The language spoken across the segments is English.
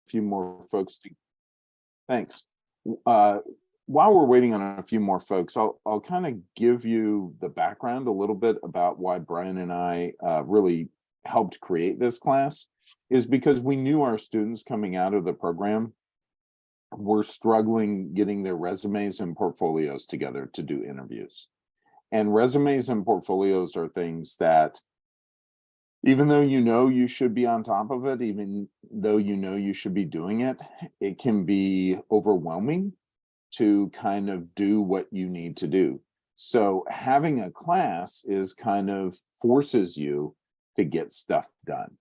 few more folks to, thanks. While we're waiting on a few more folks, I'll kind of give you the background a little bit about why Brian and I really helped create this class, is because we knew our students coming out of the program were struggling getting their resumes and portfolios together to do interviews. And resumes and portfolios are things that, even though you should be on top of it, even though you should be doing it, it can be overwhelming to kind of do what you need to do. So having a class is kind of forces you to get stuff done,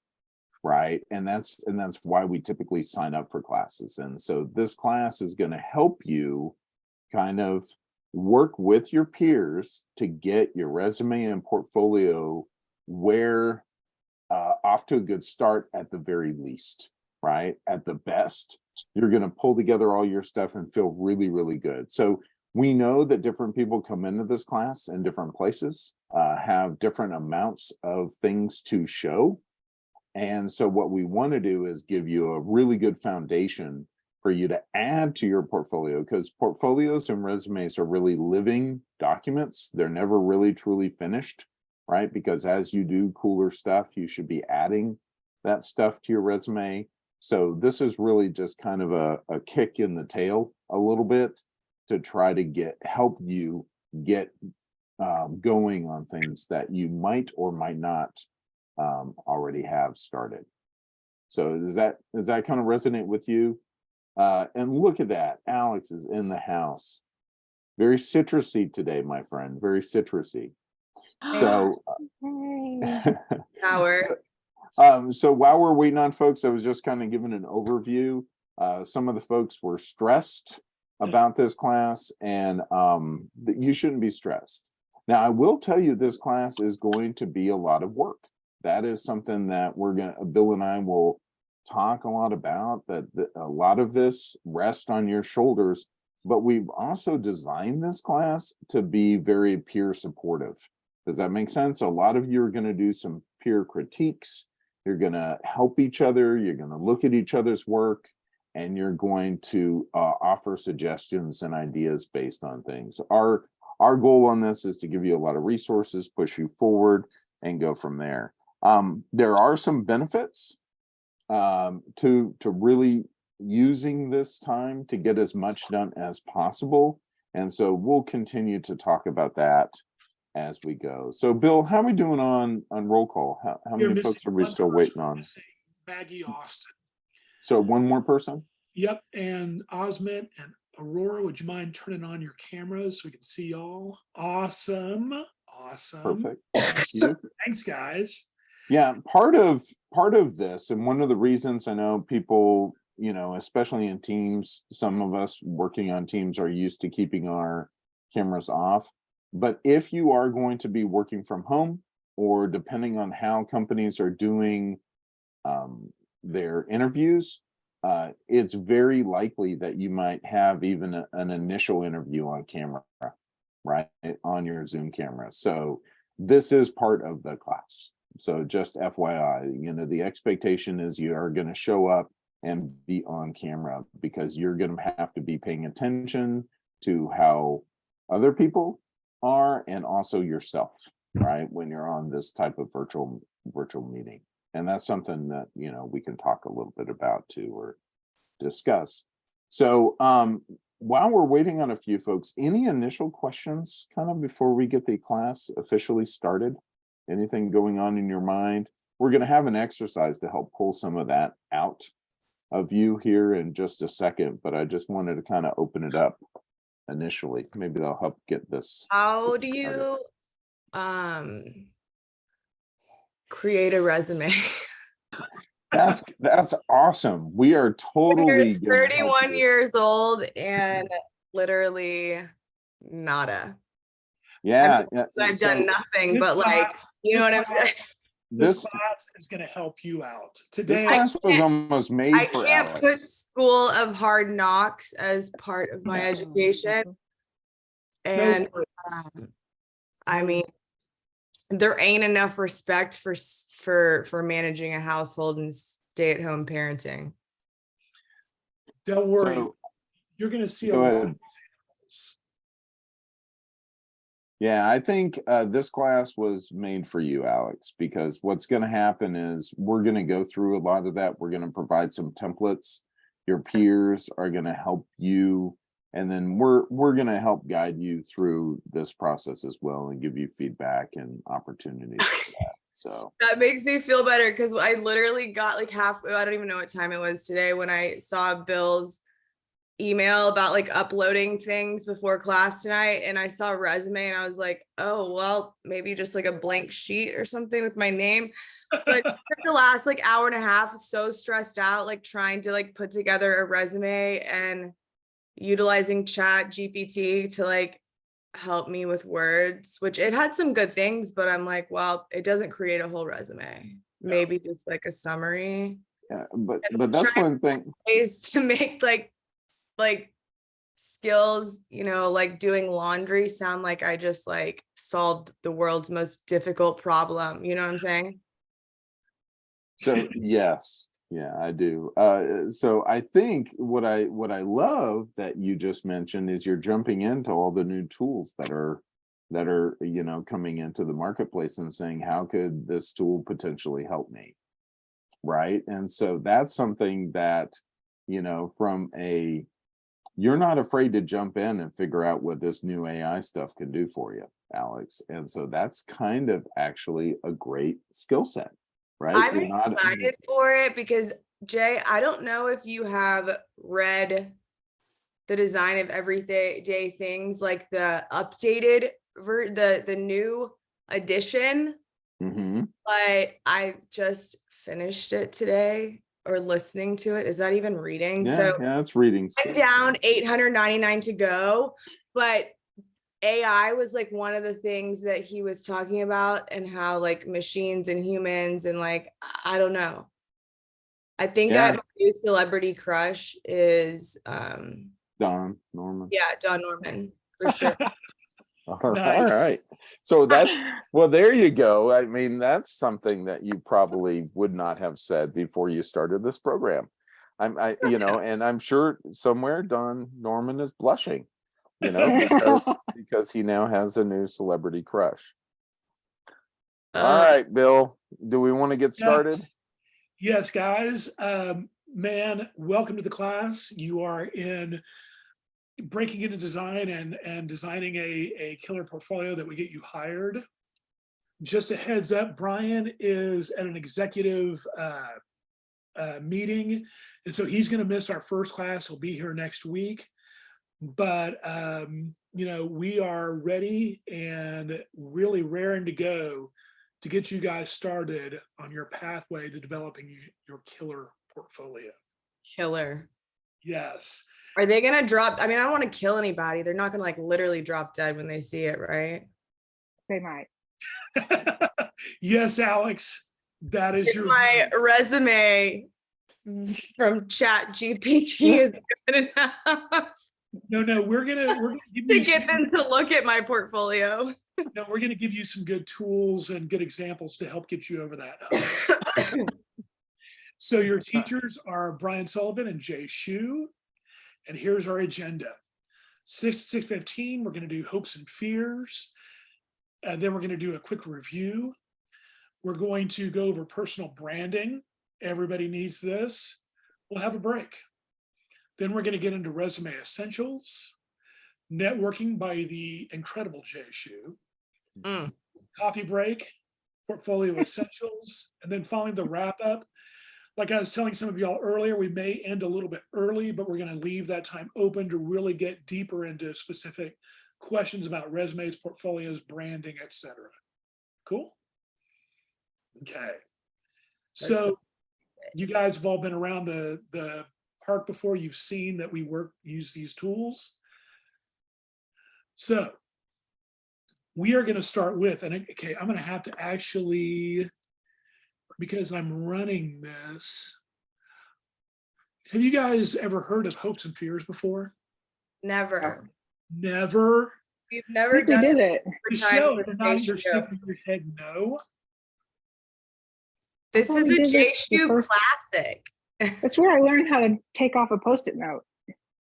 right? And that's why we typically sign up for classes. And so this class is going to help you kind of work with your peers to get your resume and portfolio where off to a good start at the very least, right? At the best, you're going to pull together all your stuff and feel really, really good. So we know that different people come into this class in different places, have different amounts of things to show. And so what we want to do is give you a really good foundation for you to add to your portfolio, because portfolios and resumes are really living documents. They're never really truly finished, right? Because as you do cooler stuff, you should be adding that stuff to your resume. So this is really just kind of a kick in the tail a little bit to try to help you get going on things that you might or might not already have started. So does that kind of resonate with you? And look at that, Alex is in the house. Very citrusy today, my friend, very citrusy. So so while we're waiting on folks, I was just kind of giving an overview. Some of the folks were stressed about this class, and you shouldn't be stressed. Now, I will tell you, this class is going to be a lot of work. That is something that Bill and I will talk a lot about, that a lot of this rests on your shoulders, but we've also designed this class to be very peer supportive. Does that make sense? A lot of you are going to do some peer critiques. You're going to help each other. You're going to look at each other's work, and you're going to offer suggestions and ideas based on things. Our goal on this is to give you a lot of resources, push you forward, and go from there. There are some benefits to really using this time to get as much done as possible. And so we'll continue to talk about that as we go. So Bill, how are we doing on roll call? How many folks are we still waiting on? Maggie Austin. So one more person? Yep, and Osmond and Aurora, would you mind turning on your cameras so we can see y'all? Awesome. Perfect. Thank you. Thanks, guys. Yeah, part of this, and one of the reasons I know people, especially in teams, some of us working on teams are used to keeping our cameras off. But if you are going to be working from home, or depending on how companies are doing their interviews, it's very likely that you might have even an initial interview on camera, right, on your Zoom camera. So this is part of the class. So just FYI, the expectation is you are going to show up and be on camera, because you're going to have to be paying attention to how other people are, and also yourself, right, when you're on this type of virtual meeting. And that's something that we can talk a little bit about too, or discuss. So while we're waiting on a few folks, any initial questions kind of before we get the class officially started? Anything going on in your mind? We're going to have an exercise to help pull some of that out of you here in just a second, but I just wanted to kind of open it up initially. Maybe that'll help get this. How do you create a resume? That's awesome. We are totally 31 years old and literally nada. Yeah, I've done nothing but you know what I'm saying? This class is going to help you out today. This class was almost made for Alex. I can't put School of Hard Knocks as part of my education, and I mean, there ain't enough respect for managing a household and stay-at-home parenting. Don't worry. So, You're going to see a go lot ahead. of examples. Yeah, I think this class was made for you, Alex, because what's going to happen is we're going to go through a lot of that. We're going to provide some templates. Your peers are going to help you, and then we're going to help guide you through this process as well and give you feedback and opportunities for that. So That makes me feel better because I literally got like halfway, I don't even know what time it was today when I saw Bill's email about like uploading things before class tonight, and I saw a resume and I was like, oh well, maybe just like a blank sheet or something with my name. So I spent the last like hour and a half so stressed out, like trying to like put together a resume and utilizing Chat GPT to like help me with words, which it had some good things, but I'm like, well, it doesn't create a whole resume, maybe just like a summary. yeah, but that's one thing. Ways to make like skills, you know, like doing laundry sound like I just like solved the world's most difficult problem. You know what I'm saying? So yes, yeah, I do. So I think what I love that you just mentioned is you're jumping into all the new tools that are you know coming into the marketplace and saying, how could this tool potentially help me? Right. And so that's something that, you know, from a, you're not afraid to jump in and figure out what this new AI stuff can do for you, Alex. And so that's kind of actually a great skill set, right? I'm You're not excited for it because Jay, I don't know if you have read the design of everyday things, like the updated the new edition, Mhm. but I just finished it today, or listening to it. Is that even reading? Yeah, So yeah, it's reading. I'm down 899 to go, but AI was like one of the things that he was talking about, and how like machines and humans and like, I don't know. I think Yeah. my new celebrity crush is Don Norman. yeah, Don Norman for sure. All Nice. right. So that's, well, there you go. I mean, that's something that you probably would not have said before you started this program. You know, and I'm sure somewhere Don Norman is blushing, you know, because he now has a new celebrity crush. All right, Bill, do we want to get started? Yes, guys. Man, welcome to the class. You are in breaking into design and designing a killer portfolio that would get you hired. Just a heads up, Brian is at an executive meeting, and so he's going to miss our first class. He'll be here next week, but you know, we are ready and really raring to go to get you guys started on your pathway to developing your killer portfolio. Killer. Yes. Are they gonna drop? I mean, I don't want to kill anybody. They're not gonna like literally drop dead when they see it, right? They might. Yes, Alex, that is your My resume from Chat GPT is good enough no, we're gonna give to you get them to look at my portfolio. no, we're gonna give you some good tools and good examples to help get you over that. So your teachers are Brian Sullivan and Jay Shu. And here's our agenda. 6:15, we're going to do hopes and fears. And then we're going to do a quick review. We're going to go over personal branding. Everybody needs this. We'll have a break. Then we're going to get into resume essentials, networking by the incredible Jay Shu, coffee break, portfolio essentials, and then finally the wrap up. Like I was telling some of y'all earlier, we may end a little bit early, but we're going to leave that time open to really get deeper into specific questions about resumes, portfolios, branding, etc. Cool? Okay. So you guys have all been around the park before. You've seen that we use these tools. So we are going to start with, and okay, I'm going to have to actually, because I'm running this. Have you guys ever heard of hopes and fears before? Never. Never. We've never We done did it. it. Michelle, you're shaking your head no. This thought is we a did Jay this the Shu first- classic. That's where I learned how to take off a Post-it note.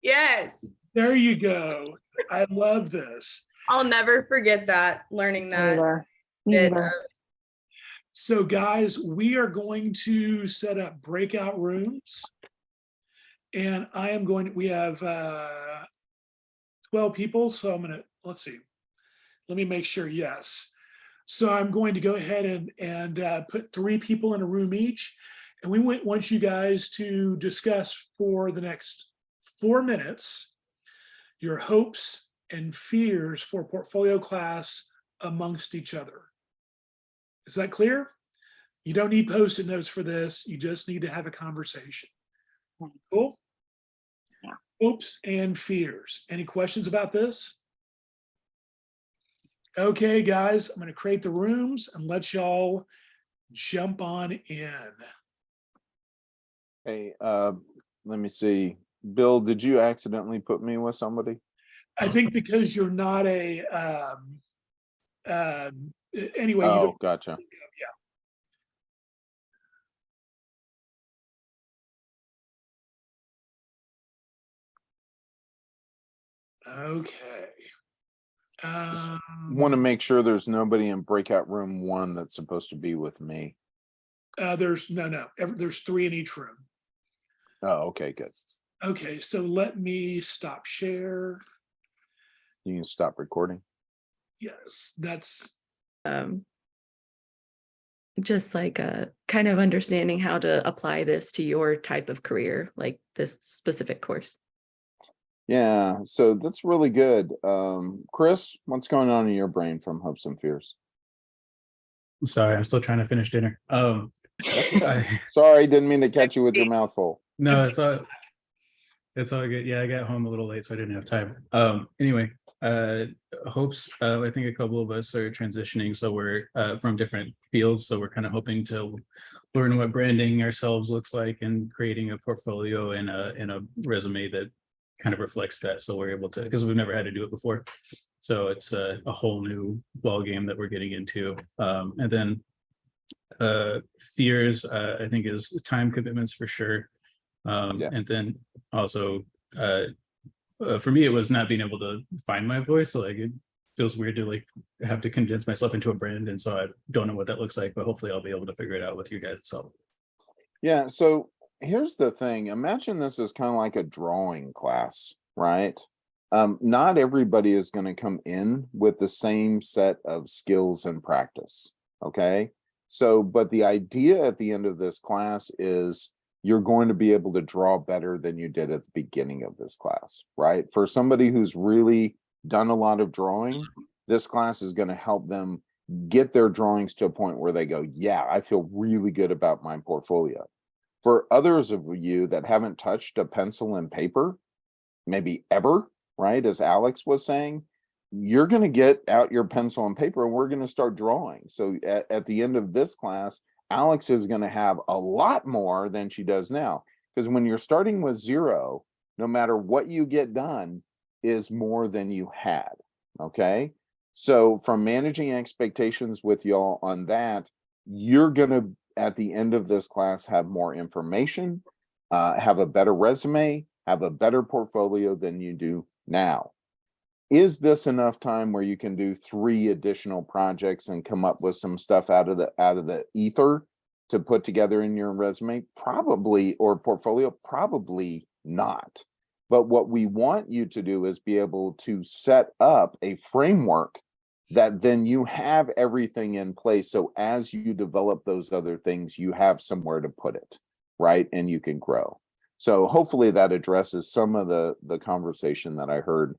Yes. There you go. I love this. I'll never forget that, learning that Neither. bit Neither. of, So guys, we are going to set up breakout rooms. And I am going to, we have 12 people. So I'm going to, let's see. Let me make sure. Yes. So I'm going to go ahead and put 3 people in a room each. And we want you guys to discuss for the next 4 minutes your hopes and fears for portfolio class amongst each other. Is that clear? You don't need Post-it notes for this. You just need to have a conversation. Cool? Yeah. Hopes and fears. Any questions about this? Okay, guys, I'm going to create the rooms and let y'all jump on in. Hey, let me see. Bill, did you accidentally put me with somebody? I think because you're not a, anyway, you Oh, don't, gotcha. okay. Want to make sure there's nobody in breakout room 1 that's supposed to be with me. There's there's 3 in each room. Oh, okay, good. Okay, so let me stop share. You can stop recording. Yes, that's just like kind of understanding how to apply this to your type of career, like this specific course. Yeah, so that's really good. Chris, what's going on in your brain from hopes and fears? Sorry, I'm still trying to finish dinner. Sorry, didn't mean to catch you with your mouth full. No, it's all good. Yeah, I got home a little late, so I didn't have time. Anyway, hopes. I think a couple of us are transitioning, so we're from different fields. So we're kind of hoping to learn what branding ourselves looks like and creating a portfolio and a resume that kind of reflects that. So we're able to, because we've never had to do it before. So it's a whole new ball game that we're getting into. And then fears, I think, is time commitments for sure. Yeah. And then also for me, it was not being able to find my voice. So like it feels weird to like have to condense myself into a brand. And so I don't know what that looks like, but hopefully I'll be able to figure it out with you guys. So Yeah, so here's the thing. Imagine this is kind of like a drawing class, right? Not everybody is going to come in with the same set of skills and practice. Okay. So, but the idea at the end of this class is you're going to be able to draw better than you did at the beginning of this class, right? For somebody who's really done a lot of drawing, this class is going to help them get their drawings to a point where they go, yeah, I feel really good about my portfolio. For others of you that haven't touched a pencil and paper, maybe ever, right? As Alex was saying, you're going to get out your pencil and paper and we're going to start drawing. So at the end of this class, Alex is going to have a lot more than she does now. Because when you're starting with 0, no matter what you get done is more than you had. Okay. So from managing expectations with y'all on that, you're going to, at the end of this class, have more information, have a better resume, have a better portfolio than you do now. Is this enough time where you can do 3 additional projects and come up with some stuff out of the ether to put together in your resume? Probably, or portfolio? Probably not. But what we want you to do is be able to set up a framework that then you have everything in place. So as you develop those other things, you have somewhere to put it, right? And you can grow. So hopefully that addresses some of the conversation that I heard.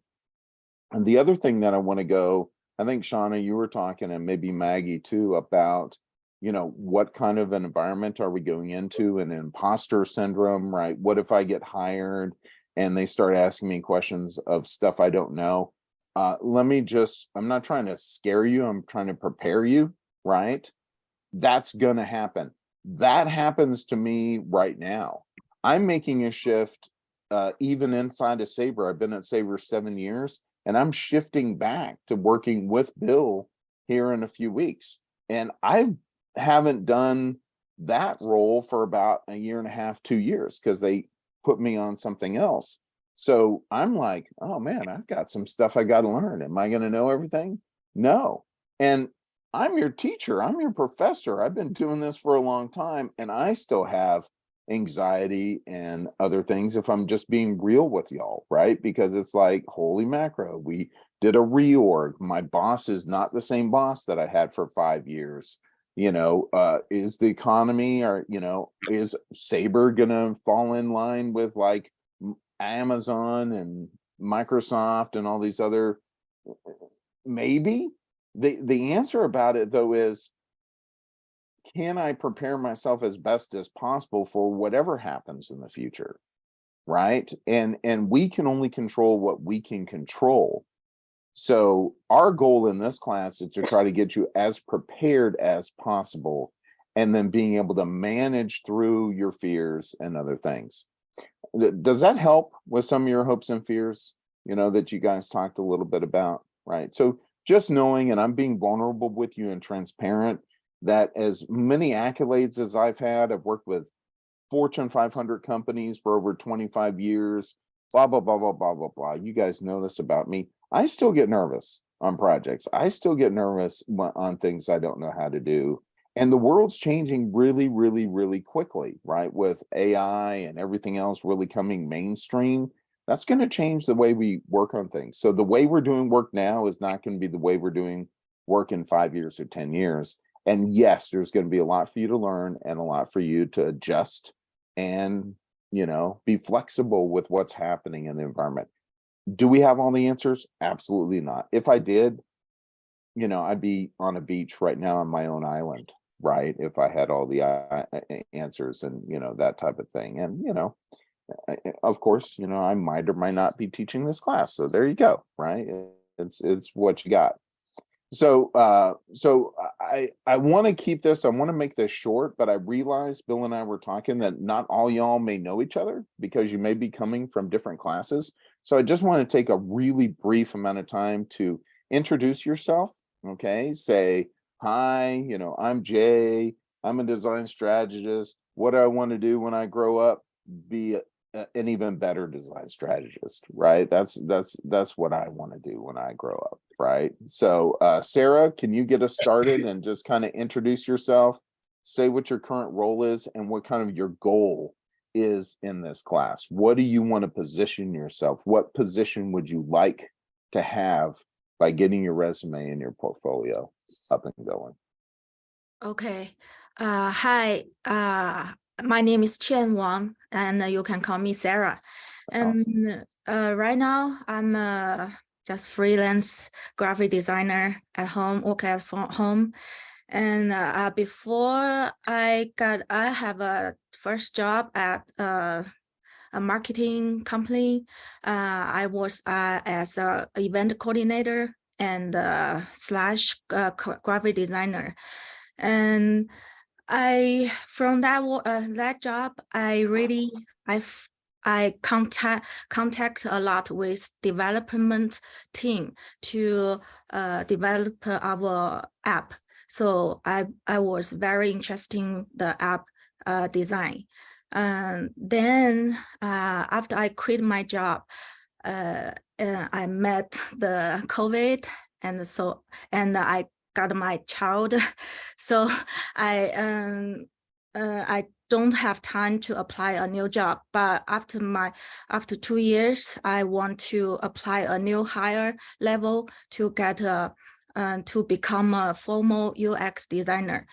And the other thing that I want to go, I think Shauna, you were talking, and maybe Maggie too, about, you know, what kind of an environment are we going into? An imposter syndrome, right? What if I get hired and they start asking me questions of stuff I don't know? Let me just, I'm not trying to scare you. I'm trying to prepare you, right? That's going to happen. That happens to me right now. I'm making a shift, even inside of Sabre. I've been at Sabre 7 years, and I'm shifting back to working with Bill here in a few weeks. And I haven't done that role for about a year and a half, 2 years, because they put me on something else. So I'm like, oh man, I've got some stuff I got to learn. Am I going to know everything? No. And I'm your teacher. I'm your professor. I've been doing this for a long time, and I still have anxiety and other things, if I'm just being real with y'all, right? Because it's like, holy macro, we did a reorg. My boss is not the same boss that I had for 5 years. Is the economy, or is Sabre gonna fall in line with like Amazon and Microsoft and all these other? Maybe. The answer about it though is, can I prepare myself as best as possible for whatever happens in the future, right? And we can only control what we can control. So our goal in this class is to try to get you as prepared as possible, and then being able to manage through your fears and other things. Does that help with some of your hopes and fears, that you guys talked a little bit about, right? So just knowing, and I'm being vulnerable with you and transparent, that as many accolades as I've had, I've worked with Fortune 500 companies for over 25 years, blah, blah, blah, blah, blah, blah, blah. You guys know this about me. I still get nervous on projects. I still get nervous on things I don't know how to do. And the world's changing really, really, really quickly, right? With AI and everything else really coming mainstream, that's going to change the way we work on things. So the way we're doing work now is not going to be the way we're doing work in 5 years or 10 years. And yes, there's going to be a lot for you to learn and a lot for you to adjust and, be flexible with what's happening in the environment. Do we have all the answers? Absolutely not. If I did, I'd be on a beach right now on my own island, right? If I had all the answers and, that type of thing. And, of course, I might or might not be teaching this class. So there you go, right? It's what you got. So I want to keep this, I want to make this short, but I realized Bill and I were talking that not all y'all may know each other because you may be coming from different classes. So I just want to take a really brief amount of time to introduce yourself. Okay, say hi, I'm Jay, I'm a design strategist. What do I want to do when I grow up? Be an even better design strategist, right? That's what I want to do when I grow up, right? So Sarah, can you get us started and just kind of introduce yourself, say what your current role is and what kind of your goal is in this class? What do you want to position yourself? What position would you like to have by getting your resume and your portfolio up and going? Okay. Hi. My name is Qian Wang, and you can call me Sarah. And right now, I'm just freelance graphic designer at home, work at home. And before I have a first job at a marketing company. I was as an event coordinator and slash graphic designer. And from that job, I contact a lot with development team to develop our app. So I was very interested in the app design. Then after I quit my job, I met the COVID, and I got my child. So I don't have time to apply a new job. But after 2 years, I want to apply a new higher level to get to become a formal UX designer.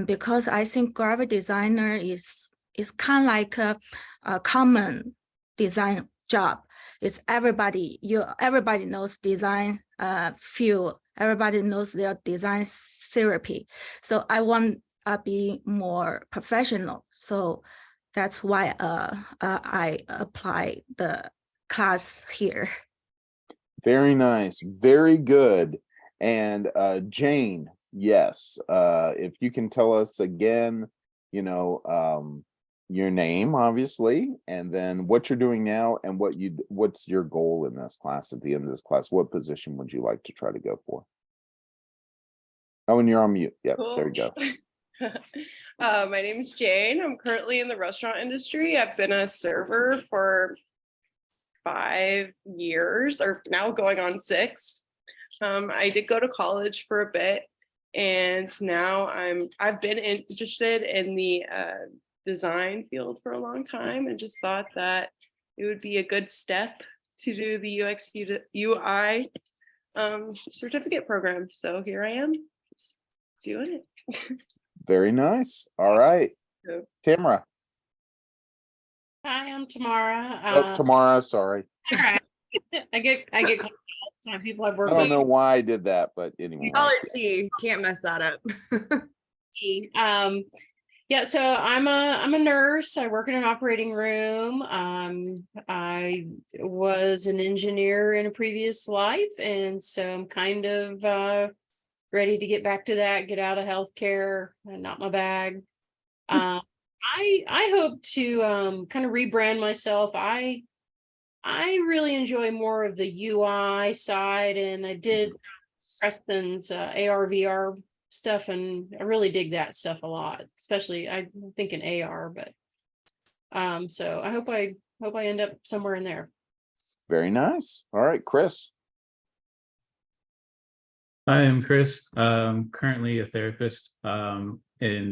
Because I think graphic designer is kind of like a common design job. It's everybody knows design field. Everybody knows their design therapy. So I want to be more professional. So that's why I apply the class here. Very nice. Very good. And Jane, yes, if you can tell us again, your name, obviously, and then what you're doing now and what's your goal in this class at the end of this class. What position would you like to try to go for? Oh, and you're on mute. Yep, Cool. there you go. My name is Jane. I'm currently in the restaurant industry. I've been a server for 5 years, or now going on 6. I did go to college for a bit, and now I've been interested in the design field for a long time, and just thought that it would be a good step to do the UX UI certificate program. So here I am, just doing it. Very nice. All Awesome. right. Yeah. Tamara. Hi, I'm Tamara. Oh, Tamara, sorry. Alright. I get called all the time. People I've I worked don't with. know why I did that, but anyway. Call her T. Can't mess that up. Yeah, so I'm a nurse. I work in an operating room. I was an engineer in a previous life, and so I'm kind of ready to get back to that, get out of healthcare, and not my bag. I hope to kind of rebrand myself. I really enjoy more of the UI side, and I did Preston's AR VR stuff, and I really dig that stuff a lot, especially I'm thinking AR, but so I hope I end up somewhere in there. Very nice. All right, Chris. I am Chris, currently a therapist, and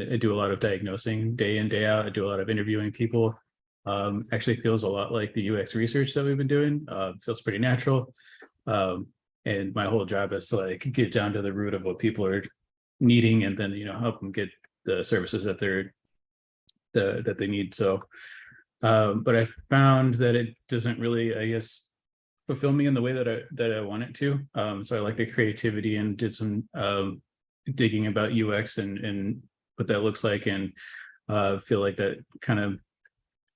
I do a lot of diagnosing day in, day out. I do a lot of interviewing people. Actually feels a lot like the UX research that we've been doing. Feels pretty natural. And my whole job is to like get down to the root of what people are needing, and then, help them get the services that that they need. So, but I found that it doesn't really, I guess, fulfill me in the way that I want it to. So I like the creativity, and did some digging about UX and what that looks like, and feel like that kind of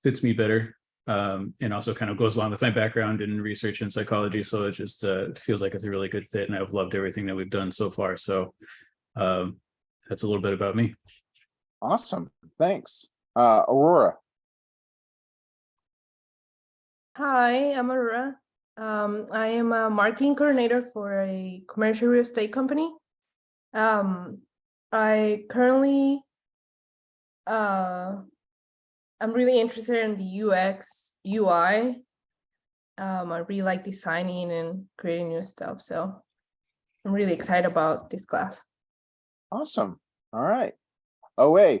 fits me better, and also kind of goes along with my background in research and psychology. So it just feels like it's a really good fit, and I've loved everything that we've done so far. So that's a little bit about me. Awesome. Thanks. Aurora. Hi, I'm Aurora. I am a marketing coordinator for a commercial real estate company. I currently, I'm really interested in the UX, UI. I really like designing and creating new stuff. So I'm really excited about this class. Awesome. All right. OA.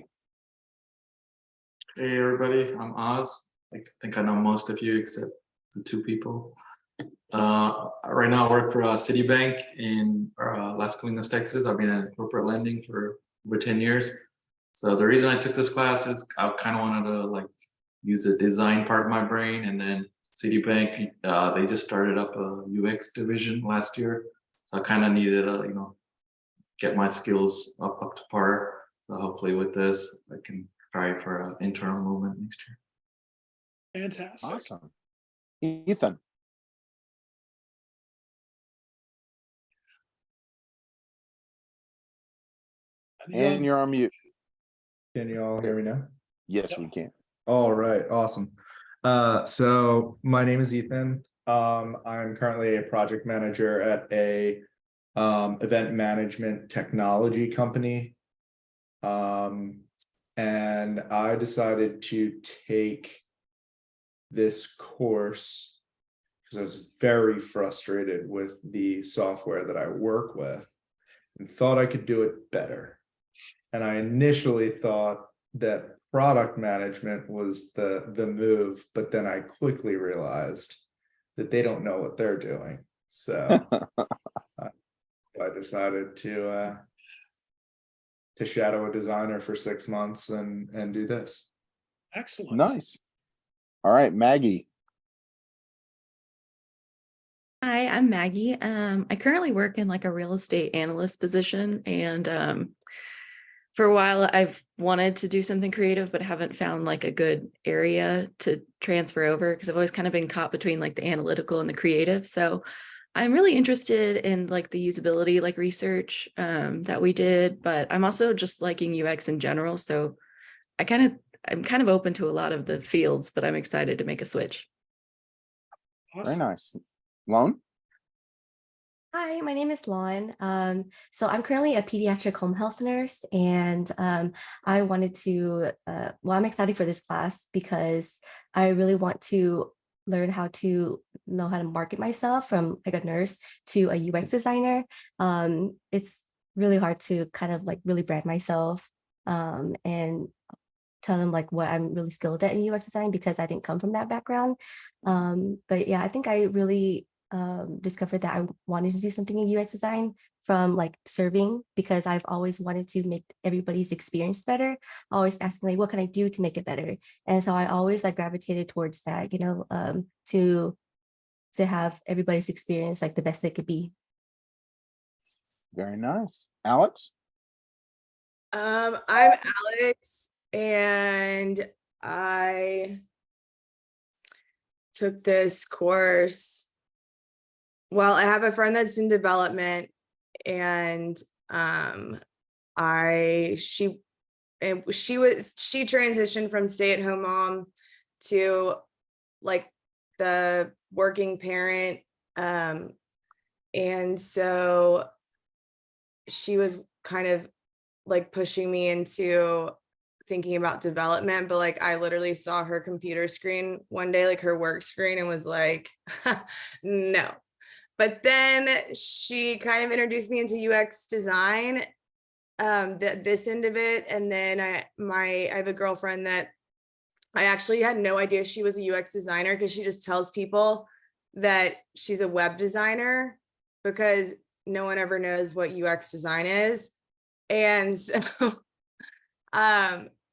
Hey everybody, I'm Oz. I think I know most of you except the 2 people. Right now I work for Citibank in Las Colinas, Texas. I've been in corporate lending for over 10 years. So the reason I took this class is I kind of wanted to like use the design part of my brain, and then Citibank, they just started up a UX division last year. So I kind of needed to, get my skills up to par. So hopefully with this, I can try for an internal movement next year. Fantastic. Awesome. Ethan. I think And you're on mute. Can you all hear me now? Yes, Yep. we can. All right, awesome. So my name is Ethan. I'm currently a project manager at a event management technology company. And I decided to take this course because I was very frustrated with the software that I work with and thought I could do it better. And I initially thought that product management was the move, but then I quickly realized that they don't know what they're doing. So I decided to shadow a designer for 6 months and do this. excellent. Nice. All right, Maggie. Hi, I'm Maggie. I currently work in like a real estate analyst position, and for a while I've wanted to do something creative, but haven't found like a good area to transfer over because I've always kind of been caught between like the analytical and the creative. So I'm really interested in like the usability, like research that we did, but I'm also just liking UX in general. So I'm kind of open to a lot of the fields, but I'm excited to make a switch. Very Awesome. nice. Lone. Hi, my name is Lauren. So I'm currently a pediatric home health nurse, and I wanted to, well, I'm excited for this class because I really want to learn how to know how to market myself from like a nurse to a UX designer. It's really hard to kind of like really brand myself and tell them like what I'm really skilled at in UX design because I didn't come from that background. But yeah, I think I really discovered that I wanted to do something in UX design from like serving because I've always wanted to make everybody's experience better, always asking like, what can I do to make it better? And so I always like gravitated towards that, you know, to have everybody's experience like the best they could be. Very nice. Alex? I'm Alex, and I took this course. Well, I have a friend that's in development, and she transitioned from stay-at-home mom to like the working parent, and so she was kind of like pushing me into thinking about development, but like I literally saw her computer screen one day, like her work screen, and was like, no. But then she kind of introduced me into UX design, this end of it. And then I have a girlfriend that I actually had no idea she was a UX designer because she just tells people that she's a web designer because no one ever knows what UX design is. And so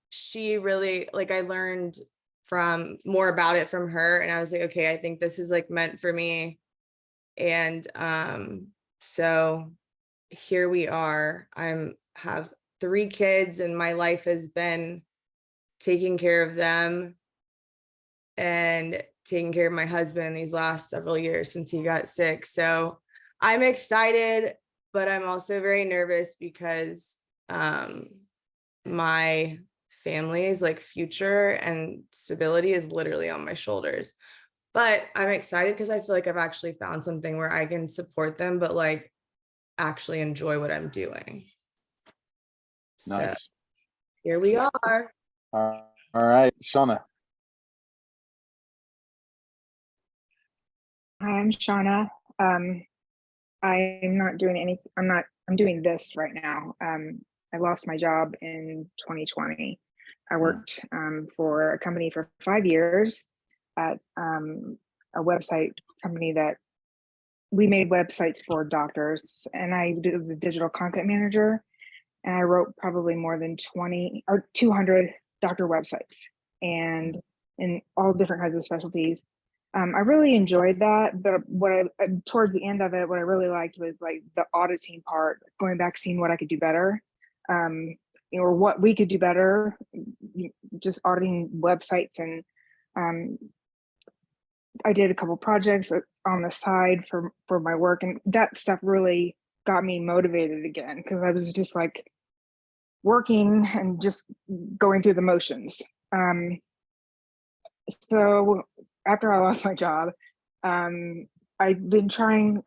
she really, like, I learned from more about it from her, and I was like, okay, I think this is like meant for me. And so here we are. Have 3 kids, and my life has been taking care of them and taking care of my husband these last several years since he got sick. So I'm excited, but I'm also very nervous because my family's like future and stability is literally on my shoulders. But I'm excited because I feel like I've actually found something where I can support them, but like actually enjoy what I'm doing. Nice. So here we are. All right, Shauna. Hi, I'm Shauna. I'm not doing anything. I'm doing this right now. I lost my job in 2020. I worked for a company for 5 years at a website company that we made websites for doctors, and I was a digital content manager, and I wrote probably more than 20 or 200 doctor websites, and in all different kinds of specialties. I really enjoyed that, but towards the end of it, what I really liked was like the auditing part, going back, seeing what I could do better, or what we could do better, just auditing websites. And I did a couple projects on the side for my work, and that stuff really got me motivated again because I was just like working and just going through the motions. So after I lost my job, I've been trying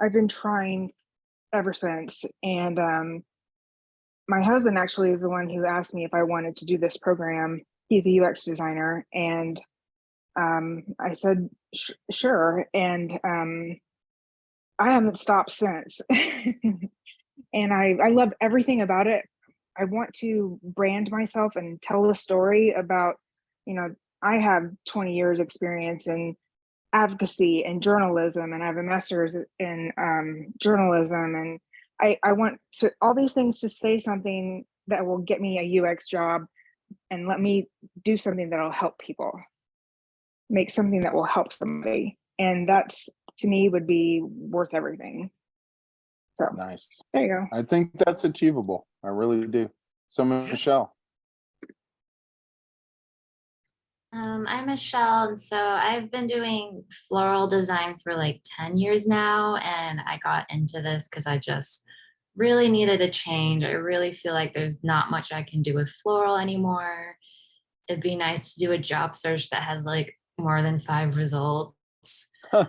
ever since. And my husband actually is the one who asked me if I wanted to do this program. He's a UX designer, and I said sure, and I haven't stopped since. And I love everything about it. I want to brand myself and tell a story about, you know, I have 20 years experience in advocacy and journalism, and I have a master's in journalism, and I want to all these things to say something that will get me a UX job and let me do something that'll help people, make something that will help somebody, and that's, to me, would be worth everything. So Nice. there you go. I think that's achievable. I really do. So Michelle. I'm Michelle, and so I've been doing floral design for like 10 years now, and I got into this because I just really needed a change. I really feel like there's not much I can do with floral anymore. It'd be nice to do a job search that has like more than 5 results. So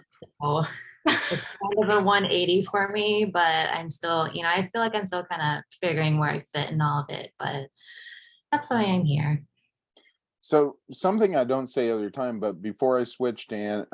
it's kind of a 180 for me, but I'm still, you know, I feel like I'm still kind of figuring where I fit in all of it, but that's why I'm here. So something I don't say every time, but before I switched to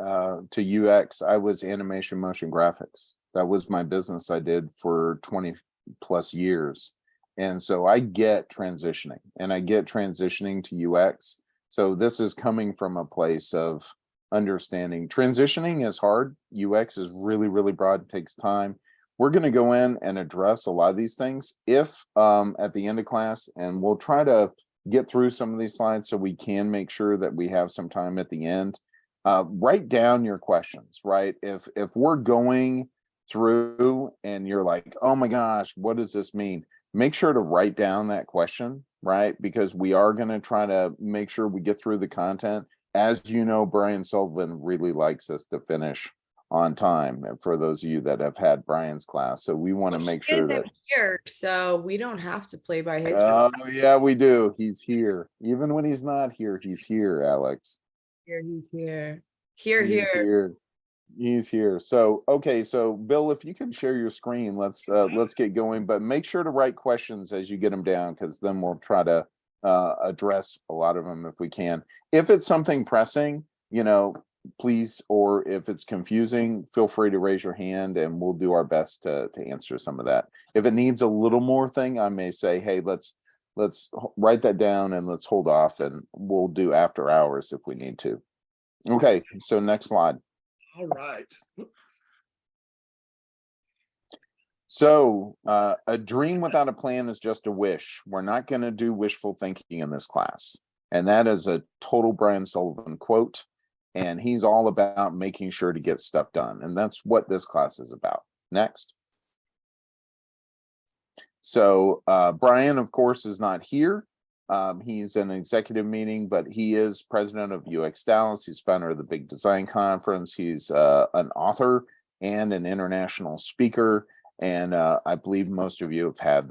UX, I was animation motion graphics. That was my business I did for 20 plus years. And so I get transitioning, and I get transitioning to UX. So this is coming from a place of understanding transitioning is hard. UX is really, really broad, it takes time. We're going to go in and address a lot of these things if at the end of class, and we'll try to get through some of these slides so we can make sure that we have some time at the end. Write down your questions, right? If we're going through and you're like, oh my gosh, what does this mean? Make sure to write down that question, right? Because we are going to try to make sure we get through the content. As you know, Brian Sullivan really likes us to finish on time, and for those of you that have had Brian's class. So we want to make sure that here, so we don't have to play by his oh yeah, we do. He's here. Even when he's not here, he's here, Alex. he's here. He's here. He's here. So okay, so Bill, if you can share your screen, let's get going, but make sure to write questions as you get them down, because then we'll try to address a lot of them if we can. If it's something pressing, you know, please, or if it's confusing, feel free to raise your hand and we'll do our best to answer some of that. If it needs a little more thing, I may say, hey, let's write that down and let's hold off, and we'll do after hours if we need to. Okay, so next slide. All right. So a dream without a plan is just a wish. We're not going to do wishful thinking in this class. And that is a total Brian Sullivan quote. And he's all about making sure to get stuff done. And that's what this class is about. Next. So Brian, of course, is not here. He's in an executive meeting, but he is president of UX Dallas. He's founder of the Big Design Conference. He's an author and an international speaker. And I believe most of you have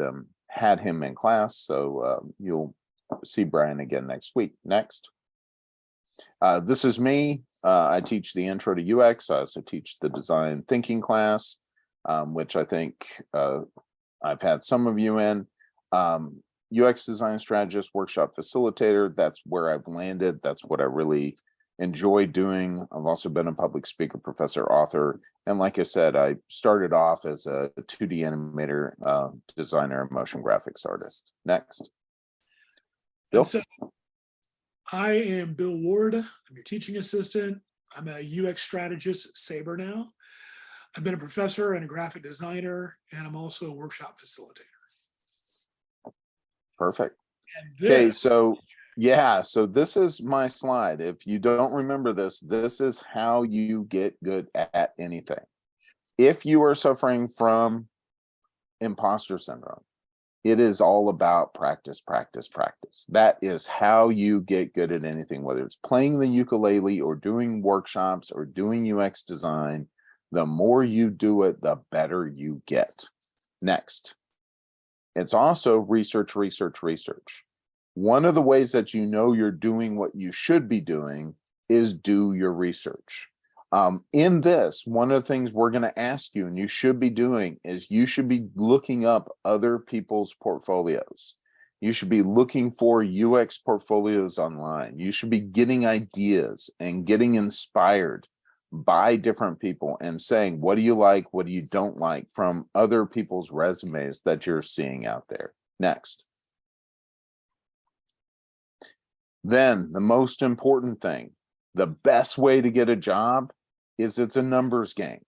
had him in class. So you'll see Brian again next week. Next. This is me. I teach the intro to UX. I also teach the design thinking class, which I think I've had some of you in. UX design strategist, workshop facilitator. That's where I've landed. That's what I really enjoy doing. I've also been a public speaker, professor, author. And like I said, I started off as a 2D animator, designer, and motion graphics artist. Next. Bill? So I am Bill Ward. I'm your teaching assistant. I'm a UX strategist at Sabre now. I've been a professor and a graphic designer, and I'm also a workshop facilitator. Perfect. Okay, so yeah, so this is my slide. If you don't remember this, this is how you get good at anything. If you are suffering from imposter syndrome, it is all about practice, practice, practice. That is how you get good at anything, whether it's playing the ukulele or doing workshops or doing UX design. The more you do it, the better you get. Next. It's also research, research, research. One of the ways that you know you're doing what you should be doing is do your research. In this, one of the things we're going to ask you, and you should be doing, is you should be looking up other people's portfolios. You should be looking for UX portfolios online. You should be getting ideas and getting inspired by different people and saying, what do you like? What do you don't like from other people's resumes that you're seeing out there? Next. Then the most important thing, the best way to get a job is it's a numbers game.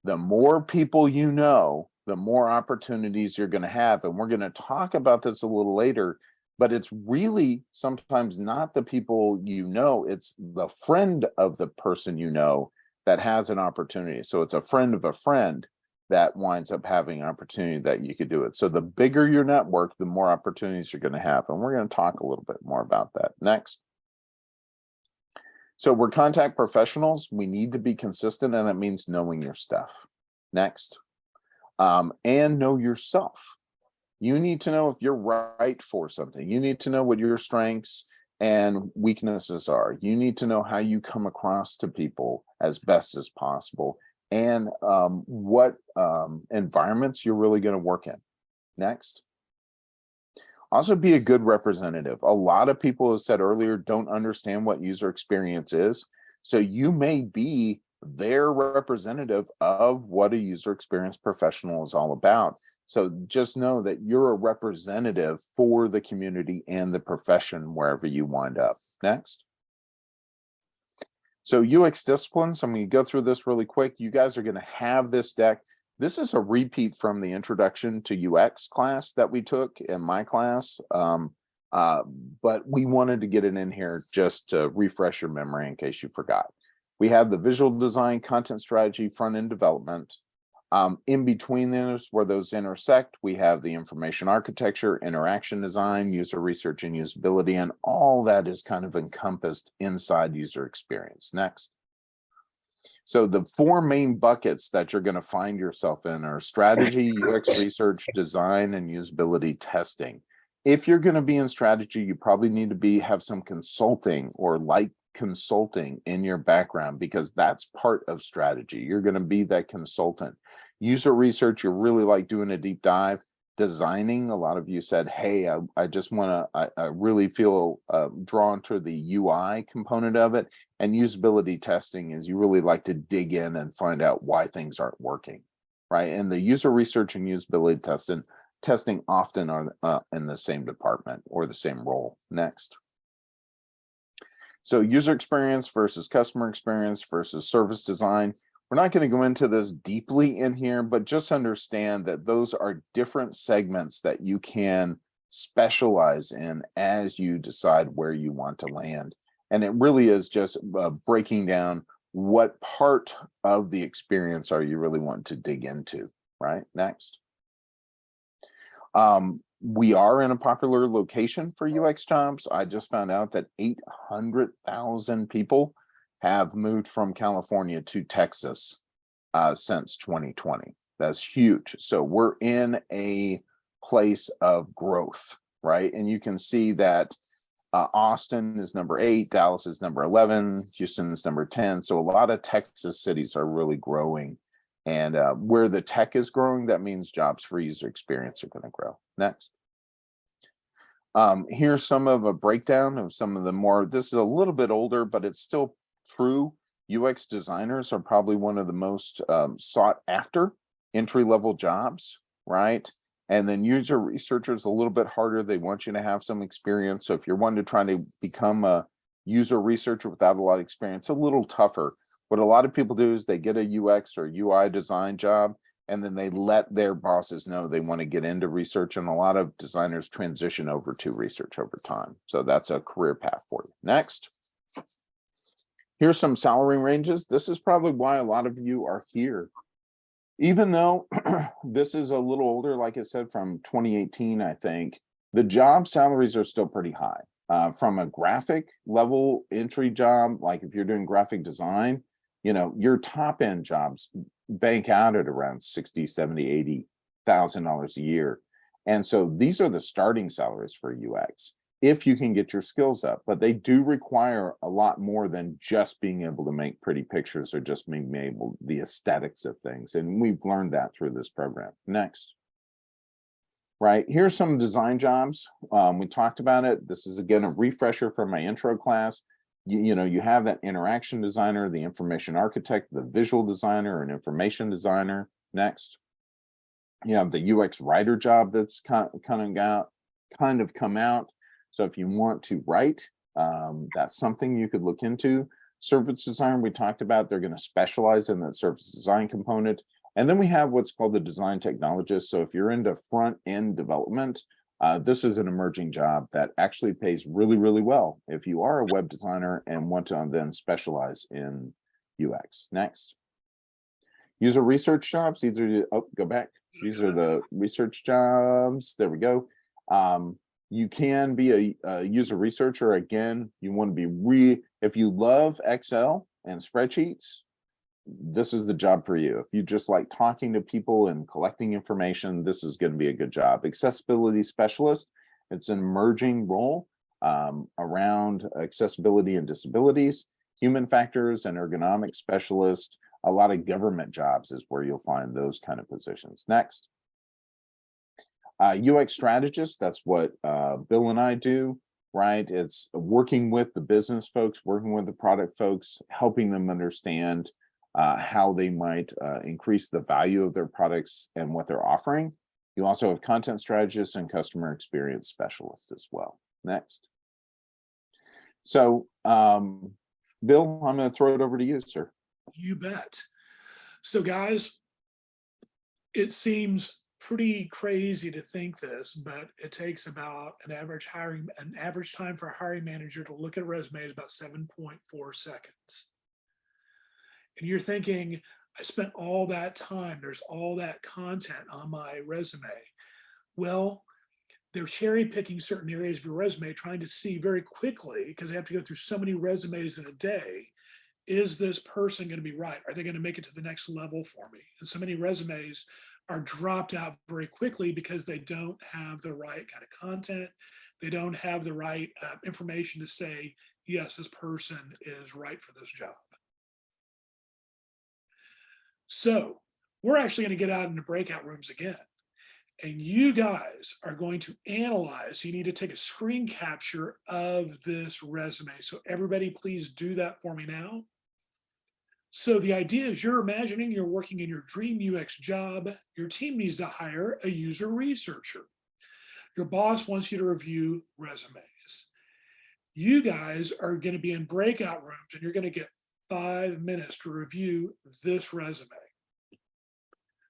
The more people you know, the more opportunities you're going to have. And we're going to talk about this a little later, but it's really sometimes not the people you know, it's the friend of the person you know that has an opportunity. So it's a friend of a friend that winds up having an opportunity that you could do it. So the bigger your network, the more opportunities you're going to have. And we're going to talk a little bit more about that next. So we're contact professionals. We need to be consistent, and that means knowing your stuff. Next. And know yourself. You need to know if you're right for something. You need to know what your strengths and weaknesses are. You need to know how you come across to people as best as possible. and what environments you're really going to work in. Next. Also be a good representative. A lot of people, as said earlier, don't understand what user experience is. So you may be their representative of what a user experience professional is all about. So just know that you're a representative for the community and the profession wherever you wind up. Next. So UX disciplines, I'm going to go through this really quick. You guys are going to have this deck. This is a repeat from the introduction to UX class that we took in my class. But we wanted to get it in here just to refresh your memory in case you forgot. We have the visual design, content strategy, front-end development. In between those, where those intersect, we have the information architecture, interaction design, user research and usability, and all that is kind of encompassed inside user experience. Next. So the four main buckets that you're going to find yourself in are strategy, UX research, design, and usability testing. If you're going to be in strategy, you probably need to have some consulting or light consulting in your background, because that's part of strategy. You're going to be that consultant. User research, you really like doing a deep dive. Designing, a lot of you said, hey, I just want to, I really feel drawn to the UI component of it. And usability testing is you really like to dig in and find out why things aren't working, right? And the user research and usability testing often are in the same department or the same role. Next. So user experience versus customer experience versus service design. We're not going to go into this deeply in here, but just understand that those are different segments that you can specialize in as you decide where you want to land. And it really is just breaking down what part of the experience are you really wanting to dig into, right? Next. We are in a popular location for UX jobs. I just found out that 800,000 people have moved from California to Texas since 2020. That's huge. So we're in a place of growth, right? And you can see that Austin is number 8, Dallas is number 11, Houston is number 10. So a lot of Texas cities are really growing. And where the tech is growing, that means jobs for user experience are going to grow. Next. Here's some of a breakdown of some of the more, this is a little bit older, but it's still true. UX designers are probably one of the most sought after entry-level jobs, right? And then user researchers a little bit harder. They want you to have some experience. So if you're wanting to try to become a user researcher without a lot of experience, a little tougher. What a lot of people do is they get a UX or UI design job, and then they let their bosses know they want to get into research. And a lot of designers transition over to research over time. So that's a career path for you. Next. Here's some salary ranges. This is probably why a lot of you are here. Even though this is a little older, like I said, from 2018, I think, the job salaries are still pretty high. From a graphic level entry job, like if you're doing graphic design, you know, your top end jobs bank out at around $60,000, $70,000, $80,000 a year. And so these are the starting salaries for UX, if you can get your skills up, but they do require a lot more than just being able to make pretty pictures or just being able the aesthetics of things. And we've learned that through this program. Next. Right, here's some design jobs. We talked about it. This is again a refresher from my intro class. You know, you have that interaction designer, the information architect, the visual designer, and information designer. Next. You have the UX writer job that's kind of come out. So if you want to write, that's something you could look into. Service design, we talked about, they're going to specialize in that service design component. And then we have what's called the design technologist. So if you're into front end development, this is an emerging job that actually pays really, really well if you are a web designer and want to then specialize in UX. Next. User research jobs, go back. These are the research jobs. There we go. You can be a user researcher. Again, you want to be if you love Excel and spreadsheets, this is the job for you. If you just like talking to people and collecting information, this is going to be a good job. Accessibility specialist, it's an emerging role around accessibility and disabilities. Human factors and ergonomic specialist, a lot of government jobs is where you'll find those kind of positions. Next. UX strategist, that's what Bill and I do, right? It's working with the business folks, working with the product folks, helping them understand how they might increase the value of their products and what they're offering. You also have content strategists and customer experience specialists as well. Next. So, Bill, I'm going to throw it over to you, sir. You bet. So guys, it seems pretty crazy to think this, but it takes about an average time for a hiring manager to look at a resume is about 7.4 seconds. And you're thinking, I spent all that time, there's all that content on my resume. Well, they're cherry picking certain areas of your resume, trying to see very quickly, because they have to go through so many resumes in a day. Is this person going to be right? Are they going to make it to the next level for me? And so many resumes are dropped out very quickly because they don't have the right kind of content. They don't have the right information to say, yes, this person is right for this job. So we're actually going to get out into breakout rooms again. And you guys are going to analyze. You need to take a screen capture of this resume. So everybody, please do that for me now. So the idea is you're imagining you're working in your dream UX job. Your team needs to hire a user researcher. Your boss wants you to review resumes. You guys are going to be in breakout rooms and you're going to get 5 minutes to review this resume.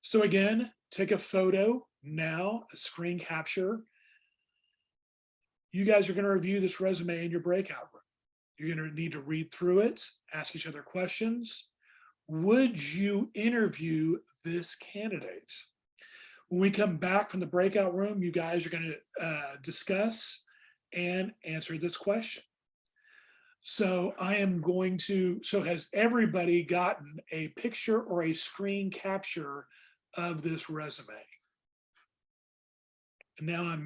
So again, take a photo now, a screen capture. You guys are going to review this resume in your breakout room. You're going to need to read through it, ask each other questions. Would you interview this candidate? When we come back from the breakout room, you guys are going to discuss and answer this question. So I am going to, so has everybody gotten a picture or a screen capture of this resume? And now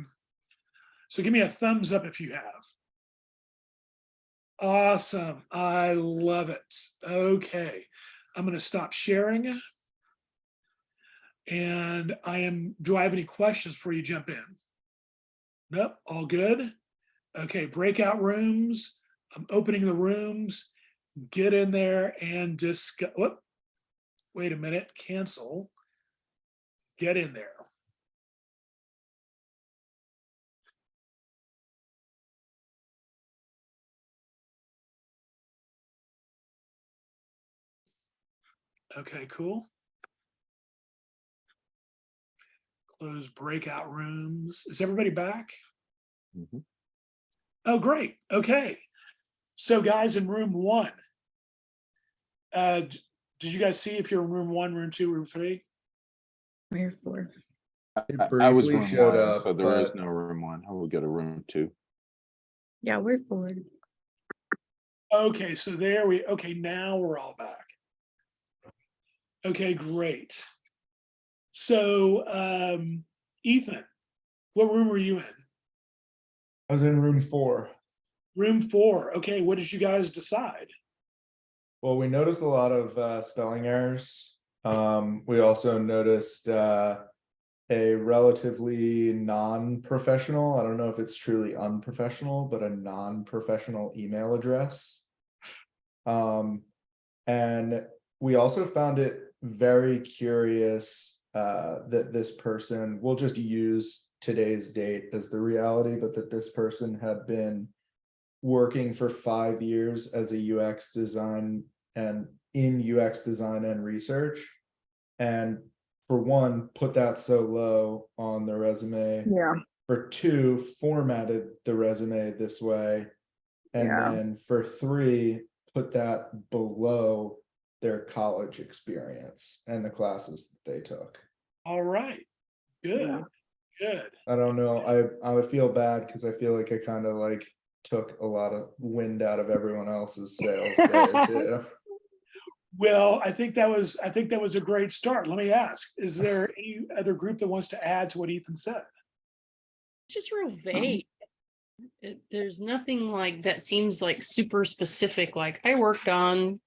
so give me a thumbs up if you have. Awesome, I love it. Okay, I'm gonna stop sharing. And do I have any questions before you jump in? Nope, all good. Okay, breakout rooms. I'm opening the rooms. Get in there and discuss. Whoop, wait a minute, cancel. Get in there. Okay, cool. Close breakout rooms. Is everybody back? Mm-hmm. Oh, great. Okay. So guys, in room 1, did you guys see if you're in room 1, room 2, room 3? We're 4. I was briefly room showed 1, up, so there is but- no room 1. I will go to room 2. Yeah, we're 4. Okay, so okay, now we're all back. Okay, great. So, Ethan, what room were you in? I was in room 4. Room 4. Okay, what did you guys decide? Well, we noticed a lot of spelling errors. We also noticed a relatively non-professional, I don't know if it's truly unprofessional, but a non-professional email address. And we also found it very curious that this person, we'll just use today's date as the reality, but that this person had been working for 5 years as a UX design and in UX design and research. And for one, put that so low on the resume. Yeah. For 2, formatted the resume this way. And Yeah. then for 3, put that below their college experience and the classes that they took. All right, good, Yeah. good. I don't know. I would feel bad because I feel like I kind of like took a lot of wind out of everyone else's sails there too. Well, I think that was a great start. Let me ask, is there any other group that wants to add to what Ethan said? It's just real vague. There's nothing like that seems like super specific. Like I worked on,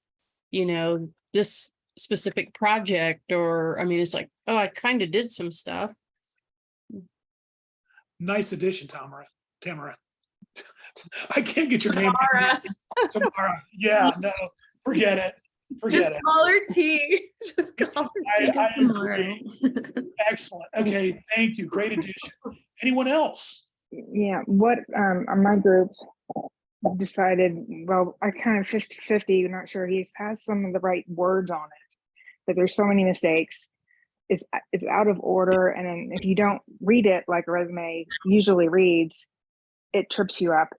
this specific project, or, I mean, it's like, oh, I kind of did some stuff. Nice addition, Tamara. I can't get your name. Tamara. Tamara. Yeah, no, forget it. Just Forget it. call her T. Just call her T. I tomorrow. agree. Excellent. Okay, thank you. Great addition. Anyone else? Yeah, what my group decided, well, I kind of 50-50, not sure he has some of the right words on it, but there's so many mistakes. It's out of order, and then if you don't read it like a resume usually reads, it trips you up,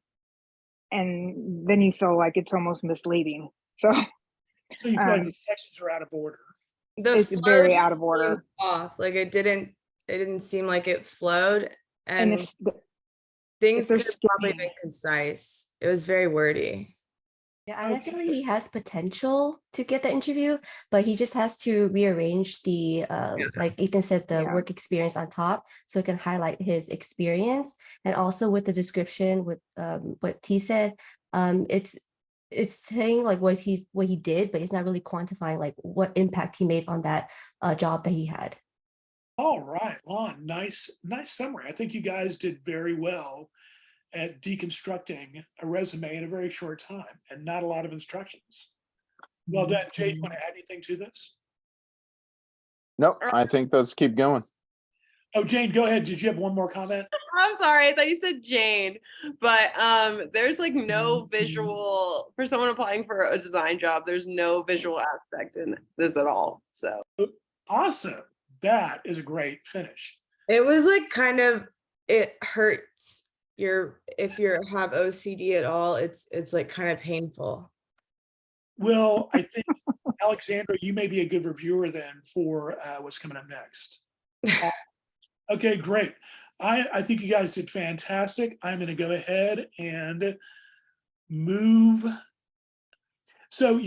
and then you feel like it's almost misleading. So you feel like the sections are out of order. it's flow very just out of order. seemed off. Like it didn't seem like it flowed, and And if things they're could have probably skipping- been concise. It was very wordy. Yeah, and I feel like he has potential to get the interview, but he just has to rearrange the, like Ethan said, the work experience on top, so it can highlight his experience. And also with the description, with what T said, it's saying like what he did, but it's not really quantifying like what impact he made on that job that he had. All right, Lon, nice summary. I think you guys did very well at deconstructing a resume in a very short time and not a lot of instructions. Well done. Jay, do you want to add anything to this? Nope, I think let's keep going. Oh, Jane, go ahead. Did you have one more comment? I'm sorry, I thought you said Jane, but there's like no visual for someone applying for a design job. There's no visual aspect in this at all. So Awesome. That is a great finish. It was like kind of, it hurts if you have OCD at all, it's like kind of painful. Well, I think Alexandra, you may be a good reviewer then for what's coming up next. Okay, great. I think you guys did fantastic. I'm going to go ahead and move. So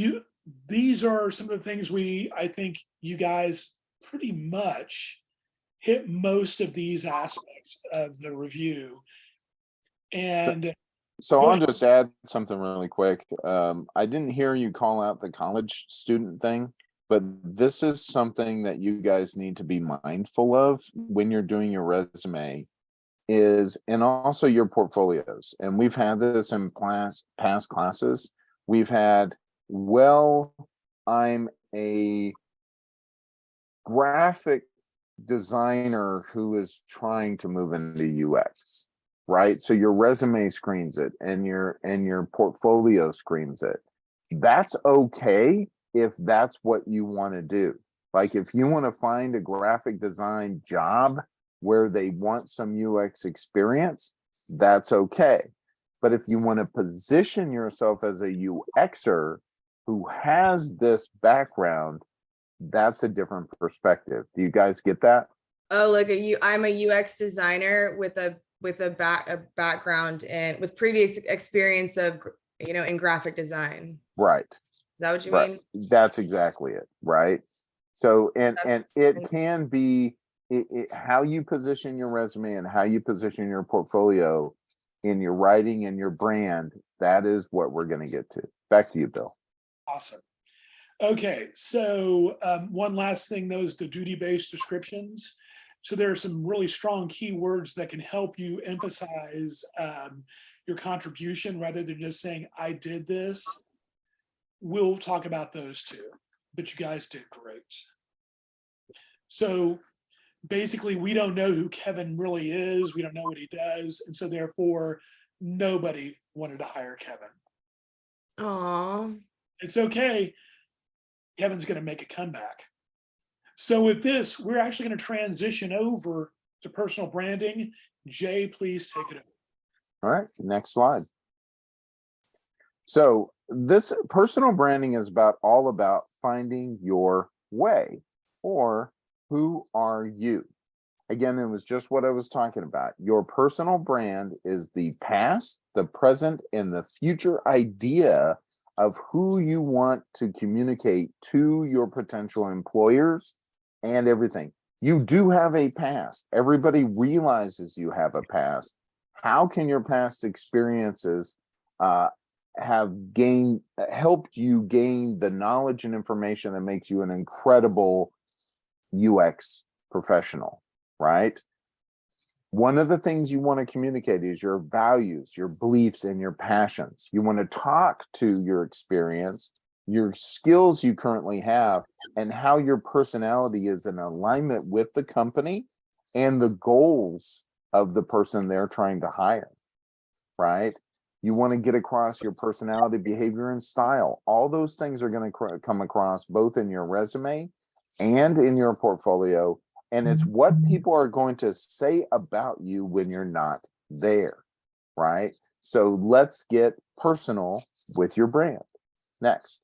these are some of the things I think you guys pretty much hit most of these aspects of the review. And so I'll just add something really quick. I didn't hear you call out the college student thing, but this is something that you guys need to be mindful of when you're doing your resume and also your portfolios. And we've had this in past classes. We've had, I'm a graphic designer who is trying to move into UX. Right? So your resume screens it and your portfolio screens it. That's okay if that's what you want to do. Like if you want to find a graphic design job where they want some UX experience, that's okay. But if you want to position yourself as a UXer who has this background, that's a different perspective. Do you guys get that? Oh, like I'm a UX designer with a background and with previous experience of, in graphic design. Right. Is that what you mean? That's exactly it. Right. So, and it can be how you position your resume and how you position your portfolio in your writing and your brand. That is what we're going to get to. Back to you, Bill. Awesome. Okay. So one last thing, those the duty-based descriptions. So there are some really strong keywords that can help you emphasize your contribution rather than just saying, I did this. We'll talk about those too, but you guys did great. So basically, we don't know who Kevin really is. We don't know what he does. And so therefore, nobody wanted to hire Kevin. Aw. It's okay. Kevin's going to make a comeback. So with this, we're actually going to transition over to personal branding. Jay, please take it over. All right, next slide. So this personal branding is all about finding your way, or who are you? Again, it was just what I was talking about. Your personal brand is the past, the present, and the future idea of who you want to communicate to your potential employers and everything. You do have a past. Everybody realizes you have a past. How can your past experiences have gained, helped you gain the knowledge and information that makes you an incredible UX professional, right? One of the things you want to communicate is your values, your beliefs, and your passions. You want to talk to your experience, your skills you currently have, and how your personality is in alignment with the company and the goals of the person they're trying to hire, right? You want to get across your personality, behavior, and style. All those things are going to come across both in your resume and in your portfolio. And it's what people are going to say about you when you're not there, right? So let's get personal with your brand. Next.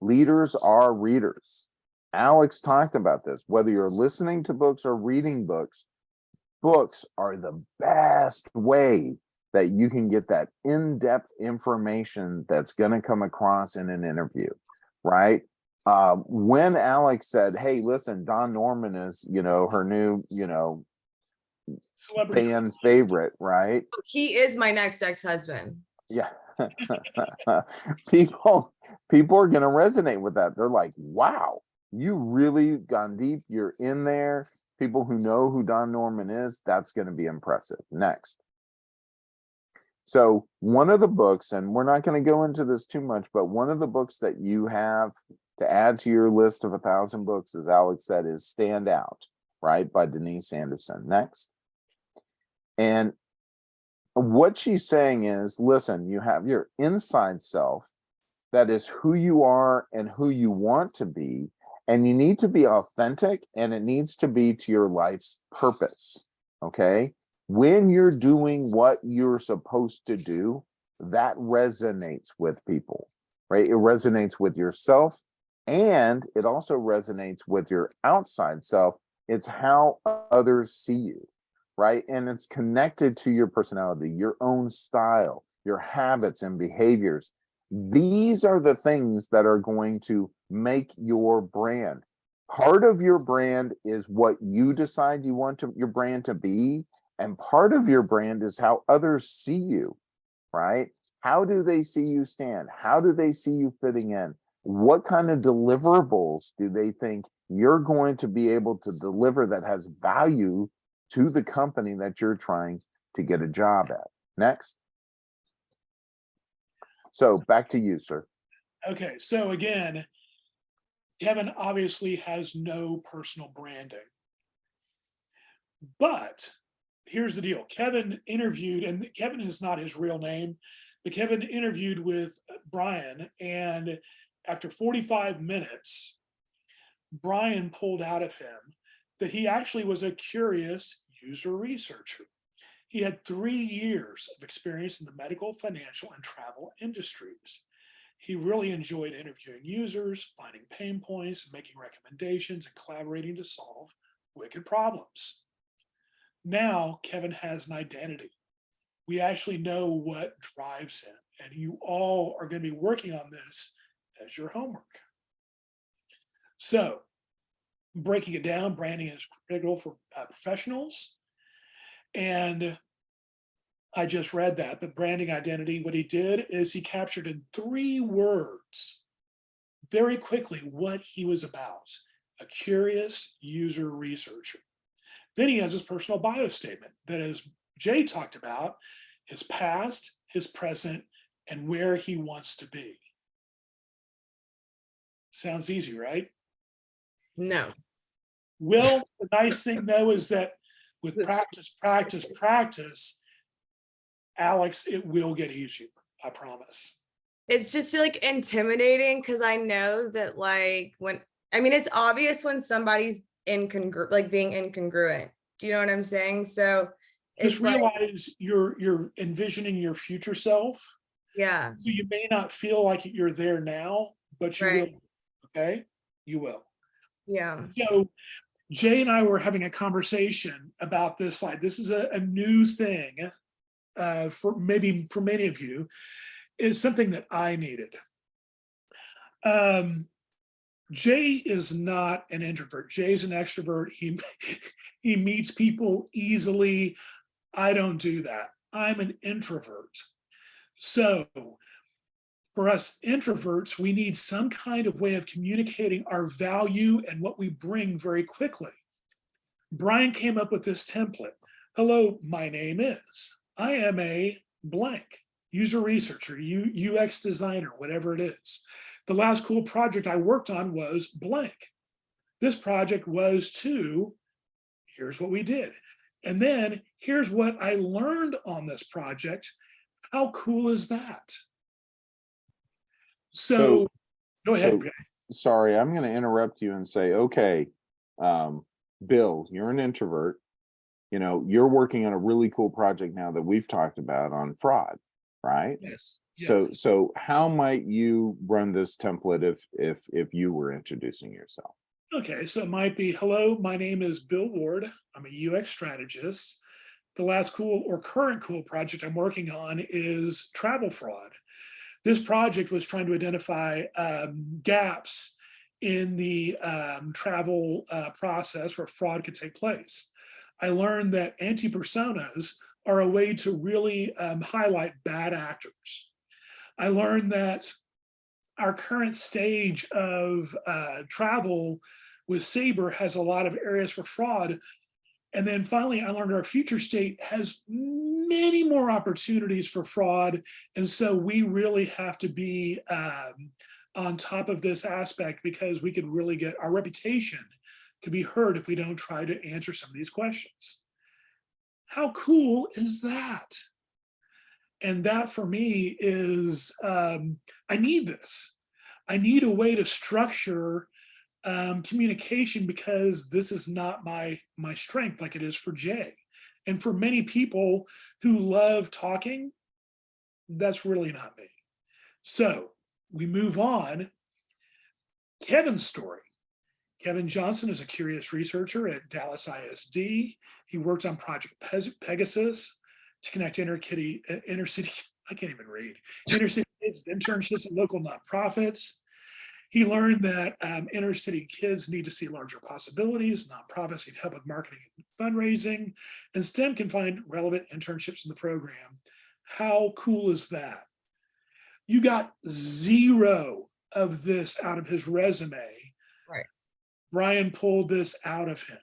Leaders are readers. Alex talked about this. Whether you're listening to books or reading books, books are the best way that you can get that in-depth information that's going to come across in an interview, right? When Alex said, hey, listen, Don Norman is, her new, Celebrity. fan favorite, right? He is my next ex-husband. Yeah. people are going to resonate with that. They're like, wow, you really gone deep. You're in there. People who know who Don Norman is, that's going to be impressive. Next. So one of the books, and we're not going to go into this too much, but one of the books that you have to add to your list of 1,000 books, as Alex said, is Stand Out, right? By Denise Anderson. Next. And what she's saying is, listen, you have your inside self, that is who you are and who you want to be, and you need to be authentic, and it needs to be to your life's purpose, okay? When you're doing what you're supposed to do, that resonates with people, right? It resonates with yourself, and it also resonates with your outside self. It's how others see you, right? And it's connected to your personality, your own style, your habits and behaviors. These are the things that are going to make your brand. Part of your brand is what you decide you want your brand to be, and part of your brand is how others see you, right? How do they see you stand? How do they see you fitting in? What kind of deliverables do they think you're going to be able to deliver that has value to the company that you're trying to get a job at? Next. So back to you, sir. Okay, so again, Kevin obviously has no personal branding. But here's the deal. Kevin interviewed, and Kevin is not his real name, but Kevin interviewed with Brian, and after 45 minutes, Brian pulled out of him that he actually was a curious user researcher. He had 3 years of experience in the medical, financial, and travel industries. He really enjoyed interviewing users, finding pain points, making recommendations, and collaborating to solve wicked problems. Now, Kevin has an identity. We actually know what drives him, and you all are going to be working on this as your homework. So, breaking it down, branding is critical for professionals. And I just read that, but branding identity, what he did is he captured in 3 words very quickly what he was about: a curious user researcher. Then he has his personal bio statement that, as Jay talked about, his past, his present, and where he wants to be. Sounds easy, right? No. Well, the nice thing though is that with practice, Alex, it will get easier. I promise. It's just like intimidating because I know that it's obvious when somebody's being incongruent. Do you know what I'm saying? So Just it's realize you're envisioning your future self. Yeah. You may not feel like you're there now, but you will. Okay, you will. Yeah. So Jay and I were having a conversation about this slide. This is a new thing for many of you. Is something that I needed. Jay is not an introvert. Jay's an extrovert. He meets people easily. I don't do that. I'm an introvert. So for us introverts, we need some kind of way of communicating our value and what we bring very quickly. Brian came up with this template. Hello, my name is, I am a blank, user researcher, UX designer, whatever it is. The last cool project I worked on was blank. This project was to, here's what we did. And then here's what I learned on this project. How cool is that? So go ahead. Sorry, I'm going to interrupt you and say, okay, Bill, you're an introvert. You know, you're working on a really cool project now that we've talked about on fraud, right? Yes. So how might you run this template if you were introducing yourself? Okay, so it might be, hello, my name is Bill Ward. I'm a UX strategist. The last cool or current cool project I'm working on is travel fraud. This project was trying to identify gaps in the travel process where fraud could take place. I learned that anti-personas are a way to really highlight bad actors. I learned that our current stage of travel with Sabre has a lot of areas for fraud. And then finally, I learned our future state has many more opportunities for fraud. And so we really have to be on top of this aspect, because we could really get our reputation could be hurt if we don't try to answer some of these questions. How cool is that? And that for me is, I need this. I need a way to structure communication, because this is not my strength like it is for Jay. And for many people who love talking, that's really not me. So we move on. Kevin's story. Kevin Johnson is a curious researcher at Dallas ISD. He worked on Project Pegasus to connect inner city, I can't even read, inner city internships and local nonprofits. He learned that inner city kids need to see larger possibilities. Nonprofits need help with marketing and fundraising, and STEM can find relevant internships in the program. How cool is that? You got 0 of this out of his resume. Right. Brian pulled this out of him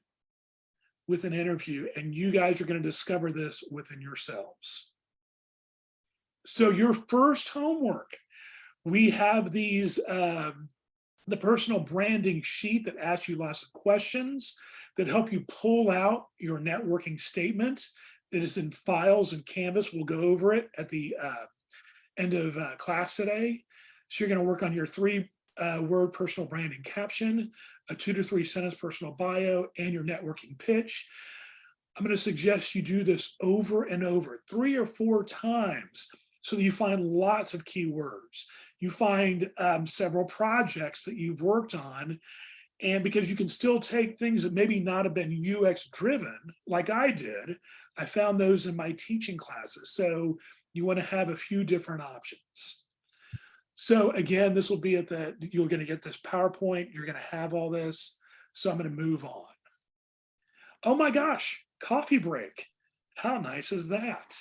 with an interview, and you guys are going to discover this within yourselves. So your first homework, we have these, the personal branding sheet that asks you lots of questions that help you pull out your networking statements. It is in files and Canvas. We'll go over it at the end of class today. So you're going to work on your 3-word personal branding caption, a 2 to 3 sentence personal bio, and your networking pitch. I'm going to suggest you do this over and over, 3 or 4 times, so that you find lots of keywords. You find several projects that you've worked on, and because you can still take things that maybe not have been UX driven, like I did, I found those in my teaching classes. So you want to have a few different options. So again, this will be at you're going to get this PowerPoint, you're going to have all this. So I'm going to move on. Oh my gosh, coffee break. How nice is that?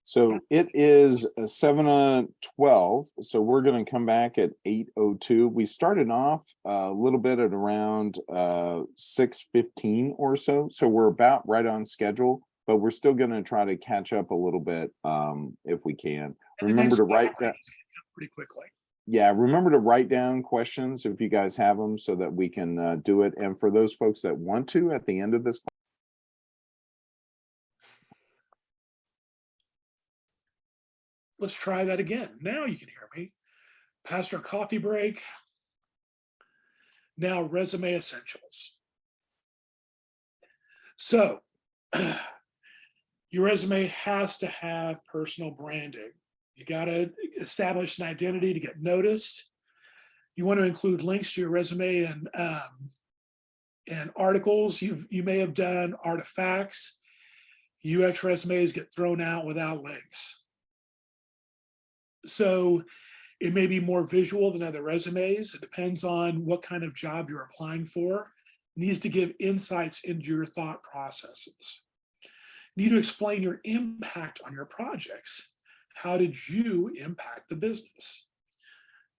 So it is 7:12. So we're going to come back at 8:02. We started off a little bit at around 6:15 or so. So we're about right on schedule, but we're still going to try to catch up a little bit if we can. Remember to write that pretty quickly. Yeah, remember to write down questions if you guys have them, so that we can do it. And for those folks that want to, at the end of this, let's try that again. Now you can hear me. Past our coffee break. Now resume essentials. So your resume has to have personal branding. You got to establish an identity to get noticed. You want to include links to your resume and articles you may have done, artifacts. UX resumes get thrown out without links. So it may be more visual than other resumes. It depends on what kind of job you're applying for. It needs to give insights into your thought processes. You need to explain your impact on your projects. How did you impact the business?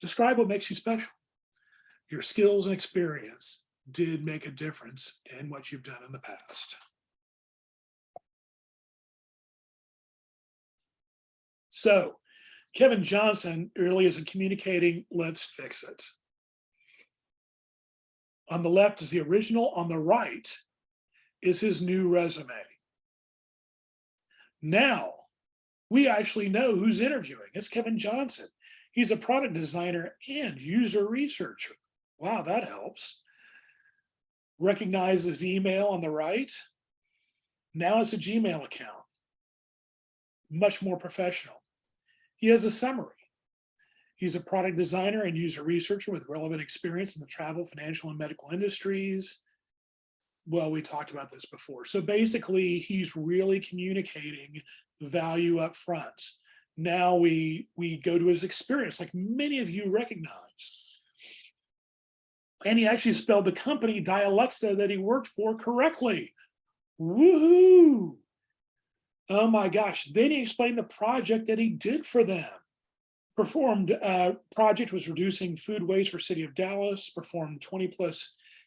Describe what makes you special. Your skills and experience did make a difference in what you've done in the past. So Kevin Johnson really isn't communicating, let's fix it. On the left is the original, on the right is his new resume. Now, we actually know who's interviewing. It's Kevin Johnson. He's a product designer and user researcher. Wow, that helps. Recognize his email on the right. Now it's a Gmail account. Much more professional. He has a summary. He's a product designer and user researcher with relevant experience in the travel, financial, and medical industries. Well, we talked about this before. So basically, he's really communicating value up front. Now we go to his experience, like many of you recognize. And he actually spelled the company Dialexa that he worked for correctly. Woohoo! Oh my gosh. Then he explained the project that he did for them. Project was reducing food waste for City of Dallas, performed 20+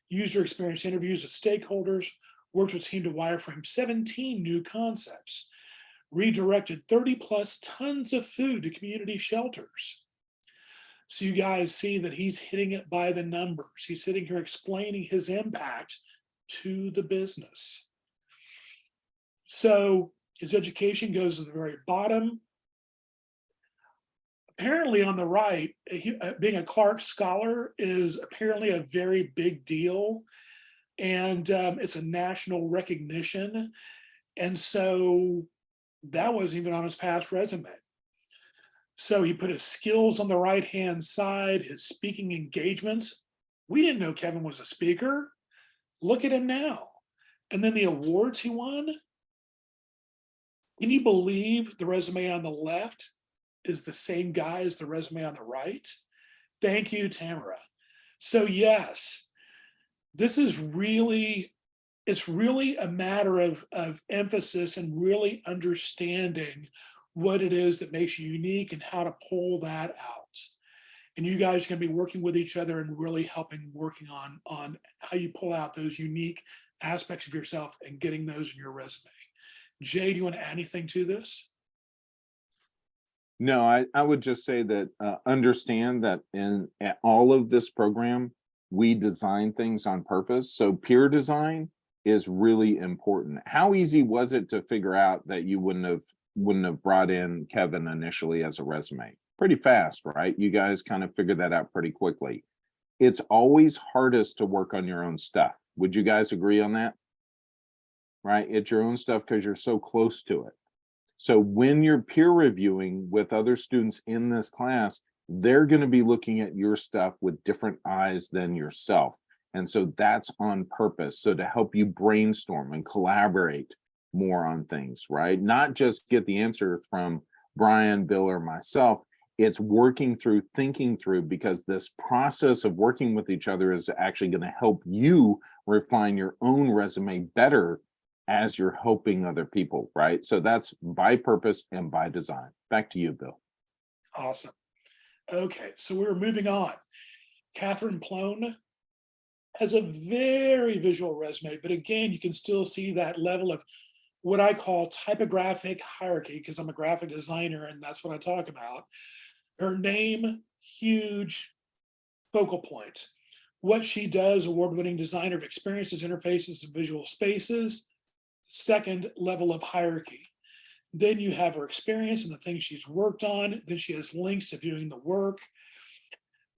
user experience interviews with stakeholders, worked with team to wireframe 17 new concepts, redirected 30+ tons of food to community shelters. So you guys see that he's hitting it by the numbers. He's sitting here explaining his impact to the business. So his education goes to the very bottom. Apparently on the right, being a Clark Scholar is apparently a very big deal. And it's a national recognition. And so that wasn't even on his past resume. So he put his skills on the right-hand side, his speaking engagements. We didn't know Kevin was a speaker. Look at him now. And then the awards he won. Can you believe the resume on the left is the same guy as the resume on the right? Thank you, Tamara. So yes, this is really, it's really a matter of emphasis and really understanding what it is that makes you unique and how to pull that out. And you guys are going to be working with each other and really working on how you pull out those unique aspects of yourself and getting those in your resume. Jay, do you want to add anything to this? No, I would just say that understand that in all of this program, we design things on purpose. So peer design is really important. How easy was it to figure out that you wouldn't have brought in Kevin initially as a resume? Pretty fast, right? You guys kind of figured that out pretty quickly. It's always hardest to work on your own stuff. Would you guys agree on that? Right? It's your own stuff because you're so close to it. So when you're peer reviewing with other students in this class, they're going to be looking at your stuff with different eyes than yourself. And so that's on purpose. So to help you brainstorm and collaborate more on things, right? Not just get the answer from Brian, Bill, or myself. It's working through, thinking through, because this process of working with each other is actually going to help you refine your own resume better as you're helping other people, right? So that's by purpose and by design. Back to you, Bill. Awesome. Okay, so we're moving on. Catherine Plone has a very visual resume, but again, you can still see that level of what I call typographic hierarchy, because I'm a graphic designer and that's what I talk about. Her name, huge focal point. What she does, award-winning designer of experiences, interfaces, and visual spaces. Second level of hierarchy. Then you have her experience and the things she's worked on. Then she has links to viewing the work.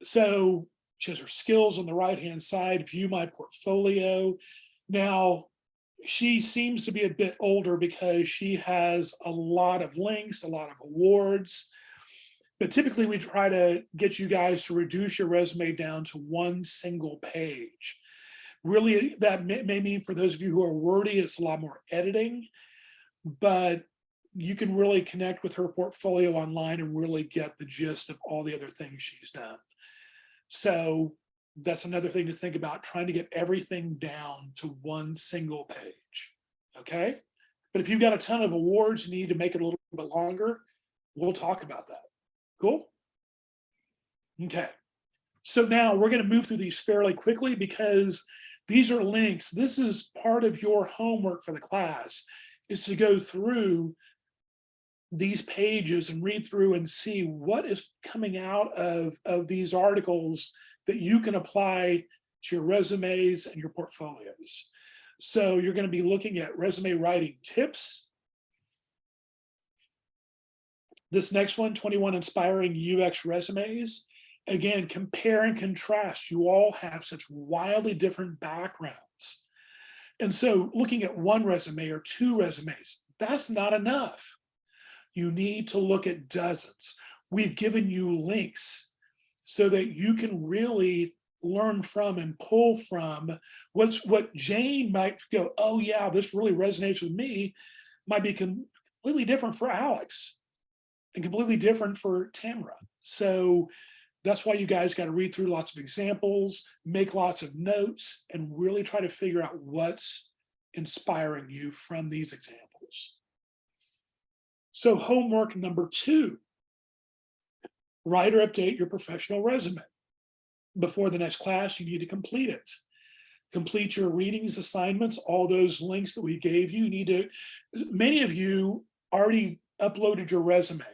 So she has her skills on the right-hand side, view my portfolio. Now, she seems to be a bit older because she has a lot of links, a lot of awards. But typically we try to get you guys to reduce your resume down to one single page. Really, that may mean for those of you who are wordy, it's a lot more editing, but you can really connect with her portfolio online and really get the gist of all the other things she's done. So that's another thing to think about, trying to get everything down to one single page, okay? But if you've got a ton of awards, you need to make it a little bit longer, We'll talk about that. Cool? Okay. So now we're going to move through these fairly quickly because these are links. This is part of your homework for the class, is to go through these pages and read through and see what is coming out of these articles that you can apply to your resumes and your portfolios. So you're going to be looking at resume writing tips. This next one, 21 inspiring UX resumes. Again, compare and contrast. You all have such wildly different backgrounds. And so looking at one resume or two resumes, that's not enough. You need to look at dozens. We've given you links so that you can really learn from and pull from what Jane might go, oh yeah, this really resonates with me, might be completely different for Alex and completely different for Tamara. So that's why you guys got to read through lots of examples, make lots of notes, and really try to figure out what's inspiring you from these examples. So homework number 2, write or update your professional resume. Before the next class, you need to complete it. Complete your readings assignments, all those links that we gave you. Many of you already uploaded your resumes.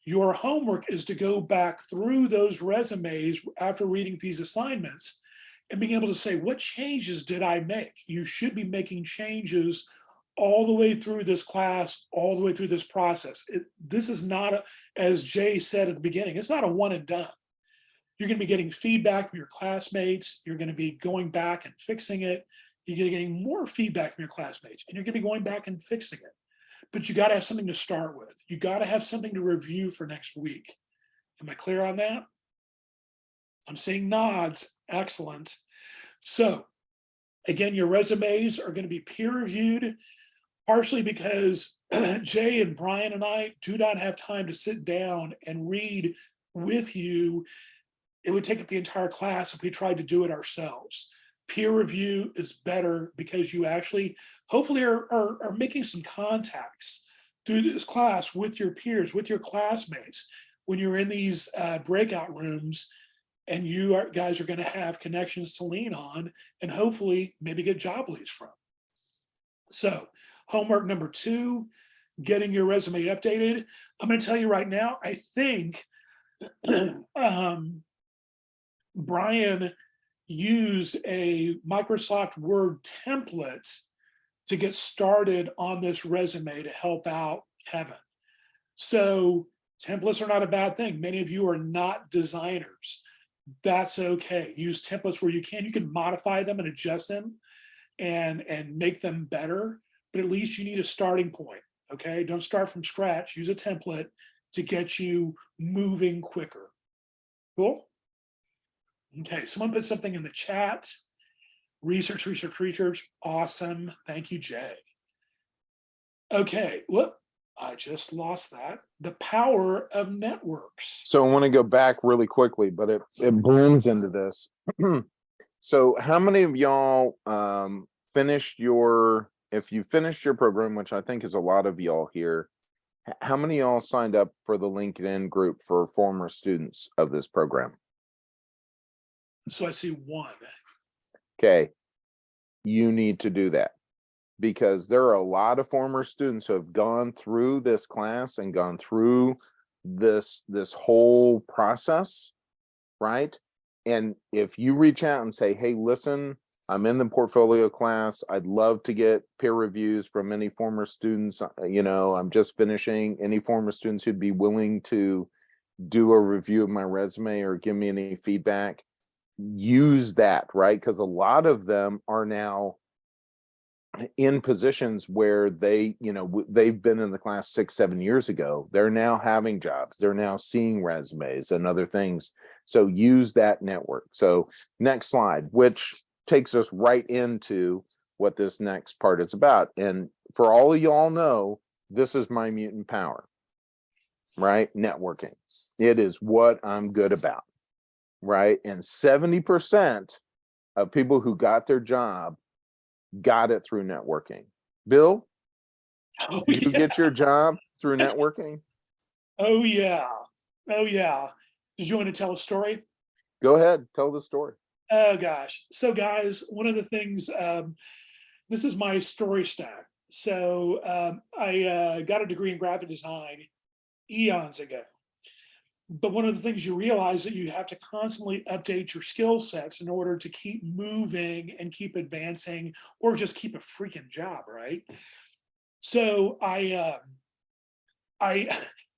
Your homework is to go back through those resumes after reading these assignments and being able to say, what changes did I make? You should be making changes all the way through this class, all the way through this process. This is not, as Jay said at the beginning, it's not a one and done. You're going to be getting feedback from your classmates. You're going to be going back and fixing it. You're going to be getting more feedback from your classmates, and you're going to be going back and fixing it. But you got to have something to start with. You got to have something to review for next week. Am I clear on that? I'm seeing nods. Excellent. So again, your resumes are going to be peer reviewed, partially because Jay and Brian and I do not have time to sit down and read with you. It would take up the entire class if we tried to do it ourselves. Peer review is better because you actually hopefully are making some contacts through this class with your peers, with your classmates, when you're in these breakout rooms, and you guys are going to have connections to lean on and hopefully maybe get job leads from. So homework number 2, getting your resume updated. I'm going to tell you right now, I think Brian used a Microsoft Word template to get started on this resume to help out Kevin. So templates are not a bad thing. Many of you are not designers. That's okay. Use templates where you can. You can modify them and adjust them and make them better, but at least you need a starting point, okay? Don't start from scratch. Use a template to get you moving quicker. Cool? Okay, someone put something in the chat. Research. Awesome. Thank you, Jay. Okay, whoop, I just lost that. The power of networks. So I want to go back really quickly, but it blends into this. So how many of y'all finished if you finished your program, which I think is a lot of y'all here, how many of y'all signed up for the LinkedIn group for former students of this program? So I see 1. Okay, you need to do that because there are a lot of former students who have gone through this class and gone through this whole process, right? And if you reach out and say, hey, listen, I'm in the portfolio class, I'd love to get peer reviews from any former students, I'm just finishing, any former students who'd be willing to do a review of my resume or give me any feedback, use that, right? Because a lot of them are now in positions where they've been in the class 6-7 years ago. They're now having jobs, they're now seeing resumes and other things. So use that network. So next slide, which takes us right into what this next part is about. And for all of y'all know, this is my mutant power, right? Networking. It is what I'm good about, right? And 70% of people who got their job got it through networking. Bill, did you get your job through networking? Oh, yeah. Oh, yeah. Did you want to tell a story? Go ahead, tell the story. Oh, gosh. So, guys, one of the things, this is my story stack. So, I got a degree in graphic design eons ago. But one of the things you realize that you have to constantly update your skill sets in order to keep moving and keep advancing, or just keep a freaking job, right? So I I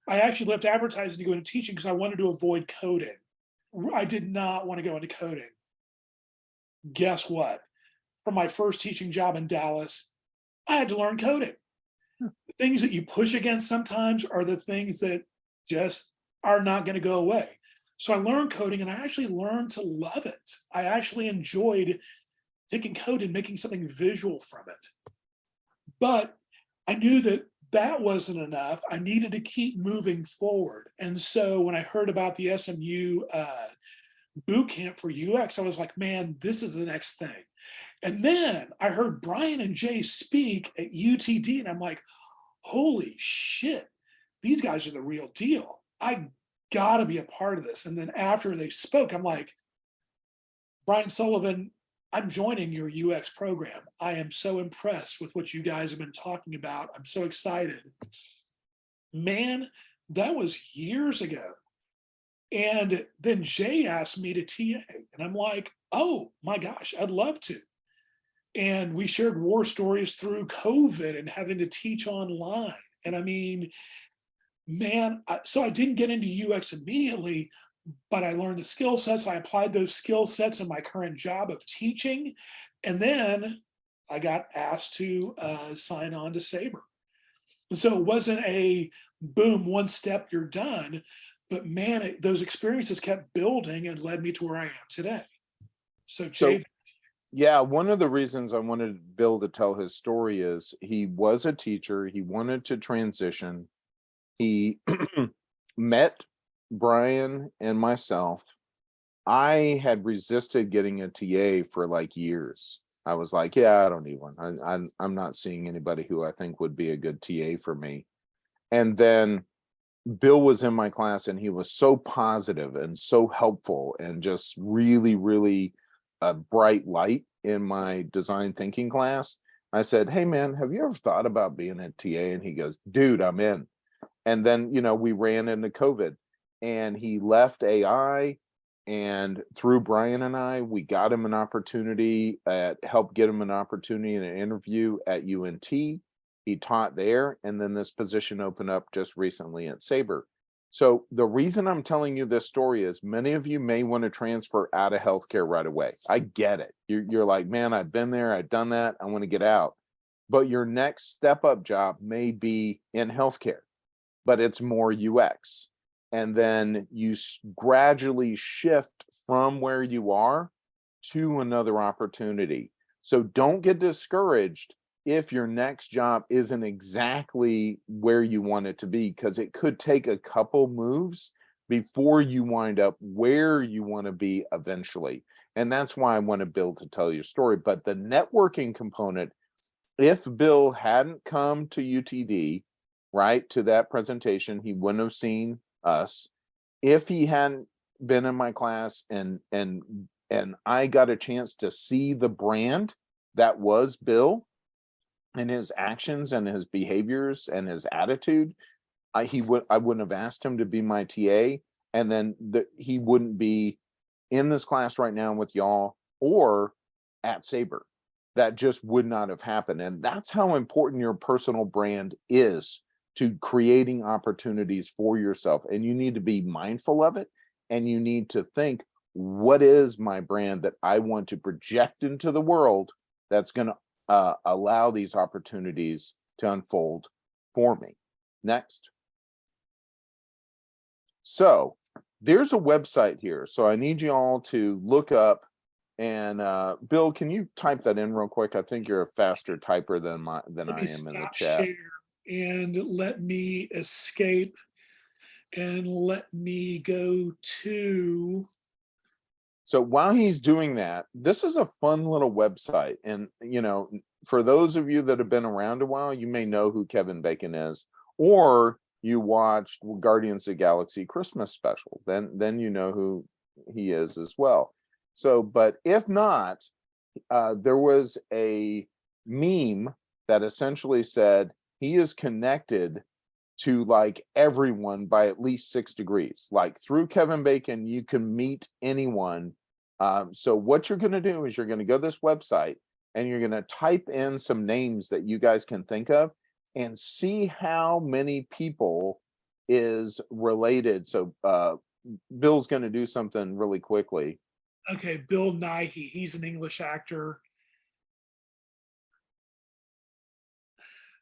actually left advertising to go into teaching because I wanted to avoid coding. I did not want to go into coding. Guess what? For my first teaching job in Dallas, I had to learn coding. The things that you push against sometimes are the things that just are not going to go away. So I learned coding and I actually learned to love it. I actually enjoyed taking code and making something visual from it. But I knew that that wasn't enough. I needed to keep moving forward. And so when I heard about the SMU boot camp for UX, I was like, man, this is the next thing. And then I heard Brian and Jay speak at UTD, and I'm like, holy shit, these guys are the real deal. I gotta be a part of this. And then after they spoke, I'm like, Brian Sullivan, I'm joining your UX program. I am so impressed with what you guys have been talking about. I'm so excited. Man, that was years ago. And then Jay asked me to TA, and I'm like, oh my gosh, I'd love to. And we shared war stories through COVID and having to teach online. And I mean, man, so I didn't get into UX immediately, but I learned the skill sets. I applied those skill sets in my current job of teaching. And then I got asked to sign on to Sabre. And so it wasn't a boom, one step, you're done. But man, those experiences kept building and led me to where I am today. So Jay. Yeah, one of the reasons I wanted Bill to tell his story is he was a teacher. He wanted to transition. He met Brian and myself. I had resisted getting a TA for like years. I was like, yeah, I don't need one. I'm not seeing anybody who I think would be a good TA for me. And then Bill was in my class and he was so positive and so helpful and just really, really a bright light in my design thinking class. I said, hey man, have you ever thought about being a TA? And he goes, dude, I'm in. And then, you know, we ran into COVID and he left AI, and through Brian and I, we got him an opportunity helped get him an opportunity in an interview at UNT. He taught there, and then this position opened up just recently at Sabre. So the reason I'm telling you this story is many of you may want to transfer out of healthcare right away. I get it. You're like, man, I've been there, I've done that, I want to get out. But your next step up job may be in healthcare, but it's more UX. And then you gradually shift from where you are to another opportunity. So don't get discouraged if your next job isn't exactly where you want it to be, because it could take a couple moves before you wind up where you want to be eventually. And that's why I want Bill to tell your story. But the networking component, if Bill hadn't come to UTD, right, to that presentation, he wouldn't have seen us. If he hadn't been in my class and I got a chance to see the brand that was Bill and his actions and his behaviors and his attitude, I wouldn't have asked him to be my TA, and then he wouldn't be in this class right now with y'all or at Sabre. That just would not have happened. And that's how important your personal brand is to creating opportunities for yourself. And you need to be mindful of it. And you need to think, what is my brand that I want to project into the world that's going to allow these opportunities to unfold for me? Next. So there's a website here. So I need you all to look up, and Bill, can you type that in real quick? I think you're a faster typer than I am in the chat. Share and let me escape and let me go to. So while he's doing that, this is a fun little website. And, you know, for those of you that have been around a while, you may know who Kevin Bacon is, or you watched Guardians of the Galaxy Christmas special, then you know who he is as well. So, but if not, there was a meme that essentially said he is connected to like everyone by at least 6 degrees. Like through Kevin Bacon, you can meet anyone. So what you're going to do is you're going to go to this website and you're going to type in some names that you guys can think of and see how many people is related. So Bill's going to do something really quickly. Okay, Bill Nighy, he's an English actor.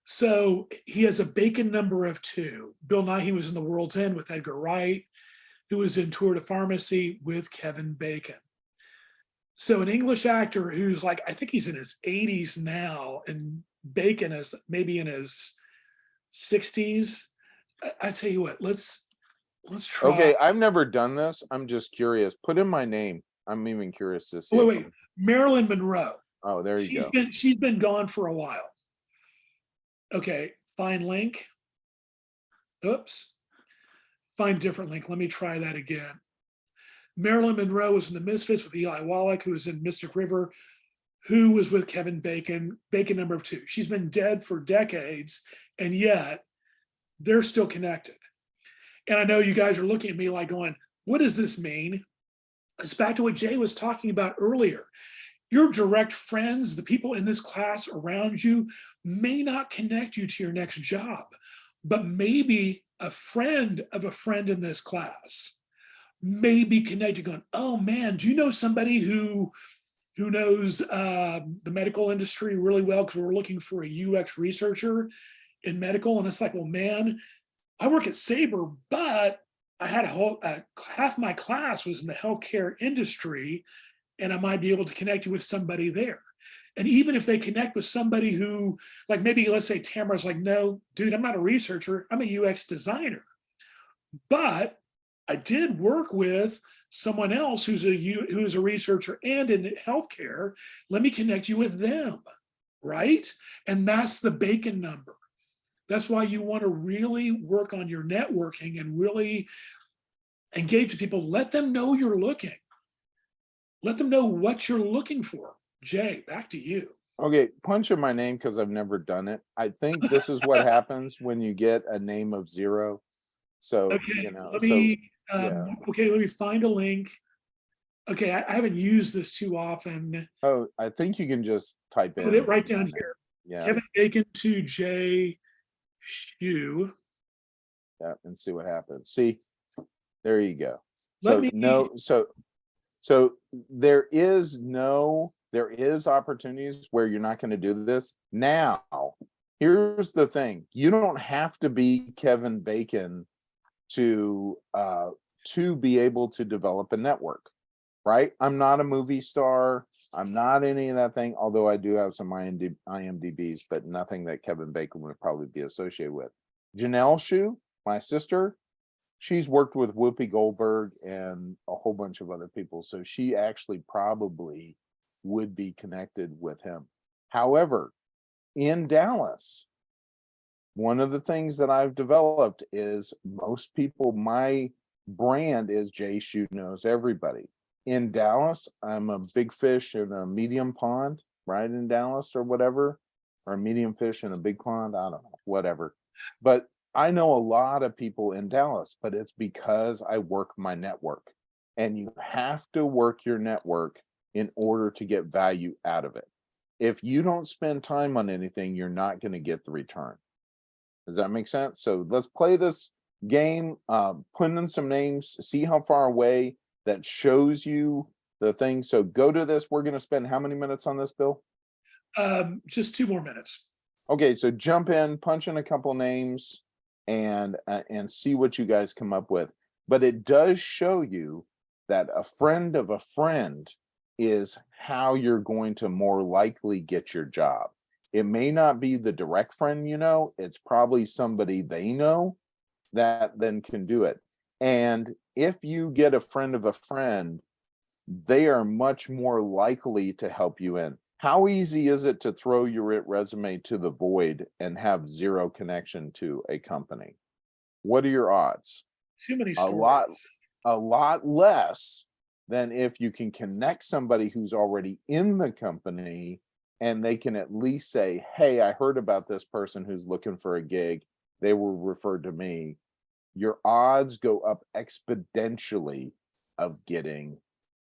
So he has a Bacon number of 2. Bill Nighy was in The World's End with Edgar Wright, who was in Tour de Pharmacy with Kevin Bacon. So an English actor who's like, I think he's in his 80s now, and Bacon is maybe in his 60s. I tell you what, let's try. Okay, I've never done this. I'm just curious. Put in my name. I'm even curious to see. Wait, Marilyn Monroe. Oh, there you go. She's been gone for a while. Okay, find link. Oops. Find different link. Let me try that again. Marilyn Monroe was in The Misfits with Eli Wallach, who was in Mystic River, who was with Kevin Bacon, Bacon number 2. She's been dead for decades, and yet they're still connected. And I know you guys are looking at me like going, what does this mean? It's back to what Jay was talking about earlier. Your direct friends, the people in this class around you, may not connect you to your next job, but maybe a friend of a friend in this class may be connected going, oh man, do you know somebody who knows the medical industry really well? Because we're looking for a UX researcher in medical. And it's like, well, man, I work at Sabre, but I had half my class was in the healthcare industry, and I might be able to connect you with somebody there. And even if they connect with somebody who, like maybe let's say Tamara's like, no, dude, I'm not a researcher, I'm a UX designer. But I did work with someone else who's a researcher and in healthcare. Let me connect you with them, right? And that's the Bacon number. That's why you want to really work on your networking and really engage with people. Let them know you're looking. Let them know what you're looking for. Jay, back to you. Okay, punch in my name because I've never done it. I think this is what happens when you get a name of 0. So, okay, you know, let me, yeah. Okay, let me find a link. Okay, I haven't used this too often. Oh, I think you can just type in. Right down here. Yeah. Kevin Bacon to Jay Shu. Yeah, and see what happens. See, there you go. So there is opportunities where you're not going to do this. Now, here's the thing. You don't have to be Kevin Bacon to be able to develop a network, right? I'm not a movie star. I'm not any of that thing, although I do have some IMDb's, but nothing that Kevin Bacon would probably be associated with. Janelle Shu, my sister, she's worked with Whoopi Goldberg and a whole bunch of other people. So she actually probably would be connected with him. However, in Dallas, one of the things that I've developed is most people, my brand is Jay Shu Knows Everybody. In Dallas, I'm a big fish in a medium pond, right? In Dallas or whatever, or a medium fish in a big pond. I don't know, whatever. But I know a lot of people in Dallas, but it's because I work my network. And you have to work your network in order to get value out of it. If you don't spend time on anything, you're not going to get the return. Does that make sense? So let's play this game, put in some names, see how far away that shows you the thing. So go to this. We're going to spend how many minutes on this, Bill? Just 2 more minutes. Okay, so jump in, punch in a couple names, and see what you guys come up with. But it does show you that a friend of a friend is how you're going to more likely get your job. It may not be the direct friend, you know, it's probably somebody they know that then can do it. And if you get a friend of a friend, they are much more likely to help you in. How easy is it to throw your resume to the void and have 0 connection to a company? what are your odds? Too many A stories. lot less than if you can connect somebody who's already in the company and they can at least say, hey, I heard about this person who's looking for a gig. They were referred to me. Your odds go up exponentially of getting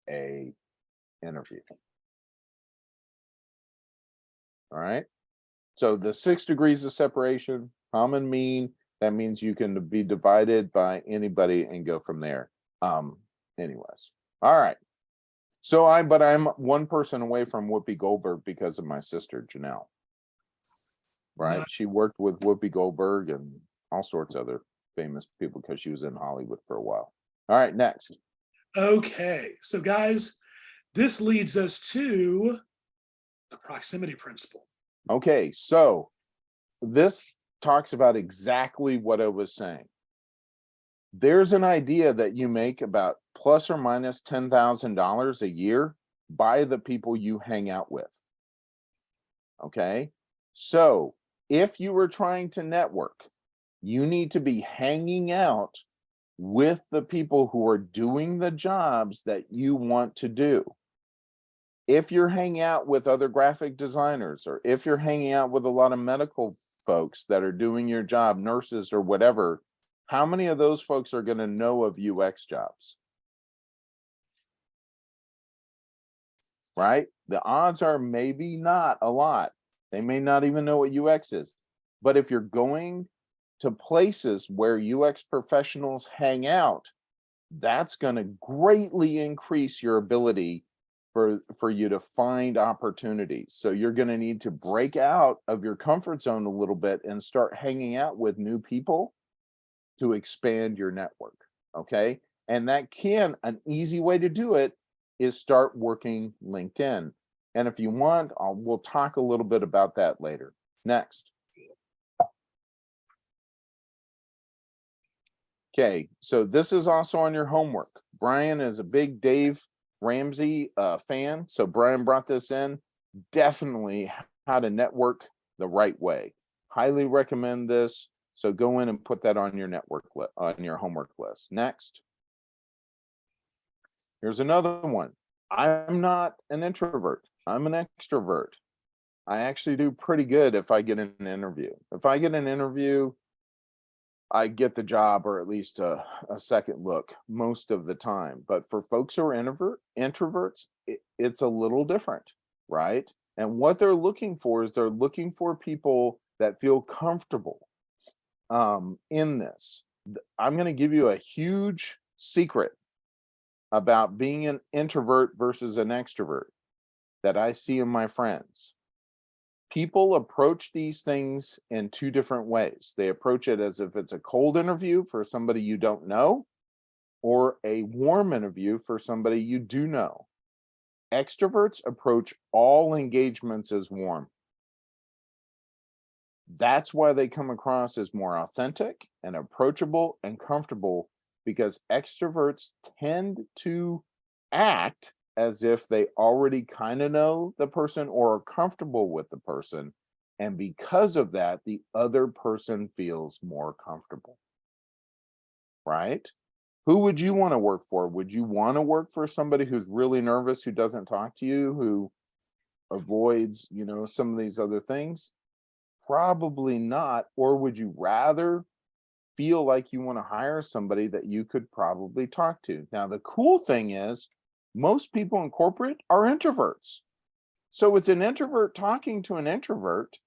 a interview. All right. So the 6 degrees of separation, common mean, that means you can be divided by anybody and go from there. Anyways. All right. So I'm one person away from Whoopi Goldberg because of my sister, Janelle. Right. Nice. She worked with Whoopi Goldberg and all sorts of other famous people because she was in Hollywood for a while. All right, next. Okay, so guys, this leads us to the proximity principle. Okay, so this talks about exactly what I was saying. There's an idea that you make about plus or minus $10,000 a year by the people you hang out with. Okay, so if you were trying to network, you need to be hanging out with the people who are doing the jobs that you want to do. If you're hanging out with other graphic designers, or if you're hanging out with a lot of medical folks that are doing your job, nurses or whatever, how many of those folks are going to know of UX jobs? Right? The odds are maybe not a lot. They may not even know what UX is. But if you're going to places where UX professionals hang out, that's going to greatly increase your ability for you to find opportunities. So you're going to need to break out of your comfort zone a little bit and start hanging out with new people to expand your network. Okay. And an easy way to do it is start working LinkedIn. And if you want, we'll talk a little bit about that later. Next. Okay, so this is also on your homework. Brian is a big Dave Ramsey fan, so Brian brought this in. Definitely how to network the right way. Highly recommend this. So go in and put that on your on your homework list. Next. Here's another one. I'm not an introvert. I'm an extrovert. I actually do pretty good if I get an interview. If I get an interview, I get the job, or at least a second look most of the time. But for folks who are introverts, it's a little different, right? And what they're looking for is they're looking for people that feel comfortable in this. I'm going to give you a huge secret about being an introvert versus an extrovert that I see in my friends. People approach these things in two different ways. They approach it as if it's a cold interview for somebody you don't know, or a warm interview for somebody you do know. Extroverts approach all engagements as warm. That's why they come across as more authentic and approachable and comfortable, because extroverts tend to act as if they already kind of know the person or are comfortable with the person. And because of that, the other person feels more comfortable. Right? Who would you want to work for? Would you want to work for somebody who's really nervous, who doesn't talk to you, who avoids, some of these other things? Probably not. Or would you rather feel like you want to hire somebody that you could probably talk to? Now, the cool thing is, most people in corporate are introverts. So with an introvert talking to an introvert,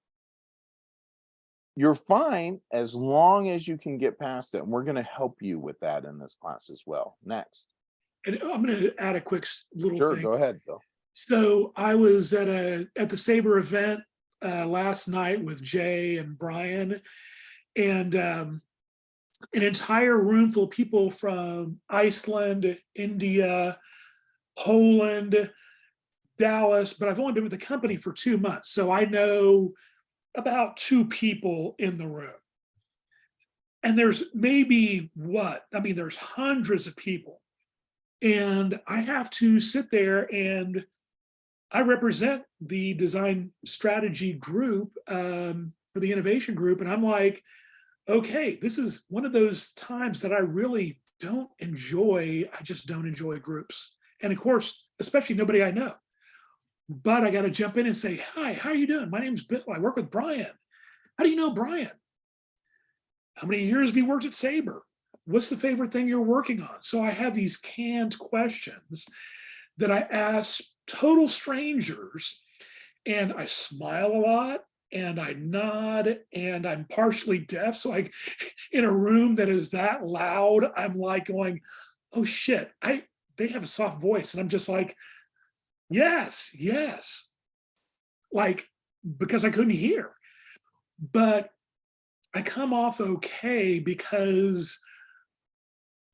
you're fine as long as you can get past it. And we're going to help you with that in this class as well. Next. And I'm going to add a quick little Sure, thing. go ahead, Bill. So I was at the Sabre event last night with Jay and Brian, and an entire room full of people from Iceland, India, Poland, Dallas, but I've only been with the company for 2 months. So I know about 2 people in the room. And there's maybe there's hundreds of people. And I have to sit there, and I represent the design strategy group for the innovation group. And I'm like, okay, this is one of those times that I really don't enjoy. I just don't enjoy groups. And of course, especially nobody I know. But I got to jump in and say, hi, how are you doing? My name's Bill. I work with Brian. How do you know Brian? How many years have you worked at Sabre? What's the favorite thing you're working on? So I have these canned questions that I ask total strangers, and I smile a lot and I nod, and I'm partially deaf. So I, in a room that is that loud, I'm like going, oh shit, they have a soft voice. And I'm just like, yes, yes. Like, because I couldn't hear. But I come off okay because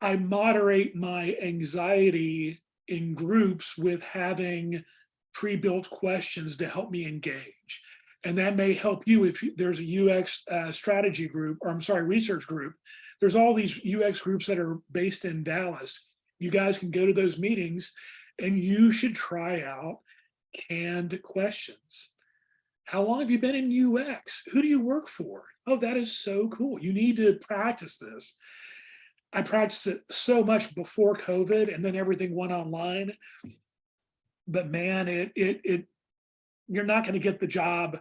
I moderate my anxiety in groups with having pre-built questions to help me engage. And that may help you if there's a UX strategy group, or I'm sorry, research group. There's all these UX groups that are based in Dallas. You guys can go to those meetings and you should try out canned questions. How long have you been in UX? Who do you work for? Oh, that is so cool. You need to practice this. I practiced it so much before COVID, and then everything went online. But man, you're not going to get the job.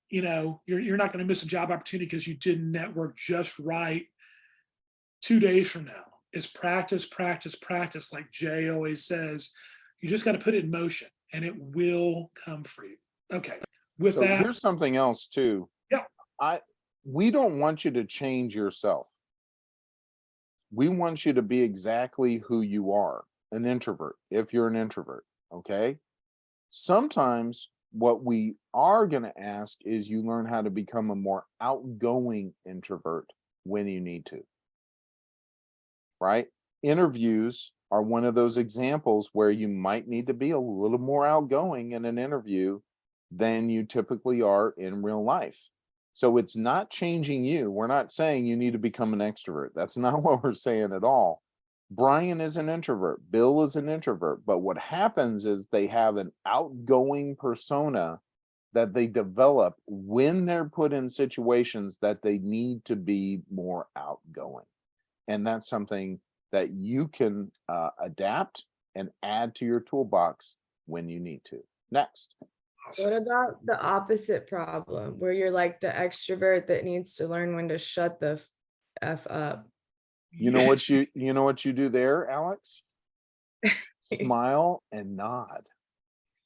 You know, you're not going to miss a job opportunity because you didn't network just right 2 days from now. It's practice, practice, practice. Like Jay always says, you just got to put it in motion and it will come for you. Okay. With So that, here's something else too. Yeah. We don't want you to change yourself. We want you to be exactly who you are, an introvert, if you're an introvert, okay? Sometimes what we are going to ask is you learn how to become a more outgoing introvert when you need to, right? Interviews are one of those examples where you might need to be a little more outgoing in an interview than you typically are in real life. So it's not changing you. We're not saying you need to become an extrovert. That's not what we're saying at all. Brian is an introvert. Bill is an introvert. But what happens is they have an outgoing persona that they develop when they're put in situations that they need to be more outgoing. And that's something that you can adapt and add to your toolbox when you need to. Next. What about the opposite problem where you're like the extrovert that needs to learn when to shut the F up? You know what you do there, Alex? Smile and nod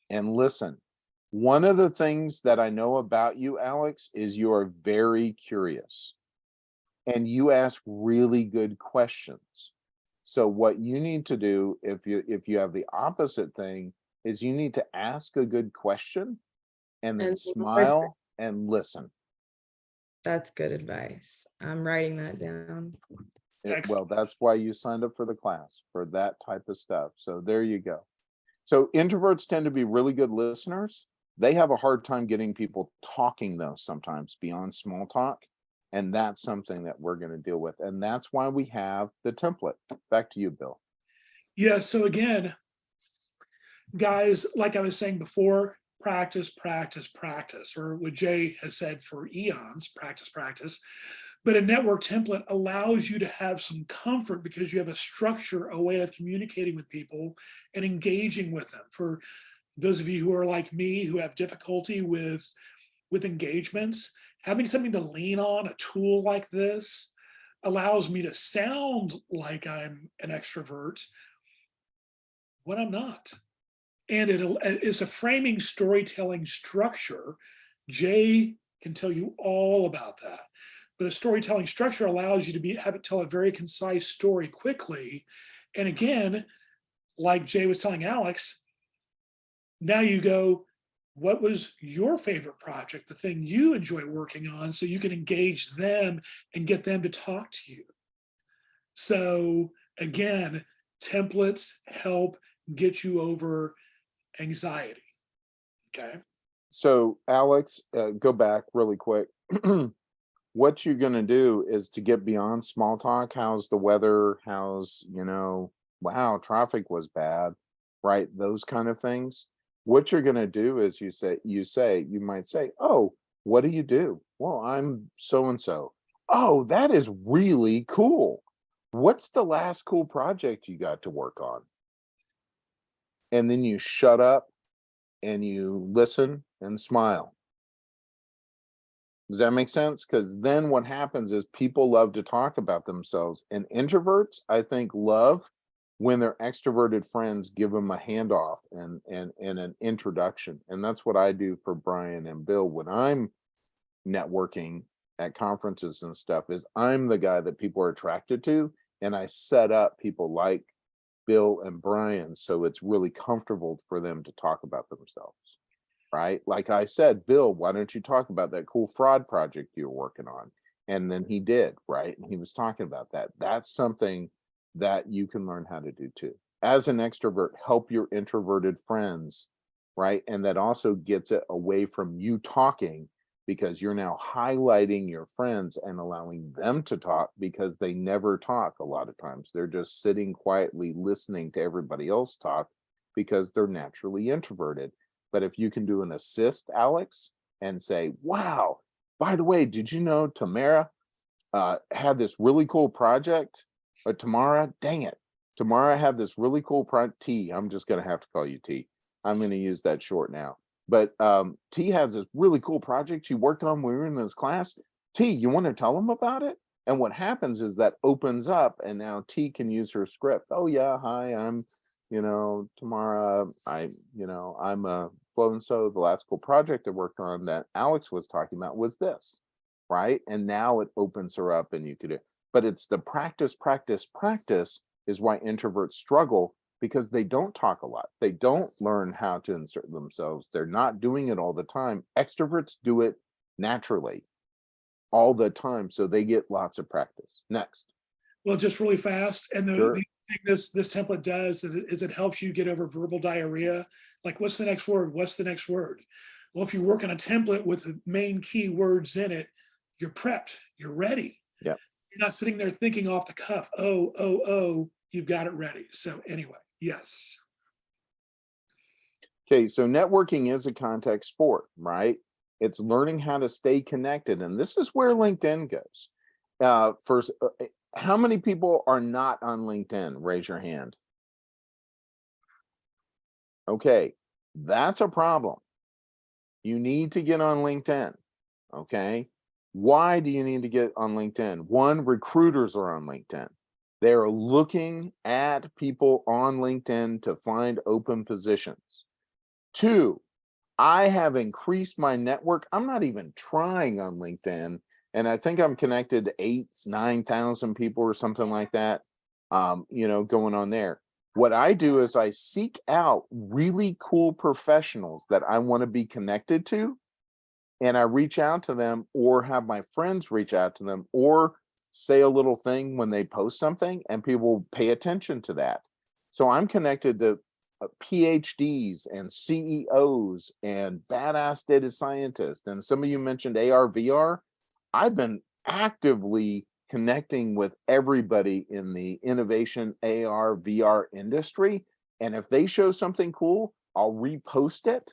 and listen. One of the things that I know about you, Alex, is you are very curious and you ask really good questions. So what you need to do if you have the opposite thing is you need to ask a good question and then smile and listen. That's good advice. I'm writing that down. Well, that's why you signed up for the class, for that type of stuff. So there you go. So introverts tend to be really good listeners. They have a hard time getting people talking though, sometimes beyond small talk. And that's something that we're going to deal with. And that's why we have the template. Back to you, Bill. Yeah. So again, guys, like I was saying before, practice, practice, practice, or what Jay has said for eons, practice, practice. But a network template allows you to have some comfort because you have a structure, a way of communicating with people and engaging with them. For those of you who are like me, who have difficulty with engagements, having something to lean on, a tool like this, allows me to sound like I'm an extrovert when I'm not. And it's a framing storytelling structure. Jay can tell you all about that. But a storytelling structure allows you to tell a very concise story quickly. And again, like Jay was telling Alex, now you go, what was your favorite project, the thing you enjoy working on, so you can engage them and get them to talk to you. So again, templates help get you over anxiety. Okay. So Alex, go back really quick. What you're going to do is to get beyond small talk. How's the weather? How's, wow, traffic was bad, right? Those kind of things. What you're going to do is you might say, oh, what do you do? Well, I'm so-and-so. oh, that is really cool. What's the last cool project you got to work on? And then you shut up and you listen and smile. Does that make sense? Because then what happens is people love to talk about themselves, and introverts, I think, love when their extroverted friends give them a handoff and an introduction. And that's what I do for Brian and Bill when I'm networking at conferences and stuff, is I'm the guy that people are attracted to, and I set up people like Bill and Brian so it's really comfortable for them to talk about themselves. Right? Like I said, Bill, why don't you talk about that cool fraud project you're working on? And then he did, right? And he was talking about that. That's something that you can learn how to do too. As an extrovert, help your introverted friends, right? And that also gets it away from you talking, because you're now highlighting your friends and allowing them to talk, because they never talk a lot of times. They're just sitting quietly listening to everybody else talk because they're naturally introverted. But if you can do an assist, Alex, and say, wow, by the way, did you know Tamara had this really cool project? Or Tamara, dang it. Tamara had this really cool project. T, I'm just going to have to call you T. I'm going to use that short now. But T has this really cool project she worked on when we were in this class. T, you want to tell them about it? And what happens is that opens up, and now T can use her script. Oh yeah, hi, I'm, Tamara, I'm a so the last cool project I worked on that Alex was talking about was this, right? And now it opens her up and you could do it. But it's the practice is why introverts struggle, because they don't talk a lot. They don't learn how to insert themselves. They're not doing it all the time. Extroverts do it naturally all the time. So they get lots of practice. Next. Well, just really fast. And Sure. the thing this template does is it helps you get over verbal diarrhea. Like, what's the next word? What's the next word? Well, if you work on a template with the main key words in it, you're prepped, you're ready. Yeah. You're not sitting there thinking off the cuff. Oh, you've got it ready. So anyway, yes. Okay, so networking is a contact sport, right? It's learning how to stay connected. And this is where LinkedIn goes. First, how many people are not on LinkedIn? Raise your hand. Okay, that's a problem. You need to get on LinkedIn, okay? Why do you need to get on LinkedIn? One, recruiters are on LinkedIn. They're looking at people on LinkedIn to find open positions. Two, I have increased my network. I'm not even trying on LinkedIn, and I think I'm connected to 8,000-9,000 people or something like that, going on there. What I do is I seek out really cool professionals that I want to be connected to, and I reach out to them, or have my friends reach out to them, or say a little thing when they post something, and people pay attention to that. So I'm connected to PhDs and CEOs and badass data scientists. And some of you mentioned AR, VR. I've been actively connecting with everybody in the innovation AR, VR industry. And if they show something cool, I'll repost it,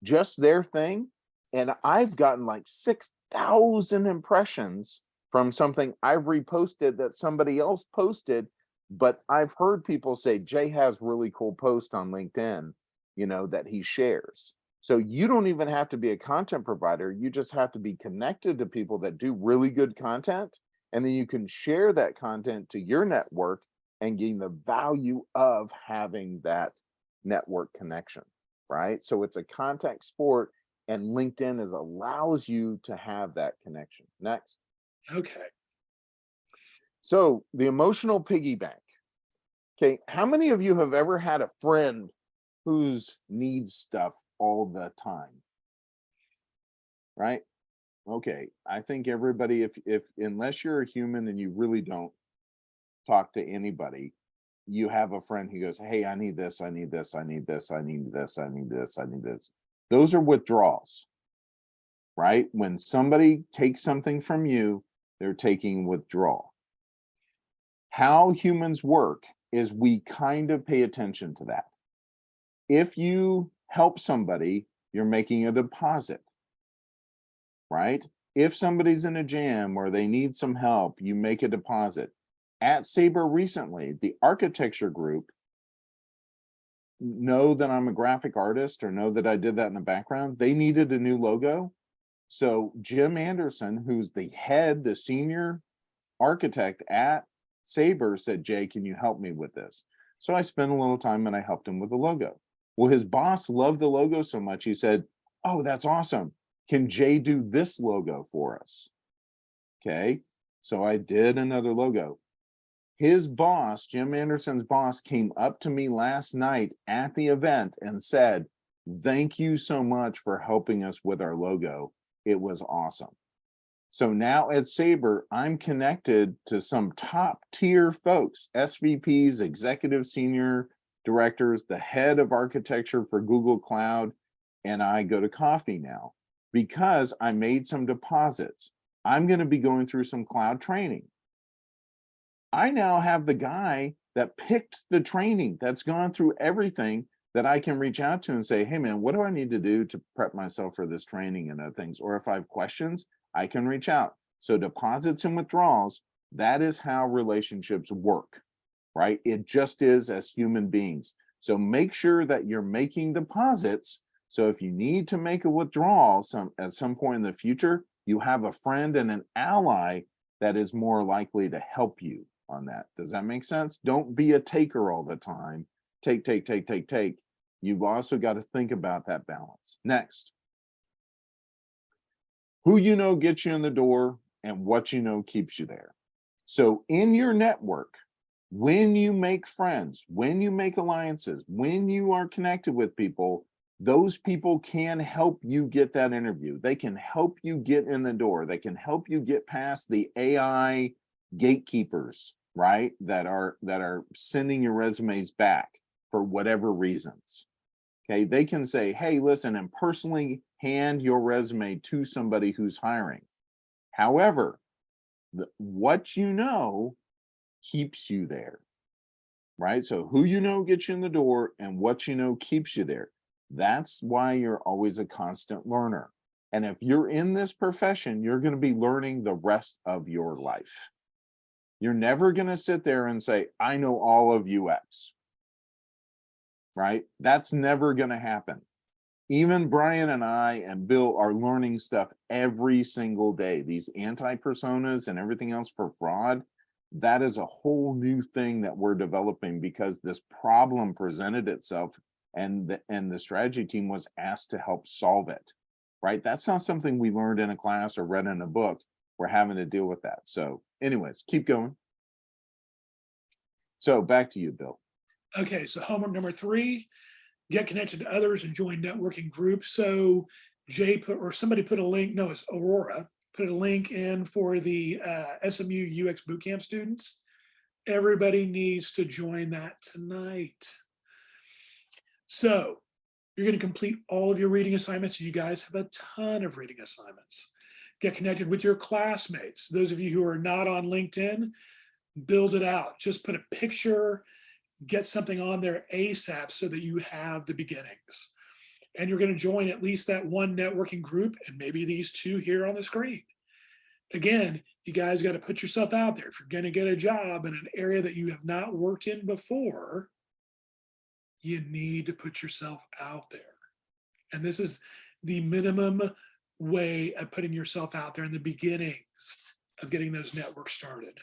just their thing. And I've gotten like 6,000 impressions from something I've reposted that somebody else posted. But I've heard people say, Jay has really cool posts on LinkedIn, that he shares. So you don't even have to be a content provider. You just have to be connected to people that do really good content. And then you can share that content to your network and gain the value of having that network connection, right? So it's a contact sport, and LinkedIn allows you to have that connection. Next. Okay. So the emotional piggy bank. Okay, how many of you have ever had a friend who's needs stuff all the time? Right? Okay, I think everybody, if unless you're a human and you really don't talk to anybody, you have a friend who goes, hey, I need this, I need this, I need this, I need this, I need this, I need this. Those are withdrawals, right? When somebody takes something from you, they're taking withdrawal. How humans work is we kind of pay attention to that. If you help somebody, you're making a deposit, right? If somebody's in a jam or they need some help, you make a deposit. At Sabre recently, the architecture group know that I'm a graphic artist or know that I did that in the background. They needed a new logo. So Jim Anderson, who's the head, the senior architect at Sabre, said, Jay, can you help me with this? So I spent a little time and I helped him with the logo. Well, his boss loved the logo so much, he said, oh, that's awesome. Can Jay do this logo for us? Okay, so I did another logo. His boss, Jim Anderson's boss, came up to me last night at the event and said, thank you so much for helping us with our logo. It was awesome. So now at Sabre, I'm connected to some top tier folks, SVPs, executive senior directors, the head of architecture for Google Cloud, and I go to coffee now because I made some deposits. I'm going to be going through some cloud training. I now have the guy that picked the training, that's gone through everything, that I can reach out to and say, hey man, what do I need to do to prep myself for this training and other things? Or if I have questions, I can reach out. So deposits and withdrawals, that is how relationships work, right? It just is as human beings. So make sure that you're making deposits. So if you need to make a withdrawal at some point in the future, you have a friend and an ally that is more likely to help you on that. Does that make sense? Don't be a taker all the time. Take. You've also got to think about that balance. Next. Who you know gets you in the door and what you know keeps you there. So in your network, when you make friends, when you make alliances, when you are connected with people, those people can help you get that interview. They can help you get in the door. They can help you get past the AI gatekeepers, right? That are sending your resumes back for whatever reasons. Okay, they can say, hey, listen, and personally hand your resume to somebody who's hiring. However, what you know keeps you there, right? So who you know gets you in the door and what you know keeps you there. That's why you're always a constant learner. And if you're in this profession, you're going to be learning the rest of your life. You're never going to sit there and say, I know all of UX, right? That's never going to happen. Even Brian and I and Bill are learning stuff every single day. These anti-personas and everything else for fraud, that is a whole new thing that we're developing because this problem presented itself and the strategy team was asked to help solve it, right? That's not something we learned in a class or read in a book. We're having to deal with that. So anyways, keep going. So back to you, Bill. Okay, so homework number 3, get connected to others and join networking groups. So Jay put, or somebody put a link, no, it's Aurora, put a link in for the SMU UX Bootcamp students. Everybody needs to join that tonight. So you're going to complete all of your reading assignments. You guys have a ton of reading assignments. Get connected with your classmates. Those of you who are not on LinkedIn, build it out. Just put a picture, get something on there ASAP so that you have the beginnings. And you're going to join at least that one networking group and maybe these 2 here on the screen. Again, you guys got to put yourself out there. If you're going to get a job in an area that you have not worked in before, you need to put yourself out there. And this is the minimum way of putting yourself out there in the beginnings of getting those networks started.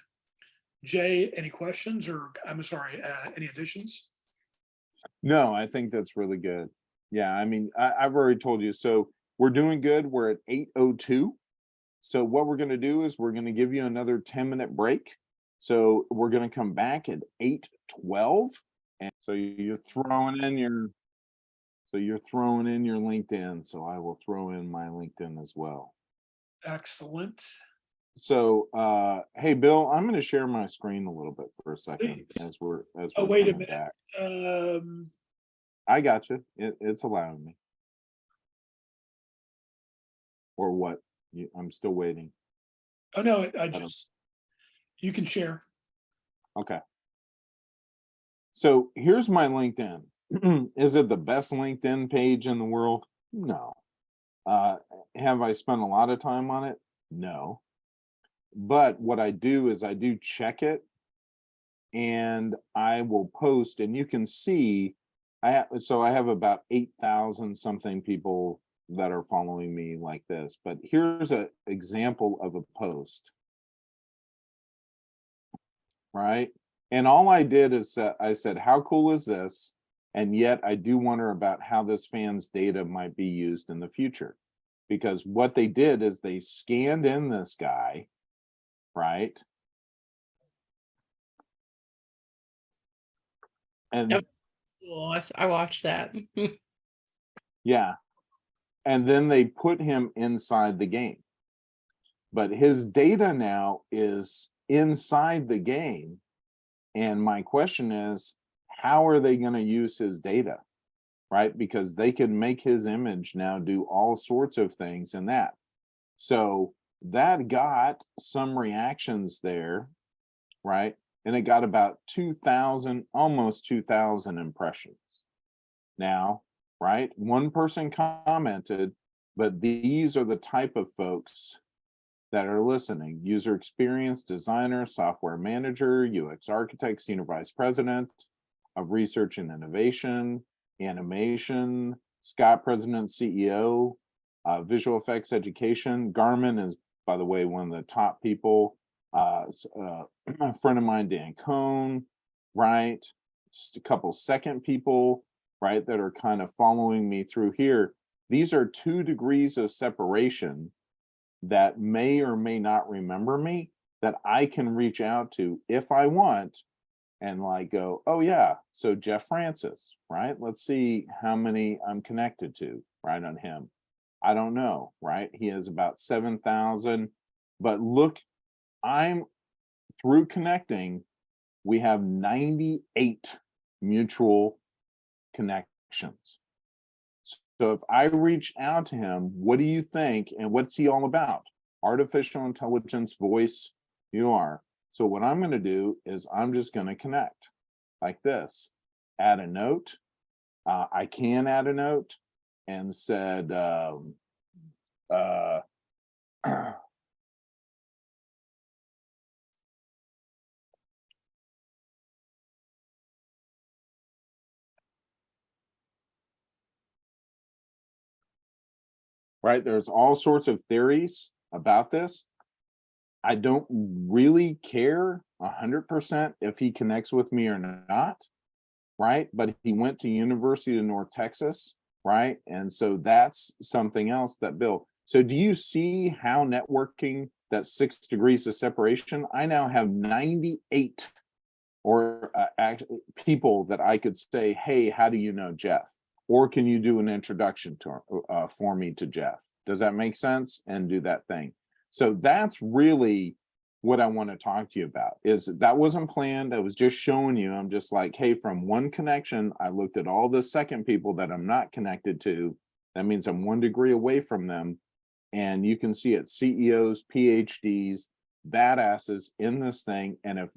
Jay, any questions or I'm sorry, any additions? No, I think that's really good. Yeah, I mean, I've already told you. So we're doing good. We're at 8:02. So what we're going to do is we're going to give you another 10-minute break. So we're going to come back at 8:12. And so you're throwing in your LinkedIn. So I will throw in my LinkedIn as well. Excellent. So hey Bill, I'm going to share my screen a little bit for a second. Please. as we're Oh, wait a coming minute. back. I got you. It's allowing me. Or what? I'm still waiting. Oh no, you can share. Okay. So here's my LinkedIn. Is it the best LinkedIn page in the world? No. Have I spent a lot of time on it? No. But what I do is I do check it, and I will post, and you can see I have about 8,000 something people that are following me like this. But here's an example of a post, right? And all I did is I said, how cool is this? And yet I do wonder about how this fan's data might be used in the future. Because what they did is they scanned in this guy, right? And Yep. Cool. I watched that. yeah, and then they put him inside the game. But his data now is inside the game. And my question is, how are they going to use his data? Right? Because they can make his image now do all sorts of things in that. So that got some reactions there, right? And it got about 2,000, almost 2,000 impressions. Now, right? One person commented, but these are the type of folks that are listening: user experience designer, software manager, UX architect, senior vice president of research and innovation, animation, Scott, president, CEO, visual effects education. Garmin is, by the way, one of the top people. A friend of mine, Dan Cohn, right? Just a couple second people, right, that are kind of following me through here. These are 2 degrees of separation that may or may not remember me, that I can reach out to if I want, and like go, oh yeah, so Jeff Francis, right? Let's see how many I'm connected to, right, on him. I don't know, right? He has about 7,000, but look, I'm through connecting, we have 98 mutual connections. So if I reach out to him, what do you think? And what's he all about? Artificial intelligence, voice, you are. So what I'm going to do is I'm just going to connect like this, add a note. I can add a note and said, right, there's all sorts of theories about this. I don't really care 100% if he connects with me or not, right? But he went to University of North Texas, right? And so that's something else that Bill. So do you see how networking, that 6 degrees of separation? I now have 98 or people that I could say, hey, how do you know Jeff? Or can you do an introduction to for me to Jeff? Does that make sense? And do that thing. So that's really what I want to talk to you about. Is that wasn't planned. I was just showing you. I'm just like, hey, from one connection, I looked at all the second people that I'm not connected to. That means I'm 1 degree away from them. And you can see it, CEOs, PhDs, badasses in this thing. And if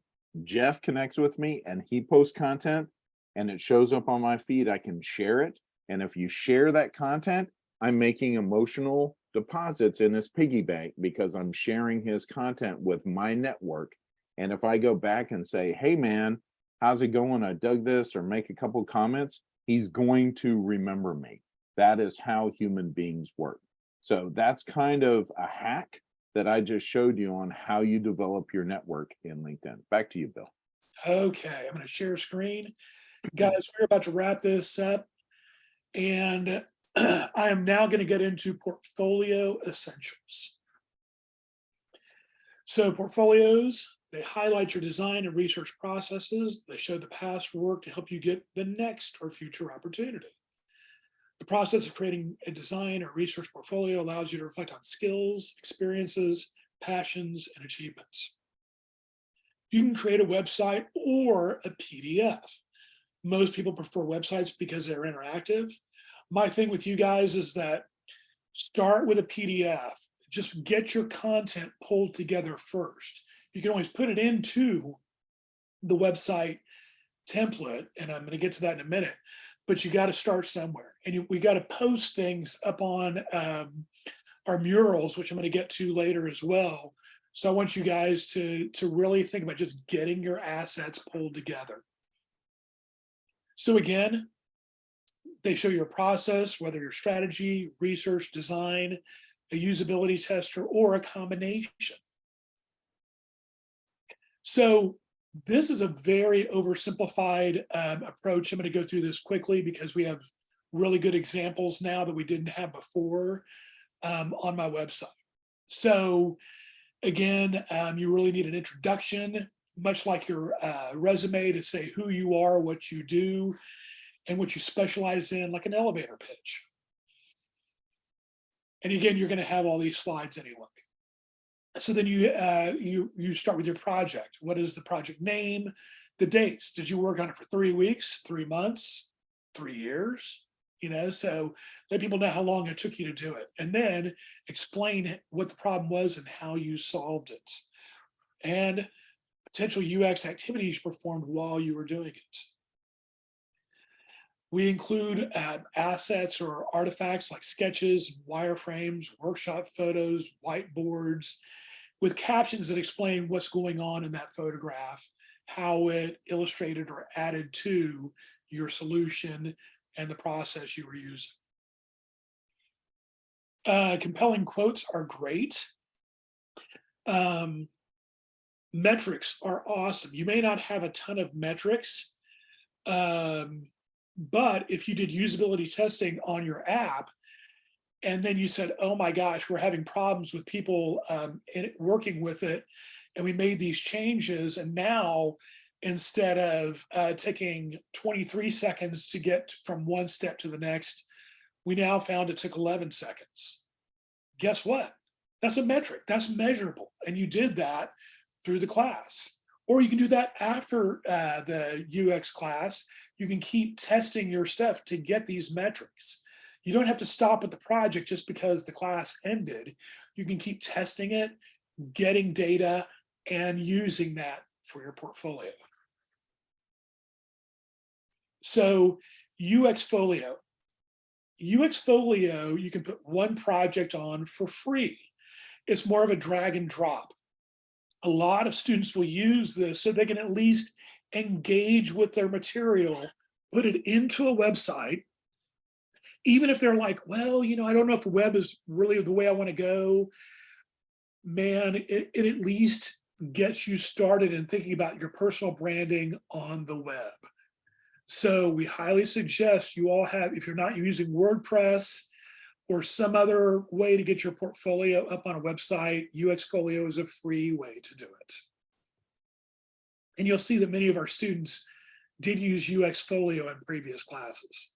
Jeff connects with me and he posts content and it shows up on my feed, I can share it. And if you share that content, I'm making emotional deposits in his piggy bank because I'm sharing his content with my network. And if I go back and say, hey man, how's it going? I dug this, or make a couple comments, he's going to remember me. That is how human beings work. So that's kind of a hack that I just showed you on how you develop your network in LinkedIn. Back to you, Bill. Okay, I'm going to share screen. Guys, we're about to wrap this up. And I am now going to get into portfolio essentials. So portfolios, they highlight your design and research processes. They show the past work to help you get the next or future opportunity. The process of creating a design or research portfolio allows you to reflect on skills, experiences, passions, and achievements. You can create a website or a PDF. Most people prefer websites because they're interactive. My thing with you guys is that start with a PDF. Just get your content pulled together first. You can always put it into the website template, and I'm going to get to that in a minute, but you got to start somewhere. And we got to post things up on are murals, which I'm going to get to later as well. So I want you guys to really think about just getting your assets pulled together. So again, they show you a process, whether your strategy, research, design, a usability tester, or a combination. So this is a very oversimplified approach. I'm going to go through this quickly because we have really good examples now that we didn't have before on my website. So again, you really need an introduction, much like your resume, to say who you are, what you do, and what you specialize in, like an elevator pitch. And again, you're going to have all these slides anyway. So then you start with your project. What is the project name? The dates. Did you work on it for 3 weeks, 3 months, 3 years? You know, so let people know how long it took you to do it, and then explain what the problem was and how you solved it, and potential UX activities you performed while you were doing it. We include assets or artifacts like sketches, wireframes, workshop photos, whiteboards, with captions that explain what's going on in that photograph, how it illustrated or added to your solution and the process you were using. Compelling quotes are great. Metrics are awesome. You may not have a ton of metrics, but if you did usability testing on your app, and then you said, oh my gosh, we're having problems with people working with it, and we made these changes, and now instead of taking 23 seconds to get from one step to the next, we now found it took 11 seconds. Guess what? That's a metric, that's measurable. And you did that through the class. Or you can do that after the UX class. You can keep testing your stuff to get these metrics. You don't have to stop at the project just because the class ended. You can keep testing it, getting data, and using that for your portfolio. So UX Folio. UX Folio, you can put one project on for free. It's more of a drag and drop. A lot of students will use this so they can at least engage with their material, put it into a website, even if they're like, well, you know, I don't know if the web is really the way I want to go. Man, it at least gets you started in thinking about your personal branding on the web. So we highly suggest you all have, if you're not using WordPress or some other way to get your portfolio up on a website, UX Folio is a free way to do it. And you'll see that many of our students did use UX Folio in previous classes.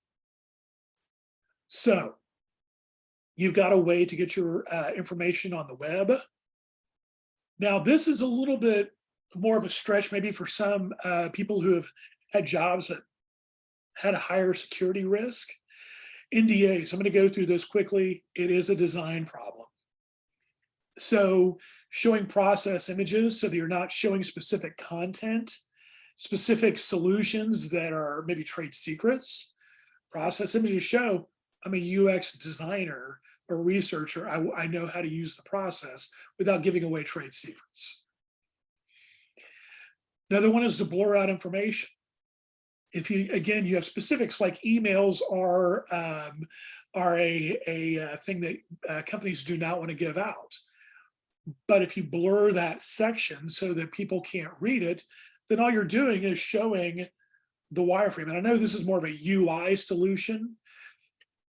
So you've got a way to get your information on the web. Now, this is a little bit more of a stretch maybe for some people who have had jobs that had a higher security risk. NDAs, I'm going to go through this quickly. It is a design problem. So showing process images so that you're not showing specific content, specific solutions that are maybe trade secrets. Process images show I'm a UX designer or researcher. I know how to use the process without giving away trade secrets. Another one is to blur out information. If you, again, you have specifics like emails are a thing that companies do not want to give out. But if you blur that section so that people can't read it, then all you're doing is showing the wireframe. And I know this is more of a UI solution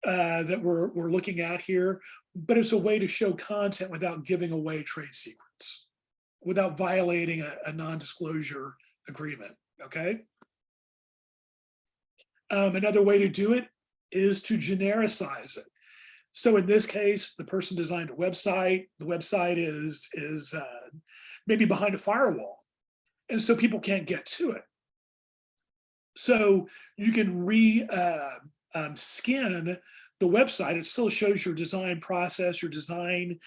that we're looking at here, but it's a way to show content without giving away trade secrets, without violating a non-disclosure agreement, okay? Another way to do it is to genericize it. So in this case, the person designed a website. The website is maybe behind a firewall, and so people can't get to it. So you can skin the website. It still shows your design process, your design,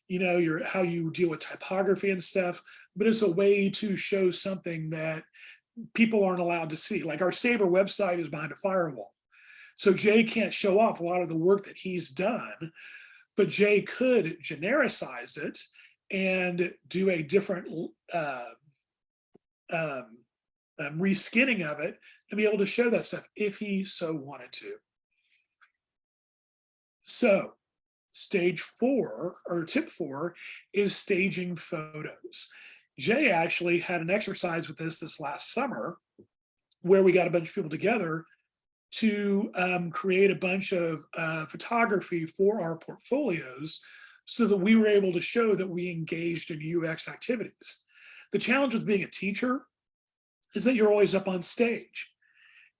you know, how you deal with typography and stuff, but it's a way to show something that people aren't allowed to see. Like our Sabre website is behind a firewall. So Jay can't show off a lot of the work that he's done, but Jay could genericize it and do a different reskinning of it and be able to show that stuff if he so wanted to. So stage 4 or tip 4 is staging photos. Jay actually had an exercise with this last summer where we got a bunch of people together to create a bunch of photography for our portfolios so that we were able to show that we engaged in UX activities. The challenge with being a teacher is that you're always up on stage.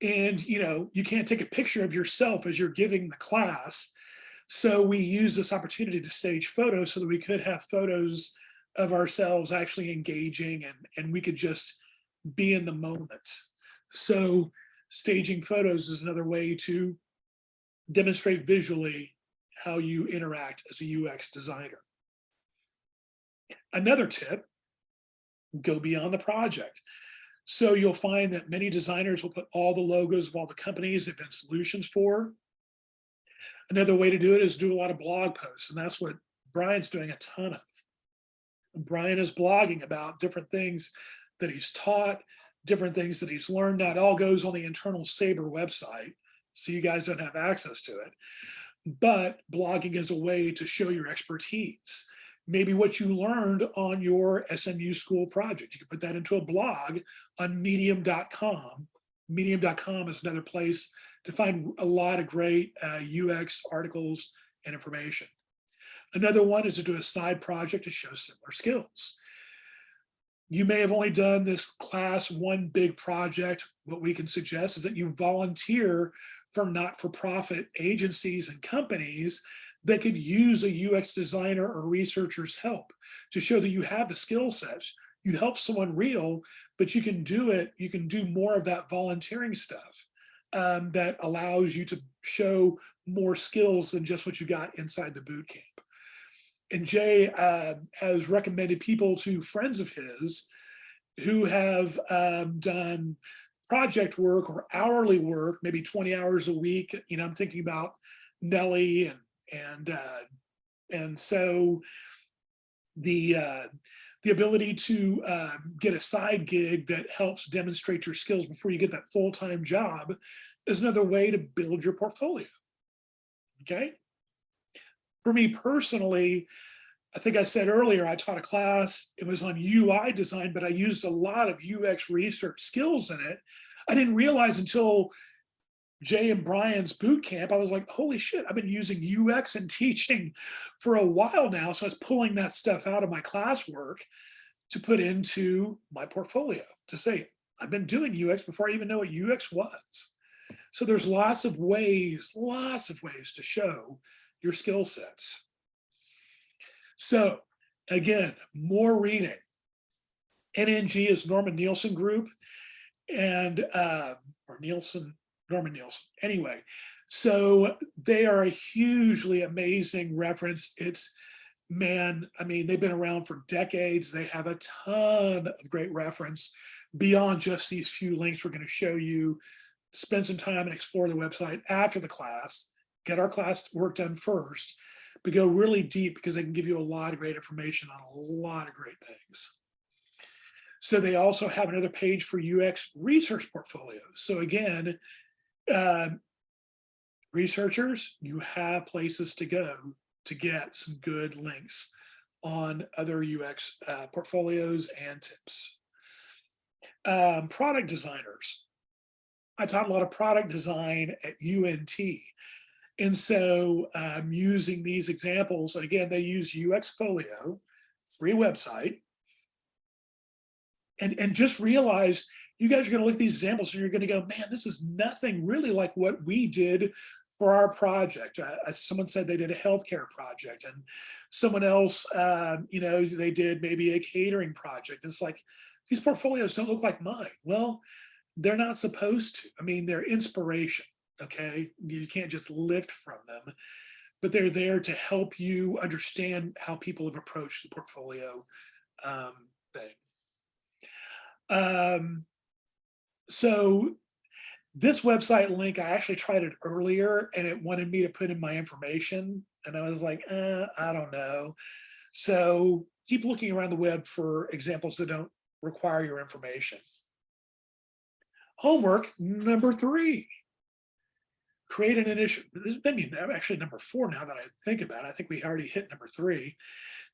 And you can't take a picture of yourself as you're giving the class. So we use this opportunity to stage photos so that we could have photos of ourselves actually engaging and we could just be in the moment. So staging photos is another way to demonstrate visually how you interact as a UX designer. Another tip, go beyond the project. So you'll find that many designers will put all the logos of all the companies they've been solutions for. Another way to do it is do a lot of blog posts, and that's what Brian's doing a ton of. Brian is blogging about different things that he's taught, different things that he's learned. That all goes on the internal Sabre website, so you guys don't have access to it. But blogging is a way to show your expertise. Maybe what you learned on your SMU school project. You can put that into a blog on medium.com. Medium.com is another place to find a lot of great UX articles and information. Another one is to do a side project to show similar skills. You may have only done this class one big project. What we can suggest is that you volunteer for not-for-profit agencies and companies that could use a UX designer or researcher's help to show that you have the skill sets. You help someone real, but you can do it. You can do more of that volunteering stuff that allows you to show more skills than just what you got inside the boot camp. And Jay has recommended people to friends of his who have done project work or hourly work, maybe 20 hours a week. I'm thinking about Nellie and so the ability to get a side gig that helps demonstrate your skills before you get that full-time job is another way to build your portfolio. Okay. For me personally, I think I said earlier, I taught a class, it was on UI design, but I used a lot of UX research skills in it. I didn't realize until Jay and Brian's boot camp, I was like, holy shit, I've been using UX and teaching for a while now. So I was pulling that stuff out of my classwork to put into my portfolio to say, I've been doing UX before I even know what UX was. So there's lots of ways to show your skill sets. So again, more reading. NNG is Norman Nielsen Group and, or Norman Nielsen. Anyway, so they are a hugely amazing reference. It's, man, I mean, they've been around for decades. They have a ton of great reference beyond just these few links we're going to show you. Spend some time and explore the website after the class. Get our class work done first, but go really deep because they can give you a lot of great information on a lot of great things. So they also have another page for UX research portfolios. So again, researchers, you have places to go to get some good links on other UX portfolios and tips. Product designers. I taught a lot of product design at UNT. And so using these examples, again, they use UX Folio, free website. And just realize you guys are going to look at these examples and you're going to go, man, this is nothing really like what we did for our project. Someone said they did a healthcare project, and someone else, they did maybe a catering project. And it's like, these portfolios don't look like mine. Well, they're not supposed to. I mean, they're inspiration, okay? You can't just lift from them, but they're there to help you understand how people have approached the portfolio thing. So this website link, I actually tried it earlier and it wanted me to put in my information And I was like, I don't know. So keep looking around the web for examples that don't require your information. Homework number 3. Create an initial, this is maybe actually number 4 now that I think about it. I think we already hit number 3.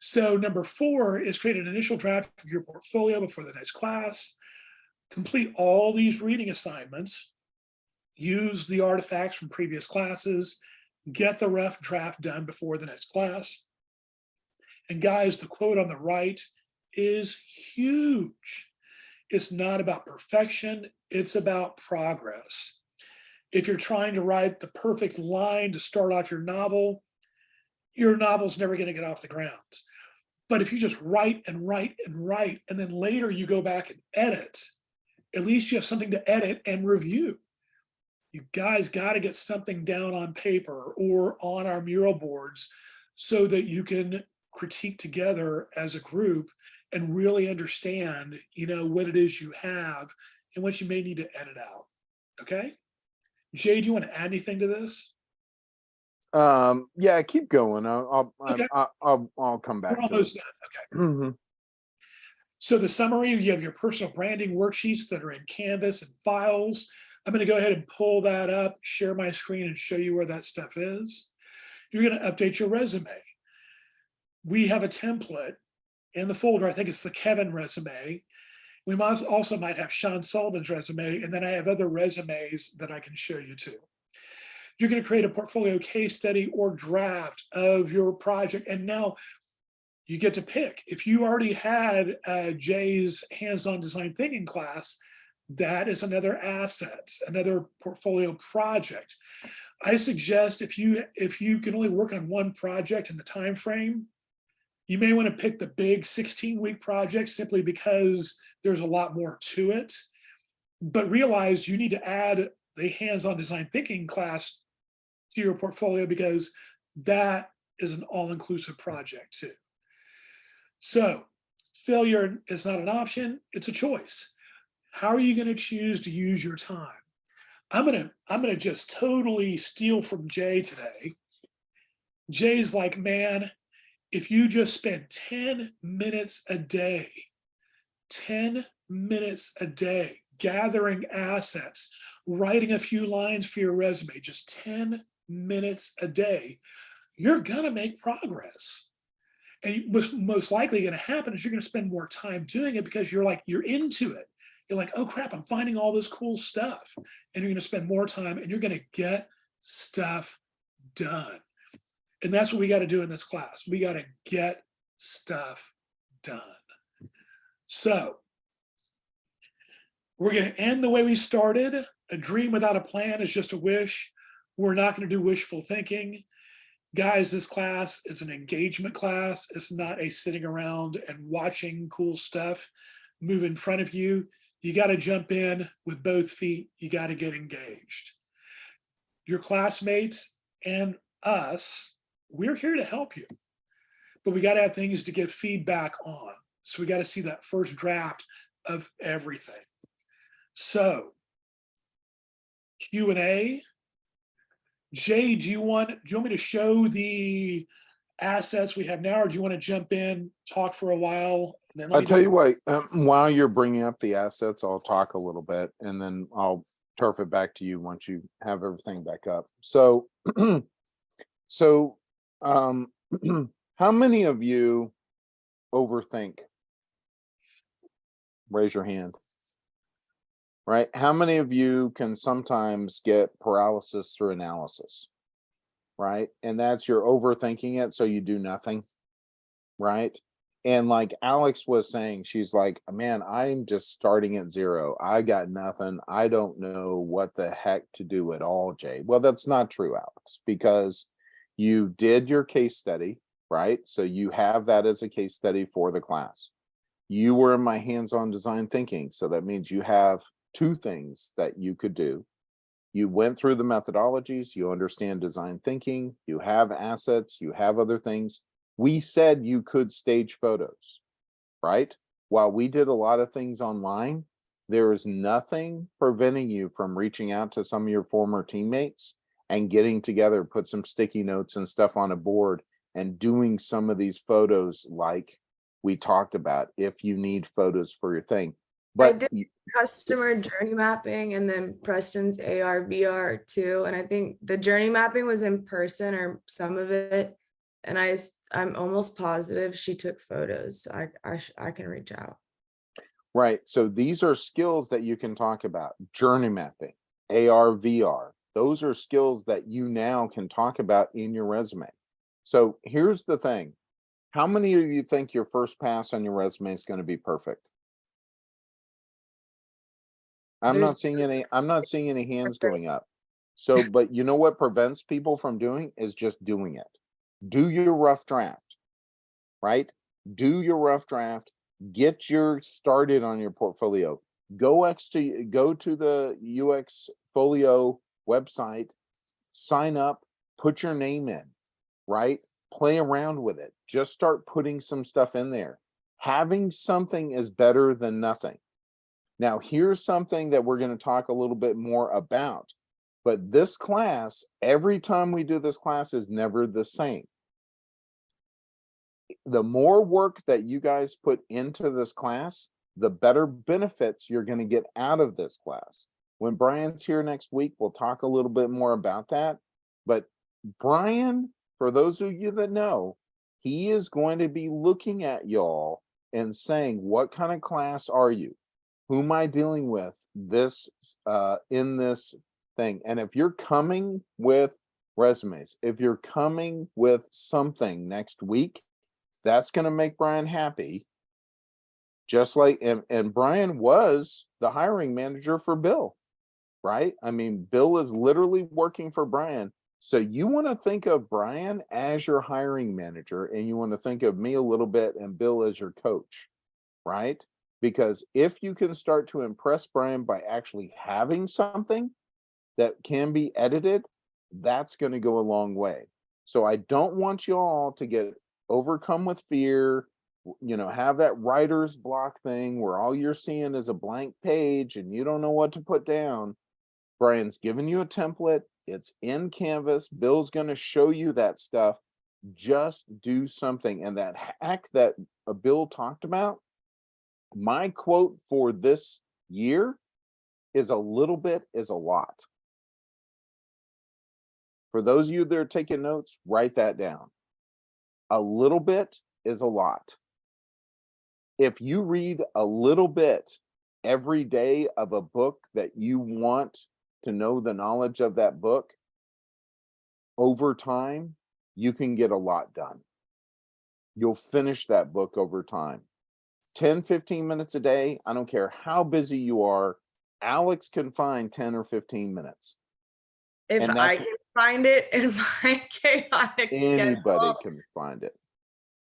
So number 4 is create an initial draft of your portfolio before the next class. Complete all these reading assignments. Use the artifacts from previous classes. Get the rough draft done before the next class. And guys, the quote on the right is huge. It's not about perfection, it's about progress. If you're trying to write the perfect line to start off your novel's never going to get off the ground. But if you just write and write and write, and then later you go back and edit, at least you have something to edit and review. You guys got to get something down on paper or on our mural boards so that you can critique together as a group and really understand, what it is you have and what you may need to edit out. Okay? Jay, do you want to add anything to this? Yeah, keep going. Okay. I'll come back. We're almost done. Okay. Mm-hmm. So the summary, you have your personal branding worksheets that are in Canvas and files. I'm going to go ahead and pull that up, share my screen, and show you where that stuff is. You're going to update your resume. We have a template in the folder. I think it's the Kevin resume. We also might have Sean Sullivan's resume, and then I have other resumes that I can show you too. You're going to create a portfolio case study or draft of your project, and now you get to pick. If you already had Jay's hands-on design thinking class, that is another asset, another portfolio project. I suggest if you can only work on one project in the time frame, you may want to pick the big 16-week project simply because there's a lot more to it. But realize you need to add the hands-on design thinking class to your portfolio because that is an all-inclusive project too. So failure is not an option, it's a choice. How are you going to choose to use your time? I'm gonna just totally steal from Jay today. Jay's like, man, if you just spend 10 minutes a day, 10 minutes a day, gathering assets, writing a few lines for your resume, just 10 minutes a day, you're gonna make progress. And what's most likely gonna happen is you're gonna spend more time doing it because you're into it. You're like, oh crap, I'm finding all this cool stuff. And you're gonna spend more time and you're gonna get stuff done. And that's what we got to do in this class. We got to get stuff done. So we're going to end the way we started. A dream without a plan is just a wish. We're not going to do wishful thinking. Guys, this class is an engagement class. It's not a sitting around and watching cool stuff move in front of you. You got to jump in with both feet. You got to get engaged. Your classmates and us, we're here to help you, but we got to have things to give feedback on. So we got to see that first draft of everything. So Q&A. Jay, do you want me to show the assets we have now, or do you want to jump in, talk for a while? And then I'll tell you what, while you're bringing up the assets, I'll talk a little bit and then I'll turf it back to you once you have everything back up. So, how many of you overthink? Raise your hand. Right? How many of you can sometimes get paralysis through analysis? Right? And that's you're overthinking it, so you do nothing. Right? And like Alex was saying, she's like, man, I'm just starting at zero. I got nothing. I don't know what the heck to do at all, Jay. Well, that's not true, Alex, because you did your case study, right? So you have that as a case study for the class. You were in my hands-on design thinking. So that means you have two things that you could do. You went through the methodologies, you understand design thinking, you have assets, you have other things. We said you could stage photos, right? While we did a lot of things online, there is nothing preventing you from reaching out to some of your former teammates and getting together, put some sticky notes and stuff on a board and doing some of these photos like we talked about, if you need photos for your thing. But did customer journey mapping and then Preston's AR VR too. And I think the journey mapping was in person or some of it. And I'm almost positive she took photos. So I can reach out. right, so these are skills that you can talk about. Journey mapping, AR, VR. Those are skills that you now can talk about in your resume. So here's the thing. How many of you think your first pass on your resume is going to be perfect? I'm not seeing any hands going up. So, but you know what prevents people from doing is just doing it. Do your rough draft, right? Do your rough draft, get your started on your portfolio. Go to the UX Folio website, sign up, put your name in, right? Play around with it. Just start putting some stuff in there. Having something is better than nothing. Now, here's something that we're going to talk a little bit more about. But this class, every time we do this class, is never the same. The more work that you guys put into this class, the better benefits you're going to get out of this class. When Brian's here next week, we'll talk a little bit more about that. But Brian, for those of you that know, he is going to be looking at y'all and saying, what kind of class are you? Who am I dealing with this in this thing? And if you're coming with resumes, if you're coming with something next week, that's going to make Brian happy. Just like, and Brian was the hiring manager for Bill, right? I mean, Bill is literally working for Brian. So you want to think of Brian as your hiring manager, and you want to think of me a little bit and Bill as your coach, right? Because if you can start to impress Brian by actually having something that can be edited, that's going to go a long way. So I don't want you all to get overcome with fear, have that writer's block thing where all you're seeing is a blank page and you don't know what to put down. Brian's giving you a template. It's in Canvas. Bill's going to show you that stuff. Just do something. And that hack that Bill talked about, my quote for this year is a little bit is a lot. For those of you that are taking notes, write that down. A little bit is a lot. If you read a little bit every day of a book that you want to know the knowledge of that book, over time, you can get a lot done. You'll finish that book over time. 10, 15 minutes a day, I don't care how busy you are, Alex can find 10 or 15 minutes. If I can find it in my chaotic anybody schedule, can find it.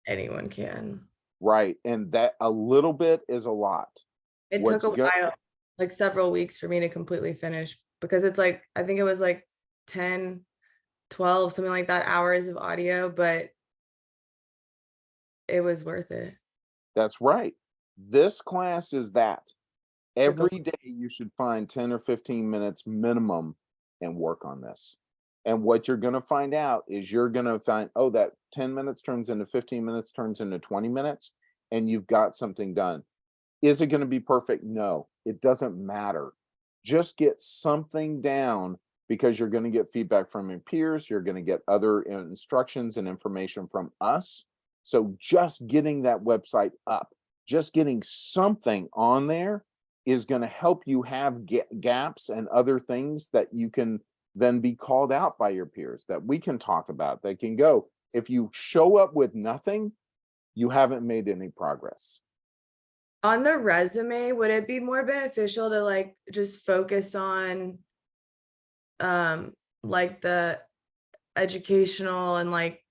Anyone can. Right. And that a little bit is a lot. It took a while, like several weeks for me to completely finish, because it's like, I think it was like 10, 12, something like that, hours of audio, but it was worth it. That's right. This class is that. Every day you should find 10 or 15 minutes minimum and work on this. And what you're going to find out is you're going to find, oh, that 10 minutes turns into 15 minutes, turns into 20 minutes, and you've got something done. Is it going to be perfect? No, it doesn't matter. Just get something down, because you're going to get feedback from your peers. You're going to get other instructions and information from us. So just getting that website up, just getting something on there is going to help you have gaps and other things that you can then be called out by your peers, that we can talk about, that can go. If you show up with nothing, you haven't made any progress. On the resume, would it be more beneficial to like just focus on like the educational and like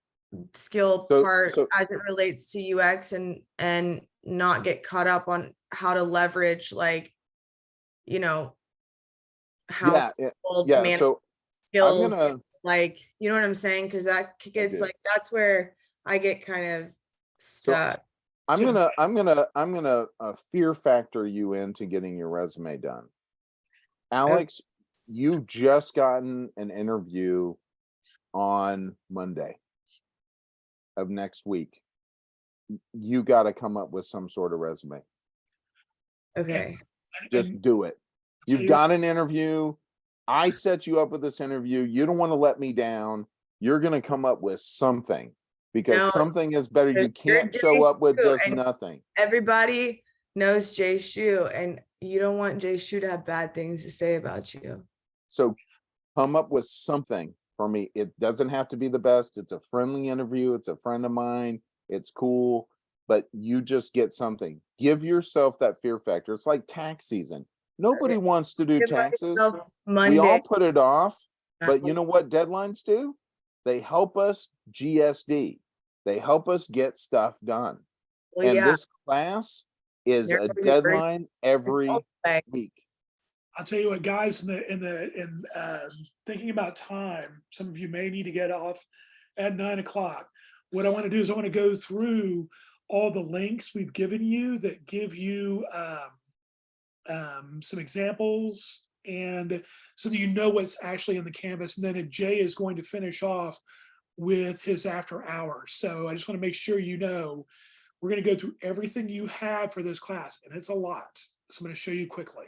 skill part as it relates to UX, and not get caught up on how to leverage, like, how skills, like, you know what I'm saying? Because that gets like, that's where I get kind of stuck. I'm gonna fear factor you into getting your resume done. Alex, you just gotten an interview on Monday of next week. You got to come up with some sort of resume. Okay. Just do it. tell You've you got an interview. I set you up with this interview. You don't want to let me down. You're going to come up with something, because No, something is better. You because you're can't show up with Jay just Shu, and nothing. everybody knows Jay Shu, and you don't want Jay Shu to have bad things to say about you. So come up with something for me. It doesn't have to be the best. It's a friendly interview. It's a friend of mine. It's cool, but you just get something. Give yourself that fear factor. It's like tax season. Nobody Okay. wants to do Give taxes. myself We all Monday. put it off, but you Not know what deadlines do? They help us GSD. They help us get stuff done. Well, And yeah. this class is They're a already worried. deadline every Okay. week. I'll tell you what, guys, thinking about time, some of you may need to get off at 9 o'clock. What I want to do is I want to go through all the links we've given you that give you some examples, and so that you know what's actually in the Canvas. And then Jay is going to finish off with his after hours. So I just want to make sure you know, we're going to go through everything you have for this class, and it's a lot. So I'm going to show you quickly.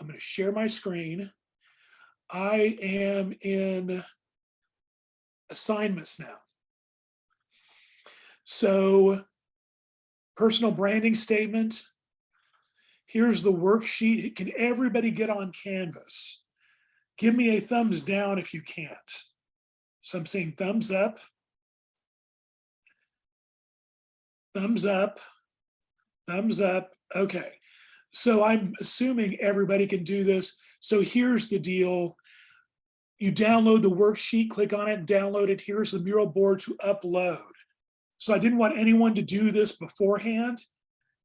I'm going to share my screen. I am in assignments now. So personal branding statement. Here's the worksheet. Can everybody get on Canvas? Give me a thumbs down if you can't. So I'm saying thumbs up, thumbs up, thumbs up. Okay. So I'm assuming everybody can do this. So here's the deal. You download the worksheet, click on it, download it. Here's the mural board to upload. So I didn't want anyone to do this beforehand.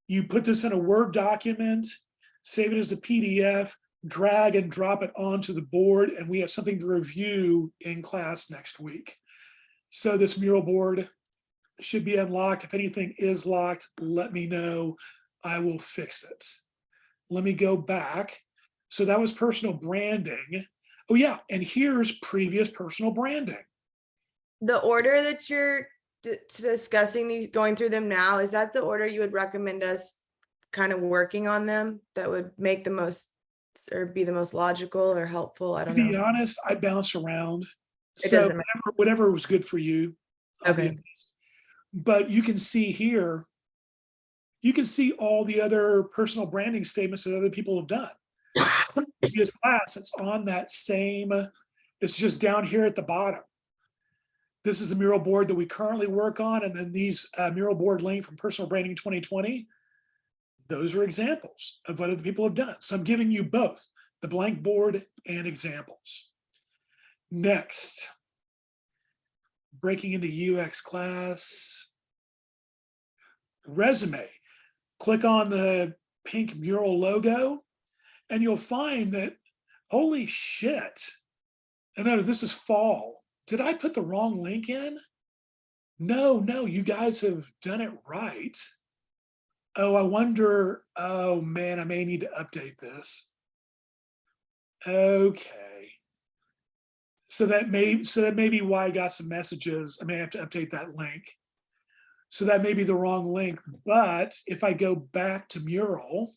You put this in a Word document, save it as a PDF, drag and drop it onto the board, and we have something to review in class next week. So this mural board should be unlocked. If anything is locked, let me know. I will fix it. Let me go back. So that was personal branding. Oh yeah, and here's previous personal branding. The order that you're discussing these, going through them now, is that the order you would recommend us kind of working on them that would make the most, or be the most logical or helpful? I To don't be know. honest, I bounce around. It So doesn't matter. whatever was good for you. I'll be Okay. honest. But you can see here, you can see all the other personal branding statements that other people have done. This class, it's on that same, it's just down here at the bottom. This is the mural board that we currently work on, and then these mural board link from Personal Branding 2020. Those are examples of what other people have done. So I'm giving you both the blank board and examples. Next, breaking into UX class. Resume. Click on the pink mural logo, and you'll find that, holy shit. No, this is fall. Did I put the wrong link in? No, you guys have done it right. Oh, I wonder, oh man, I may need to update this. Okay. So that may be why I got some messages. I may have to update that link. So that may be the wrong link, but if I go back to mural,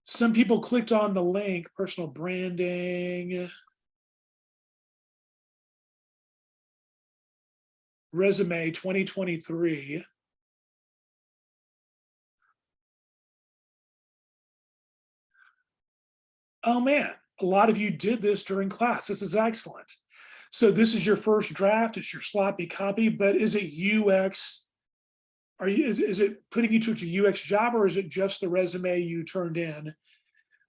some people clicked on the link, personal branding, resume 2023. Oh man, a lot of you did this during class. This is excellent. So this is your first draft, it's your sloppy copy, but is it UX? Is it putting you towards a UX job, or is it just the resume you turned in?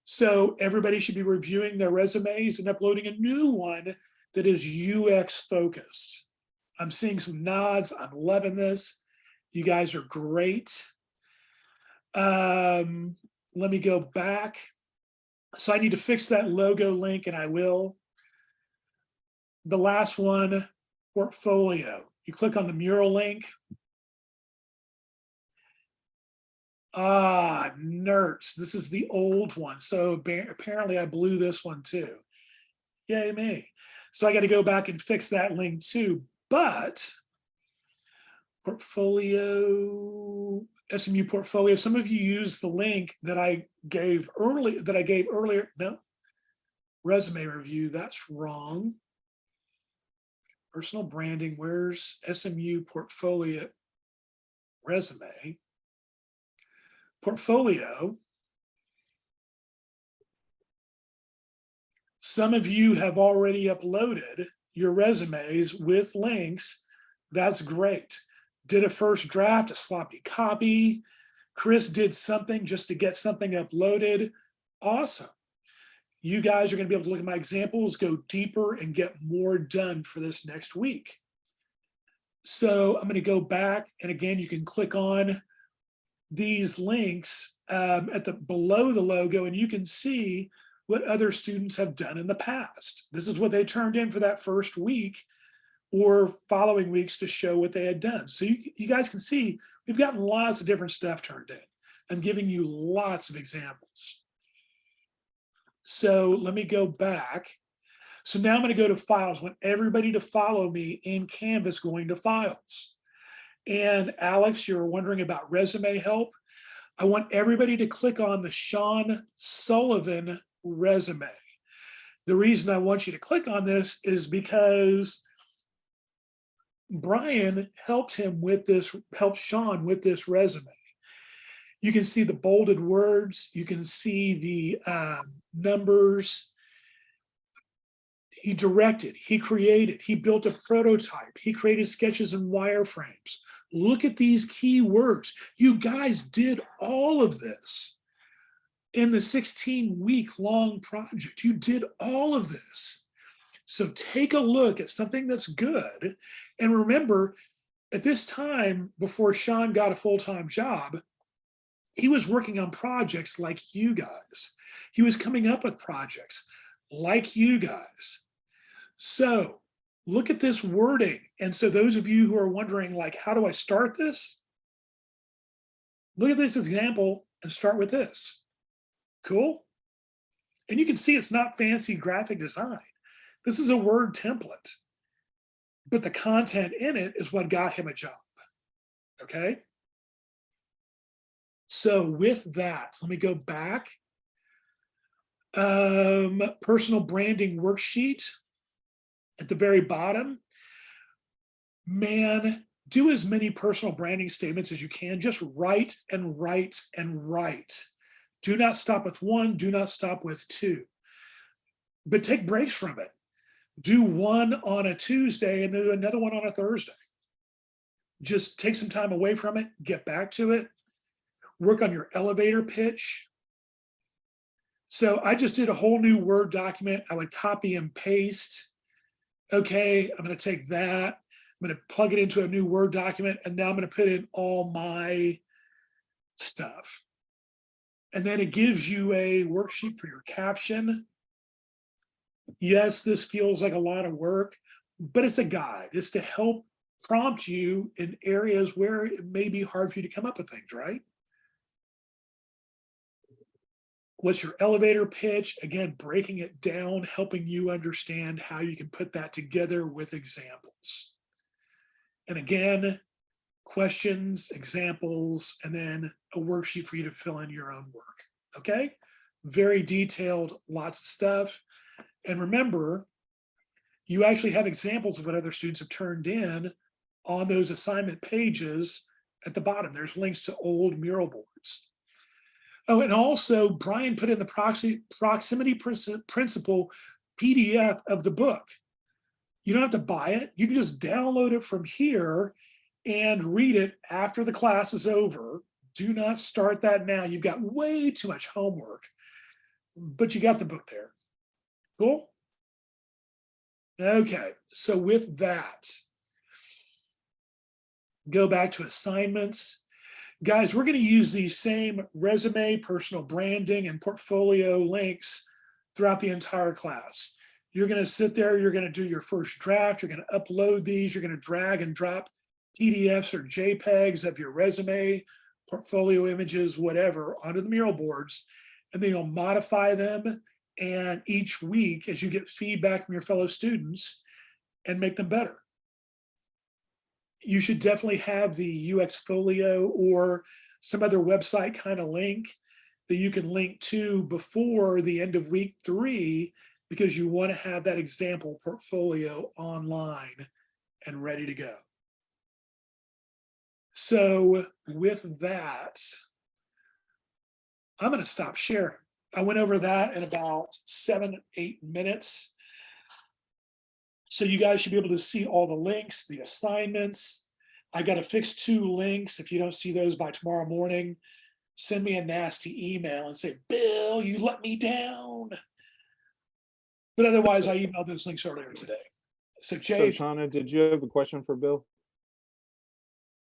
So everybody should be reviewing their resumes and uploading a new one that is UX focused. I'm seeing some nods. I'm loving this. You guys are great. Let me go back. So I need to fix that logo link, and I will. The last one, portfolio. You click on the mural link. Ah, nerds. This is the old one. So apparently I blew this one too. Yay me. So I got to go back and fix that link too. But portfolio, SMU portfolio, some of you use the link that I gave earlier. No, resume review, that's wrong. Personal branding, where's SMU portfolio resume? Portfolio. Some of you have already uploaded your resumes with links. That's great. Did a first draft, a sloppy copy. Chris did something just to get something uploaded. Awesome. You guys are going to be able to look at my examples, go deeper, and get more done for this next week. So I'm going to go back, and again, you can click on these links at the below the logo, and you can see what other students have done in the past. This is what they turned in for that first week or following weeks to show what they had done. So you guys can see we've gotten lots of different stuff turned in. I'm giving you lots of examples. So let me go back. So now I'm going to go to files. I want everybody to follow me in Canvas going to files. And Alex, you're wondering about resume help. I want everybody to click on the Sean Sullivan resume. The reason I want you to click on this is because Brian helped Sean with this resume. You can see the bolded words, you can see the numbers. He directed, he created, he built a prototype, he created sketches and wireframes. Look at these key words. You guys did all of this in the 16-week-long project. You did all of this. So take a look at something that's good. And remember, at this time, before Sean got a full-time job, he was working on projects like you guys. He was coming up with projects like you guys. So look at this wording. And so those of you who are wondering, like, how do I start this? Look at this example and start with this. Cool? And you can see it's not fancy graphic design. This is a Word template, but the content in it is what got him a job, okay? So with that, let me go back. Personal branding worksheet at the very bottom. Man, do as many personal branding statements as you can. Just write and write and write. Do not stop with one, do not stop with two, but take breaks from it. Do one on a Tuesday and then do another one on a Thursday. Just take some time away from it, get back to it, work on your elevator pitch. So I just did a whole new Word document. I would copy and paste. Okay, I'm going to take that. I'm going to plug it into a new Word document, and now I'm going to put in all my stuff. And then it gives you a worksheet for your caption. Yes, this feels like a lot of work, but it's a guide. It's to help prompt you in areas where it may be hard for you to come up with things, right? What's your elevator pitch? Again, breaking it down, helping you understand how you can put that together with examples. And again, questions, examples, and then a worksheet for you to fill in your own work, okay? Very detailed, lots of stuff. And remember, you actually have examples of what other students have turned in on those assignment pages at the bottom. There's links to old mural boards. Oh, and also Brian put in the proximity principle PDF of the book. You don't have to buy it. You can just download it from here and read it after the class is over. Do not start that now. You've got way too much homework, but you got the book there. Cool? Okay, so with that, go back to assignments. Guys, we're going to use these same resume, personal branding, and portfolio links throughout the entire class. You're going to sit there, you're going to do your first draft, you're going to upload these, you're going to drag and drop PDFs or JPEGs of your resume portfolio images, whatever, onto the mural boards, and then you'll modify them. And each week, as you get feedback from your fellow students, and make them better. You should definitely have the UX Folio or some other website kind of link that you can link to before the end of week 3, because you want to have that example portfolio online and ready to go. So with that, I'm going to stop sharing. I went over that in about 7-8 minutes. So you guys should be able to see all the links, the assignments. I got to fix 2 links. If you don't see those by tomorrow morning, send me a nasty email and say, Bill, you let me down. But otherwise, I emailed those links earlier today. So Jay, So Shauna, did you have a question for Bill?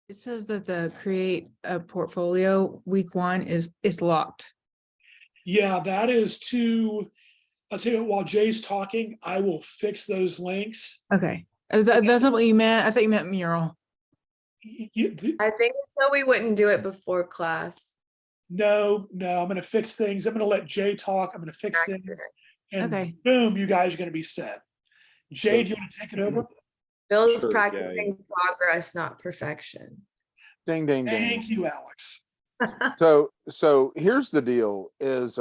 It says that the create a portfolio week 1 is locked. yeah, that is to, I'll tell you what, while Jay's talking, I will fix those links. Okay. That's not what you meant. I thought you meant mural. I think so. We wouldn't do it before class. No, I'm going to fix things. I'm going to let Jay talk. I'm going to fix things. And Okay. boom, you guys are going to be set. Jay, do you want to take it over? Bill's Sure, practicing progress, not perfection. Ding, ding, ding. Thank you, Alex. So here's the deal is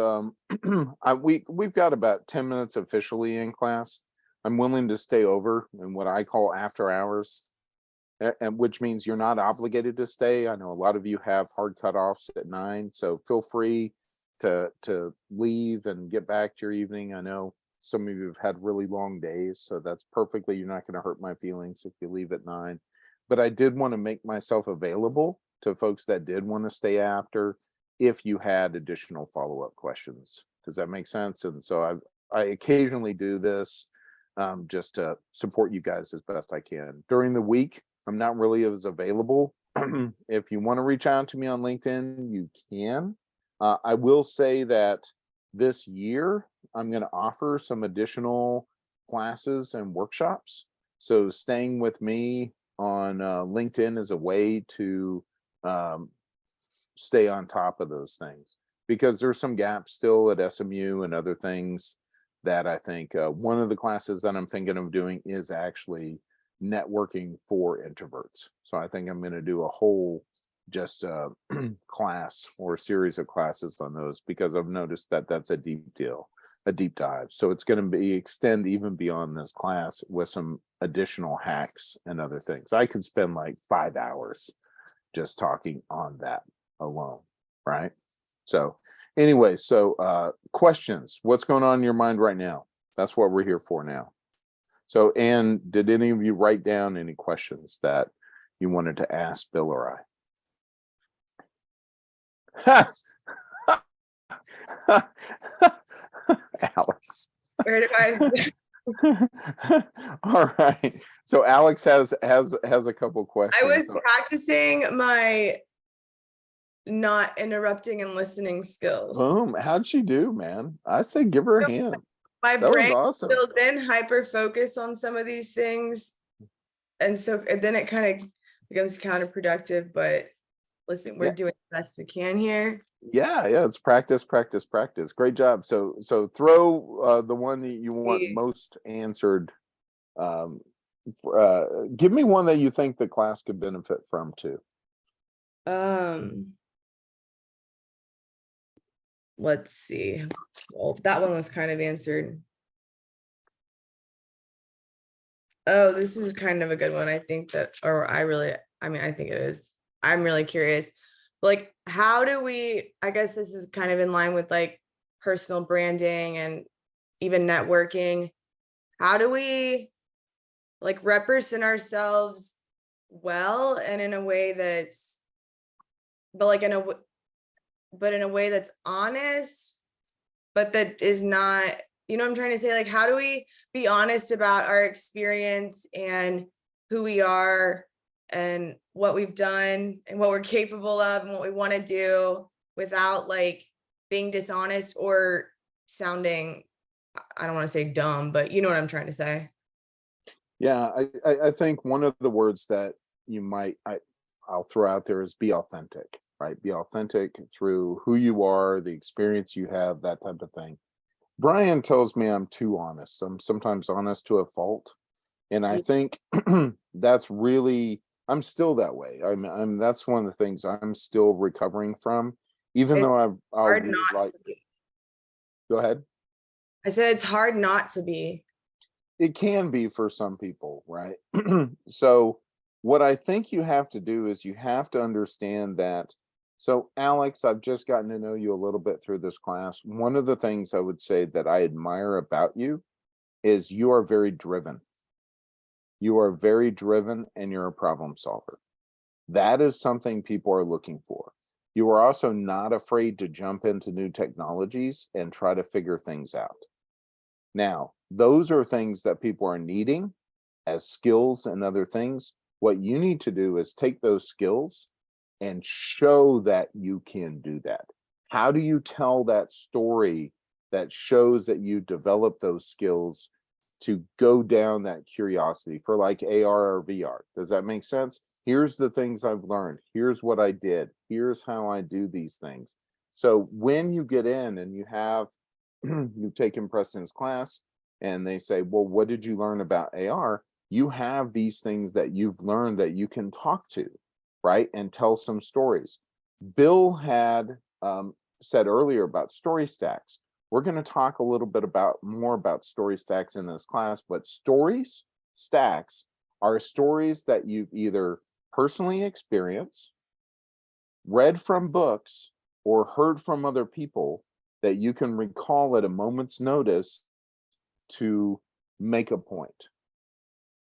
we've got about 10 minutes officially in class. I'm willing to stay over in what I call after hours, and which means you're not obligated to stay. I know a lot of you have hard cutoffs at 9, so feel free to leave and get back to your evening. I know some of you have had really long days, so that's perfectly, you're not going to hurt my feelings if you leave at 9. But I did want to make myself available to folks that did want to stay after if you had additional follow-up questions. Does that make sense? And so I occasionally do this just to support you guys as best I can. During the week, I'm not really as available. If you want to reach out to me on LinkedIn, you can. I will say that this year, I'm going to offer some additional classes and workshops. So staying with me on LinkedIn is a way to stay on top of those things, because there's some gaps still at SMU and other things that I think one of the classes that I'm thinking of doing is actually networking for introverts. So I think I'm going to do a whole just class or series of classes on those, because I've noticed that that's a deep deal, a deep dive. So it's going to be extend even beyond this class with some additional hacks and other things. I could spend like 5 hours just talking on that alone, right? So anyway, so questions, what's going on in your mind right now? That's what we're here for now. So, Anne, did any of you write down any questions that you wanted to ask Bill or I? Alex. Where do I? All right. So Alex has a couple questions. I was practicing my not interrupting and listening skills. Boom. How'd she do, man? I say give her a hand. My That was brain awesome. built in hyper focus on some of these things. And so then it kind of becomes counterproductive, but listen, we're doing the best we can here. Yeah, it's practice. Great job. So throw the one that you want most answered. Give me one that you think the class could benefit from too. Let's see. Well, that one was kind of answered. Oh, this is kind of a good one. I think that, or I think it is. I'm really curious. Like, how do we, I guess this is kind of in line with like personal branding and even networking. How do we like represent ourselves well and in a way that's, but in a way that's honest, but that is not, you know what I'm trying to say? Like, how do we be honest about our experience and who we are and what we've done and what we're capable of and what we want to do without like being dishonest or sounding, I don't want to say dumb, but you know what I'm trying to say. Yeah, I think one of the words that you might I'll throw out there is be authentic, right? Be authentic through who you are, the experience you have, that type of thing. Brian tells me I'm too honest. I'm sometimes honest to a fault. And I think that's really, I'm still that way. I'm that's one of the things I'm still recovering from, even It's though I'll hard be not like, to be. go ahead. I said it's hard not to be. It can be for some people, right? So what I think you have to do is you have to understand that. So Alex, I've just gotten to know you a little bit through this class. One of the things I would say that I admire about you is you are very driven. You are very driven and you're a problem solver. That is something people are looking for. You are also not afraid to jump into new technologies and try to figure things out. Now, those are things that people are needing as skills and other things. What you need to do is take those skills and show that you can do that. How do you tell that story that shows that you develop those skills to go down that curiosity for like AR or VR? Does that make sense? Here's the things I've learned. Here's what I did. Here's how I do these things. So when you get in and you have, you've taken Preston's class and they say, well, what did you learn about AR? You have these things that you've learned that you can talk to, right? And tell some stories. Bill had said earlier about story stacks. We're going to talk a little bit more about story stacks in this class, but stories stacks are stories that you've either personally experienced, read from books, or heard from other people that you can recall at a moment's notice to make a point,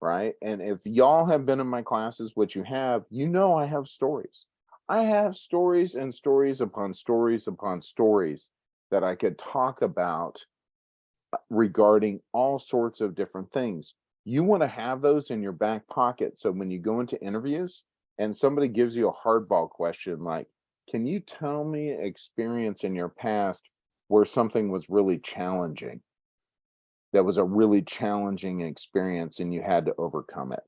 right? And if y'all have been in my classes, which you have, you know I have stories. I have stories and stories upon stories upon stories that I could talk about regarding all sorts of different things. You want to have those in your back pocket. So when you go into interviews and somebody gives you a hardball question like, can you tell me experience in your past where something was really challenging? That was a really challenging experience and you had to overcome it.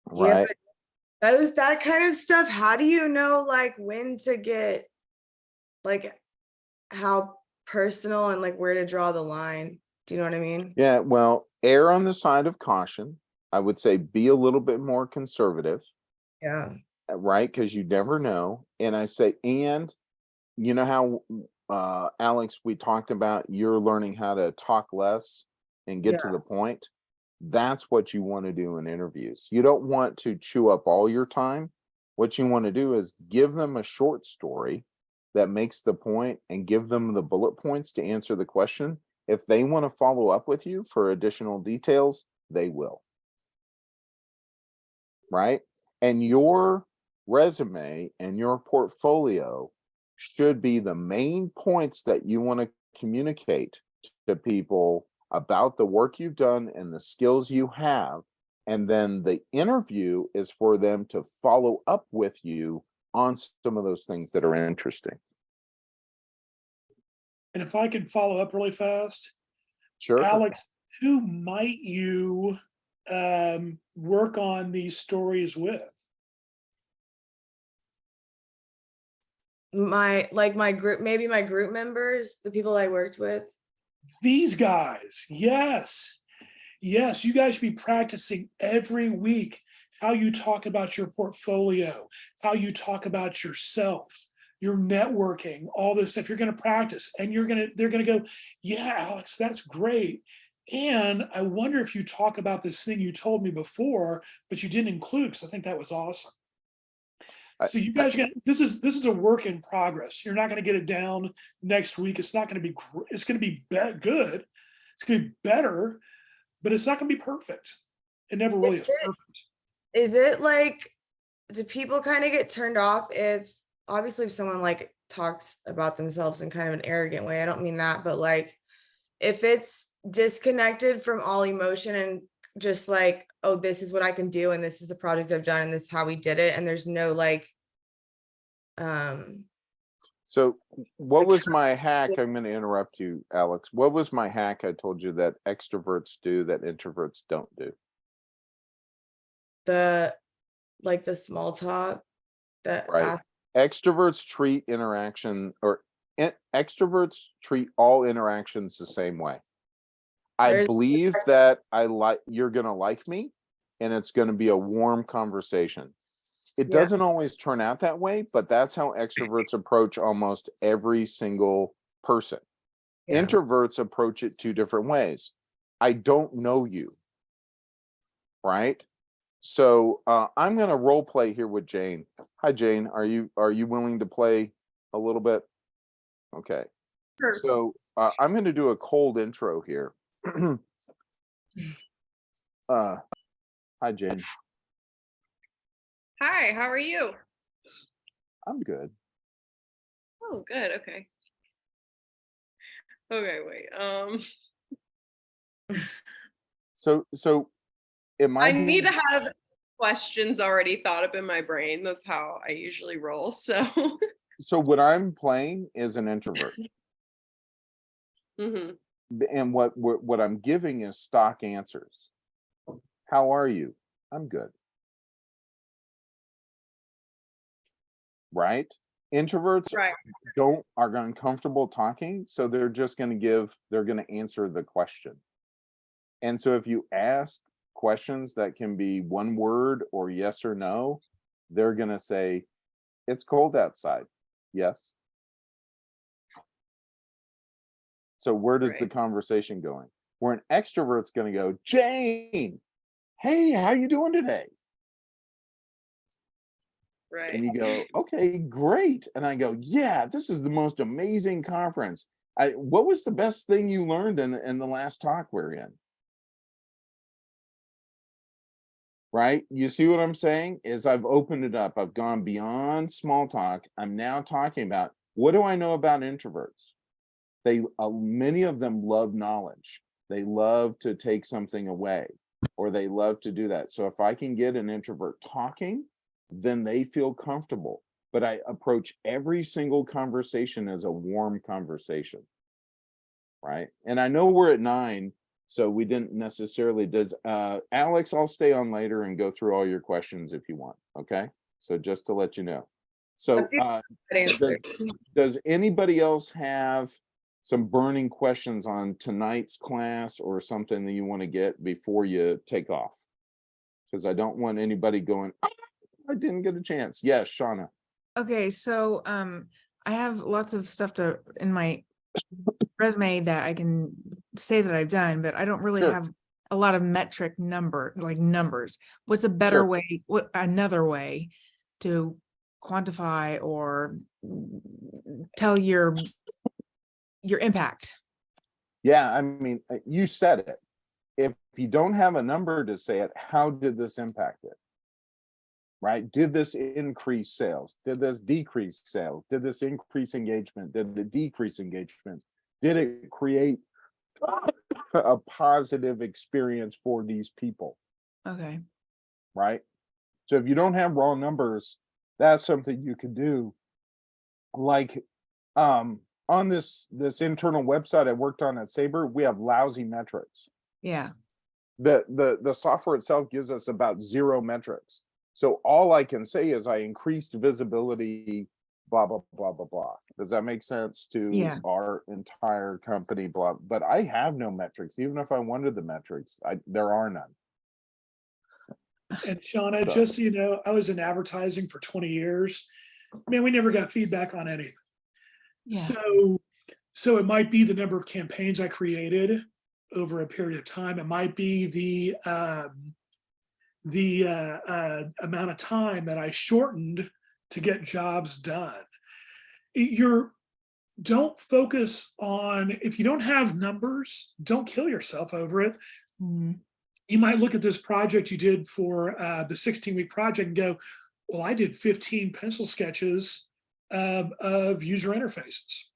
Right? Yeah, that kind of stuff. How do you know like when to get like how personal and like where to draw the line? Do you know what I mean? Yeah, well, err on the side of caution. I would say be a little bit more conservative. Yeah. Right? Because you never know. And I say, and you know how Alex, we talked about you're learning how to talk less and get to the point. That's what you want to do in interviews. You don't want to chew up all your time. What you want to do is give them a short story that makes the point and give them the bullet points to answer the question. If they want to follow up with you for additional details, they will. Right? And your resume and your portfolio should be the main points that you want to communicate to people about the work you've done and the skills you have. And then the interview is for them to follow up with you on some of those things that are interesting. And if I can follow up really fast, Sure. Alex, who might you work on these stories with? My group, maybe my group members, the people I worked with. These guys, yes. Yes, you guys should be practicing every week how you talk about your portfolio, how you talk about yourself, your networking, all this stuff. You're going to practice and they're going to go, yeah, Alex, that's great. And I wonder if you talk about this thing you told me before, but you didn't include, because I think that was awesome. So you guys are this is a work in progress. You're not going to get it down next week. It's not going to be, it's going to be good. It's going to be better, but it's not going to be perfect. It never really is perfect. Is it like, do people kind of get turned off if, obviously if someone like talks about themselves in kind of an arrogant way, I don't mean that, but like if it's disconnected from all emotion and just like, oh, this is what I can do and this is a project I've done and this is how we did it, and there's no like so what was my hack? I'm going to interrupt you, Alex. What was my hack I told you that extroverts do that introverts don't do? the small talk that right. extroverts treat interaction extroverts treat all interactions the same way. I There's- believe that you're going to like me and it's going to be a warm conversation. It Yeah. doesn't always turn out that way, but that's how extroverts approach almost every single person. Yeah. Introverts approach it 2 different ways. I don't know you, right? So I'm going to role play here with Jane. Hi, Jane. Are you willing to play a little bit? Okay. Sure. So I'm going to do a cold intro here. Hi, Jane. Hi, how are you? I'm good. Oh, good. Okay. Okay, wait. So am I I need being to have questions already thought up in my brain. That's how I usually roll. So, so what I'm playing is an introvert, mhm. and what I'm giving is stock answers. How are you? I'm good. Right? Introverts Right. are uncomfortable talking, so they're going to answer the question. And so if you ask questions that can be one word or yes or no, they're going to say, it's cold outside. Yes. So where does the Right. conversation going? Where an extrovert's going to go, Jane, hey, how you doing today? Right. And you go, okay, great. And I go, yeah, this is the most amazing conference. What was the best thing you learned in the last talk we're in? Right? You see what I'm saying? Is I've opened it up. I've gone beyond small talk. I'm now talking about, what do I know about introverts? Many of them love knowledge. They love to take something away, or they love to do that. So if I can get an introvert talking, then they feel comfortable. But I approach every single conversation as a warm conversation. Right? And I know we're at 9. So we didn't necessarily Alex, I'll stay on later and go through all your questions if you want. Okay. So just to let you know. So does anybody else have some burning questions on tonight's class or something that you want to get before you take off? Because I don't want anybody going, oh, I didn't get a chance. Yes, Shauna. Okay, so I have lots of stuff in my resume that I can say that I've done, but I don't really Sure. have a lot of numbers. What's a better Sure. way, what another way to quantify or tell your impact? Yeah, I mean, you said it. If you don't have a number to say it, how did this impact it? Right? Did this increase sales? Did this decrease sales? Did this increase engagement? Did it decrease engagement? Did it create a positive experience for these people? Okay. Right? So if you don't have raw numbers, that's something you can do. Like on this internal website I worked on at Sabre, we have lousy metrics. Yeah. The software itself gives us about 0 metrics. So all I can say is I increased visibility, blah, blah, blah, blah, blah. Does that make sense to our entire company? Blah, but I have no metrics. Even if I wanted the metrics, there are none. And Shauna, just so you know, I was in advertising for 20 years. Man, we never got feedback on anything. Yeah. So it might be the number of campaigns I created over a period of time. It might be the amount of time that I shortened to get jobs done. Don't focus on, if you don't have numbers, don't kill yourself over it. Mm-hmm. You might look at this project you did for the 16-week project and go, well, I did 15 pencil sketches of user interfaces.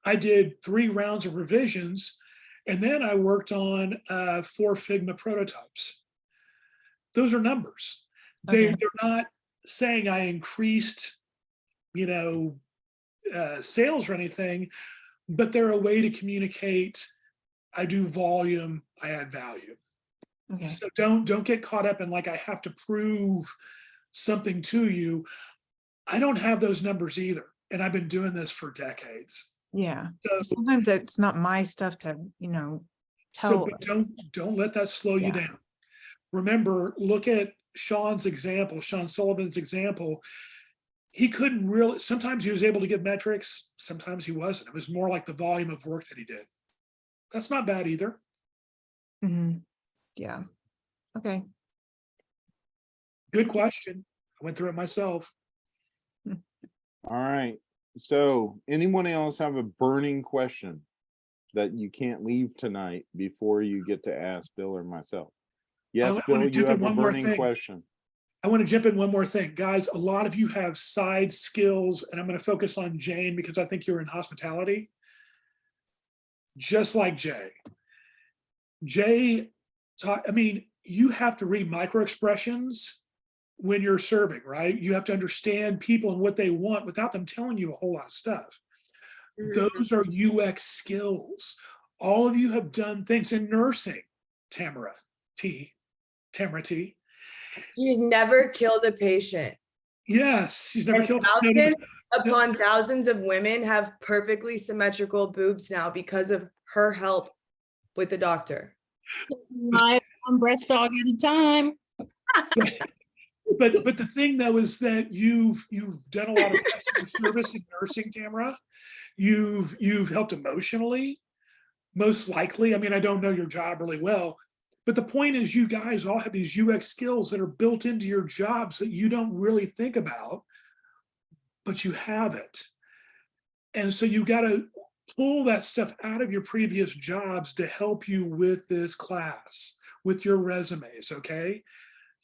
I did 3 rounds of revisions, and then I worked on 4 Figma prototypes. Those are numbers. They're not saying I increased, sales or anything, but they're a way to communicate. I do volume, I add value. Okay. So don't get caught up in like, I have to prove something to you. I don't have those numbers either. And I've been doing this for decades. Yeah. So, Sometimes it's not my stuff to, tell. but don't let that slow you Yeah. down. Remember, look at Sean's example, Sean Sullivan's example. He couldn't really, sometimes he was able to get metrics, sometimes he wasn't. It was more like the volume of work that he did. That's not bad either. Mhm. Yeah. Okay. Good question. I went through it myself. All right. So anyone else have a burning question that you can't leave tonight before you get to ask Bill or myself? Yes, I Bill, wanna you jump in have a one more burning thing. question. I want to jump in one more thing. Guys, a lot of you have side skills, and I'm going to focus on Jane because I think you're in hospitality. Just like Jay. Jay, I mean, you have to read micro expressions when you're serving, right? You have to understand people and what they want without them telling you a whole lot of stuff. Those are UX skills. All of you have done things in nursing. Tamara T. He's never killed a patient. Yes, she's never And killed. thousands upon thousands of women have perfectly symmetrical boobs now because of her help with the doctor. My one breast dog at a time. But the thing though is that you've done a lot of customer service in nursing, Tamara. You've helped emotionally, most likely. I mean, I don't know your job really well, but the point is you guys all have these UX skills that are built into your jobs that you don't really think about, but you have it. And so you got to pull that stuff out of your previous jobs to help you with this class, with your resumes, okay?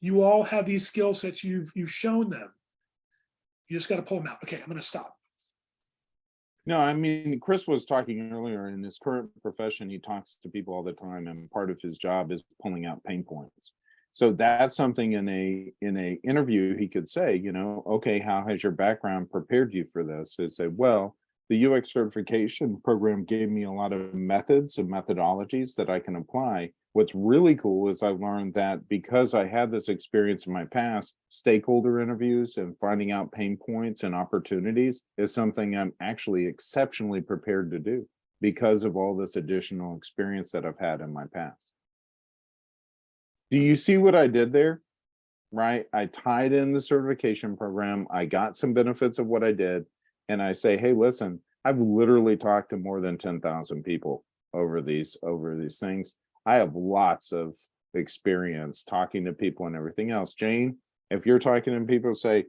You all have these skill sets, you've shown them. You just got to pull them out. Okay, I'm going to stop. No, I mean, Chris was talking earlier in his current profession, he talks to people all the time, and part of his job is pulling out pain points. So that's something in a interview he could say, okay, how has your background prepared you for this? He say, well, the UX certification program gave me a lot of methods and methodologies that I can apply. What's really cool is I learned that because I had this experience in my past, stakeholder interviews and finding out pain points and opportunities is something I'm actually exceptionally prepared to do because of all this additional experience that I've had in my past. Do you see what I did there? Right? I tied in the certification program. I got some benefits of what I did. And I say, hey, listen, I've literally talked to more than 10,000 people over these things. I have lots of experience talking to people and everything else. Jane, if you're talking to people, say,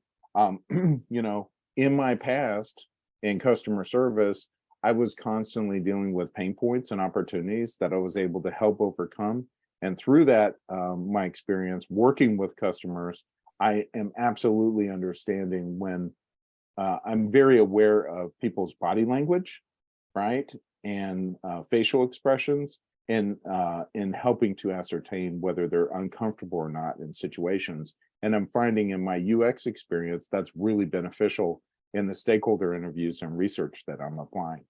in my past in customer service, I was constantly dealing with pain points and opportunities that I was able to help overcome. And through that, my experience working with customers, I am absolutely understanding when I'm very aware of people's body language, right? And facial expressions, and in helping to ascertain whether they're uncomfortable or not in situations. And I'm finding in my UX experience, that's really beneficial in the stakeholder interviews and research that I'm applying.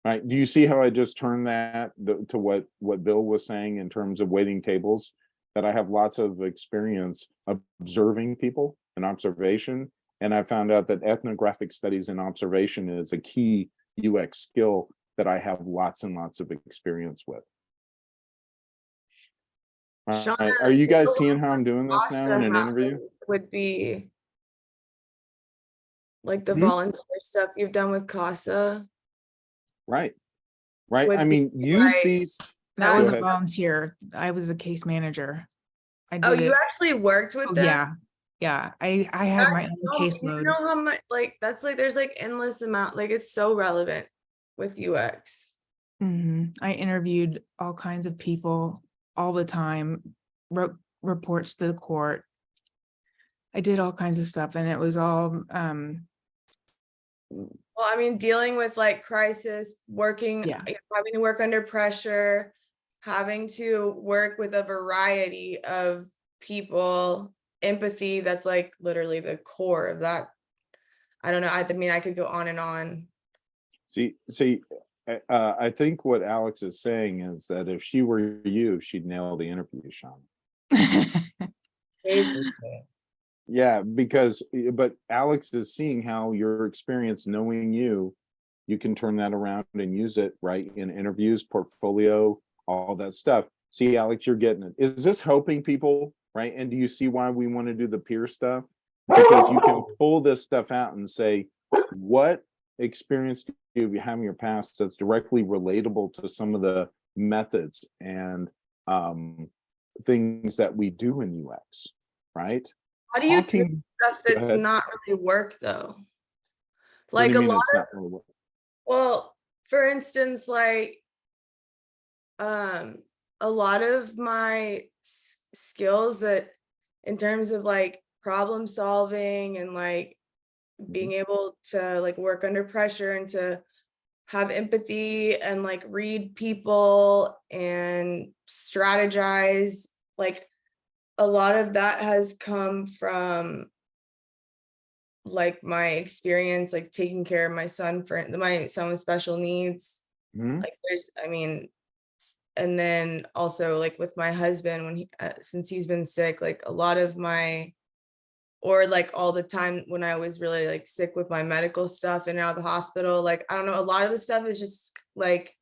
Right? Do you see how I just turned that to what Bill was saying in terms of waiting tables? That I have lots of experience observing people and observation. And I found out that ethnographic studies and observation is a key UX skill that I have lots and lots of experience with. Shauna, are you guys seeing how I'm doing this now in an also interview? would be like the volunteer stuff you've done with CASA. Right. Right. would I be mean, use like- these. That Go was a ahead. volunteer. I was a case manager. I did Oh, it. you actually worked with Oh, them? yeah. Yeah. I had my own You caseload. know how much, like, that's like, there's like endless amount, like, it's so relevant with UX. I interviewed all kinds of people all the time, wrote reports to the court. I did all kinds of stuff, and it was all Well, I mean, dealing with like crisis, working, Yeah. having to work under pressure, having to work with a variety of people, empathy, that's like literally the core of that. I don't know. I mean, I could go on and on. See, I think what Alex is saying is that if she were you, she'd nail the interview, Sean. Basically. Yeah, because, but Alex is seeing how your experience knowing you can turn that around and use it, right, in interviews, portfolio, all that stuff. See, Alex, you're getting it. Is this helping people, right? And do you see why we want to do the peer stuff? Because you can pull this stuff out and say, what experience do you have in your past that's directly relatable to some of the methods and things that we do in UX, right? How do you do Talking, stuff go that's ahead. not really work though? What do Like you a mean lot it's of, not really work? well, for instance, like um a lot of my skills that in terms of like problem solving and like being able to like work under pressure and to have empathy and like read people and strategize, like a lot of that has come from like my experience like taking care of my son, for my son with special needs. Mhm. Like there's, I mean, and then also like with my husband when he since he's been sick, like a lot of my, or like all the time when I was really like sick with my medical stuff and out of the hospital, like I don't know, a lot of the stuff is just like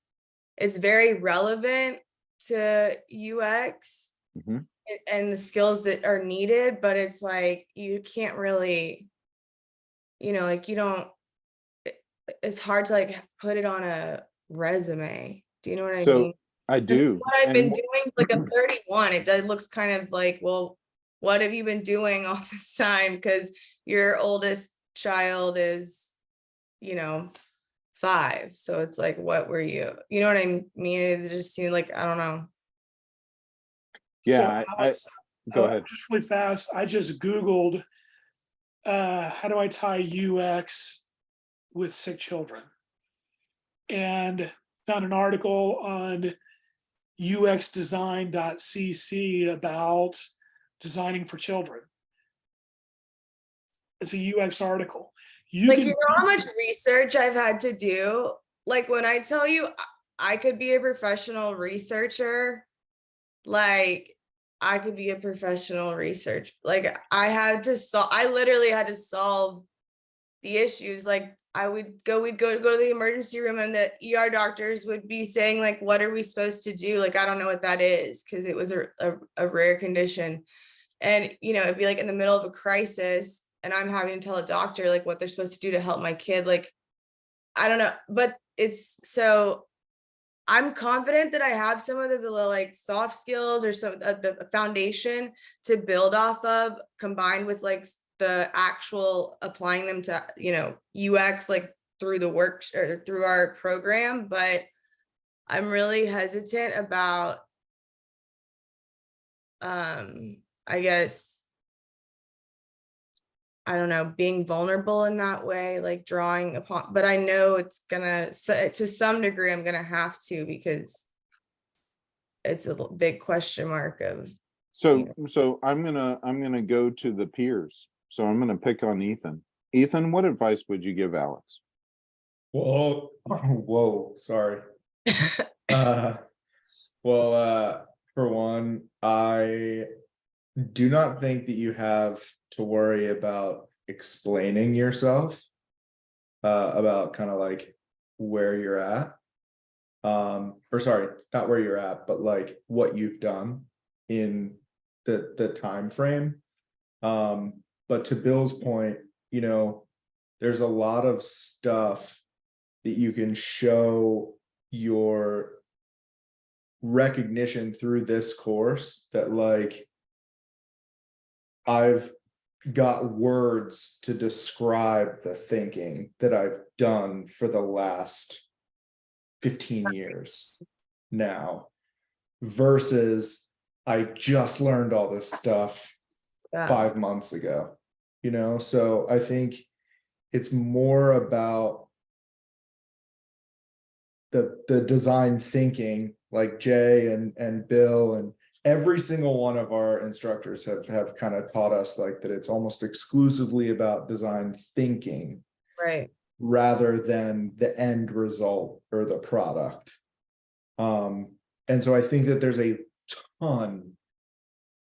it's very relevant to UX Mhm. and the skills that are needed, but it's like you can't really, you know, like you don't, it's hard to like put it on a resume. Do you know what I So mean? I 'Cause do. what I've been And doing, like a 31, it does looks kind of like, well, what have you been doing all this time? Because your oldest child is, you know, 5. So it's like, what were you? You know what I mean? It just seemed like, I don't know. So yeah, Alex, go ahead. just really fast, I just Googled, how do I tie UX with sick children? And found an article on uxdesign.cc about designing for children. It's a UX article. You Like, can you know how much research I've had to do? Like when I tell you I could be a professional researcher, like I could be a professional research. Like I literally had to solve the issues. Like we'd go to the emergency room and the ER doctors would be saying like, what are we supposed to do? Like, I don't know what that is because it was a rare condition. And, you know, it'd be like in the middle of a crisis and I'm having to tell a doctor like what they're supposed to do to help my kid. Like, I don't know, but it's so I'm confident that I have some of the like soft skills or some of the foundation to build off of, combined with like the actual applying them to, you know, UX like through the work or through our program. But I'm really hesitant about, I guess, I don't know, being vulnerable in that way, like drawing upon, but I know it's gonna, to some degree, I'm gonna have to because it's a big question mark of, So I'm gonna go to the peers. So I'm gonna pick on Ethan. Ethan, what advice would you give Alex? Whoa, sorry. Well, for one, I do not think that you have to worry about explaining yourself, about kind of like where you're at. Or sorry, not where you're at, but like what you've done in the time frame. But to Bill's point, you know, there's a lot of stuff that you can show your recognition through this course that like I've got words to describe the thinking that I've done for the last 15 years now versus I just learned all this stuff 5 months ago, you know? So I think it's more about the design thinking, like Jay and Bill and every single one of our instructors have kind of taught us like that it's almost exclusively about design thinking, right, rather than the end result or the product. And so I think that there's a ton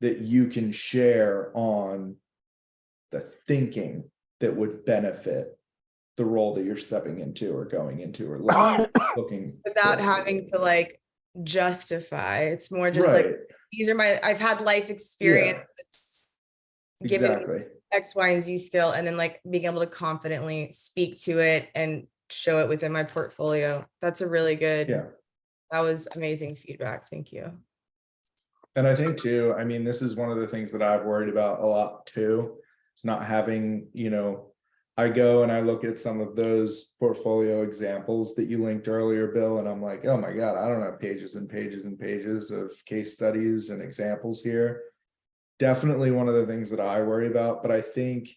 that you can share on the thinking that would benefit the role that you're stepping into or going into or looking Without towards to having do. to like justify. It's more just like, Right. these are I've had life experience that's given me Exactly. X, Y, and Z skill, and then like being able to confidently speak to it and show it within my portfolio. That's a really good, Yeah. that was amazing feedback. Thank you. And I think too, I mean, this is one of the things that I've worried about a lot too. It's not having, you know, I go and I look at some of those portfolio examples that you linked earlier, Bill, and I'm like, oh my God, I don't have pages and pages and pages of case studies and examples here. Definitely one of the things that I worry about, but I think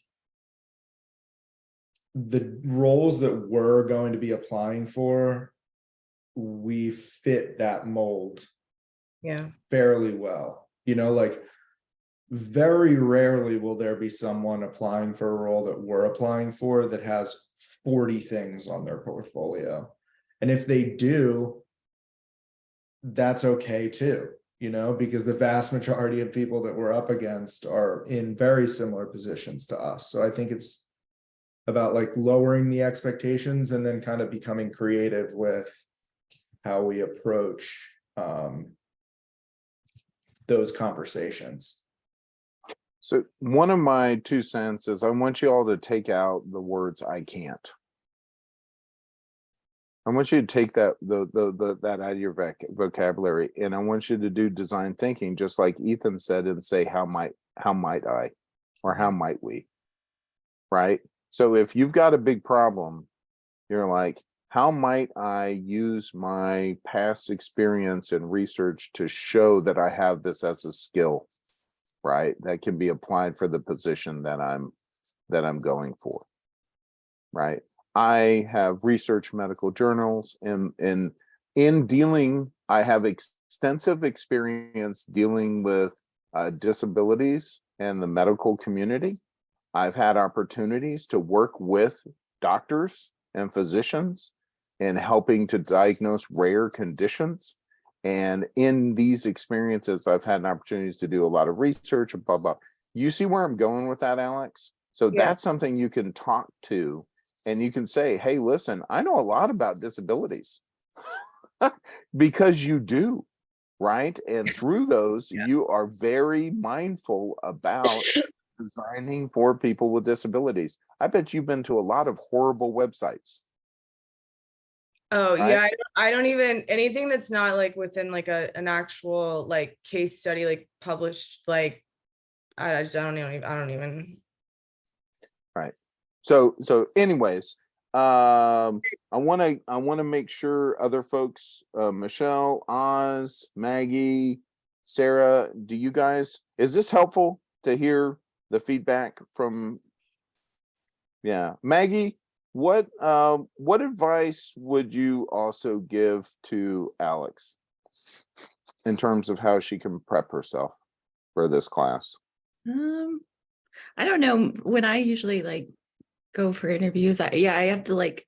the roles that we're going to be applying for, we fit that mold Yeah. fairly well. You know, like very rarely will there be someone applying for a role that we're applying for that has 40 things on their portfolio. And if they do, that's okay too, you know, because the vast majority of people that we're up against are in very similar positions to us. So I think it's about like lowering the expectations and then kind of becoming creative with how we approach those conversations. So one of my 2 cents is I want you all to take out the words "I can't." I want you to take that that out of your vocabulary, and I want you to do design thinking, just like Ethan said, and say, how might I, or how might we, right? So if you've got a big problem, you're like, how might I use my past experience and research to show that I have this as a skill, right? That can be applied for the position that I'm going for, right? I have researched medical journals, and in dealing, I have extensive experience dealing with disabilities and the medical community. I've had opportunities to work with doctors and physicians in helping to diagnose rare conditions. And in these experiences, I've had opportunities to do a lot of research and blah, blah. You see where I'm going with that, Alex? So Yeah. that's something you can talk to, and you can say, hey, listen, I know a lot about disabilities because you do, right? And through those, you are very mindful about designing for people with disabilities. I bet you've been to a lot of horrible websites. Oh Right. yeah, I don't even, anything that's not like within like an actual like case study, like published, like I don't even. Right. So anyways, I want to make sure other folks, Michelle, Oz, Maggie, Sarah, do you guys, is this helpful to hear the feedback from? Yeah, Maggie, what advice would you also give to Alex in terms of how she can prep herself for this class? I don't know. When I usually like go for interviews, I have to like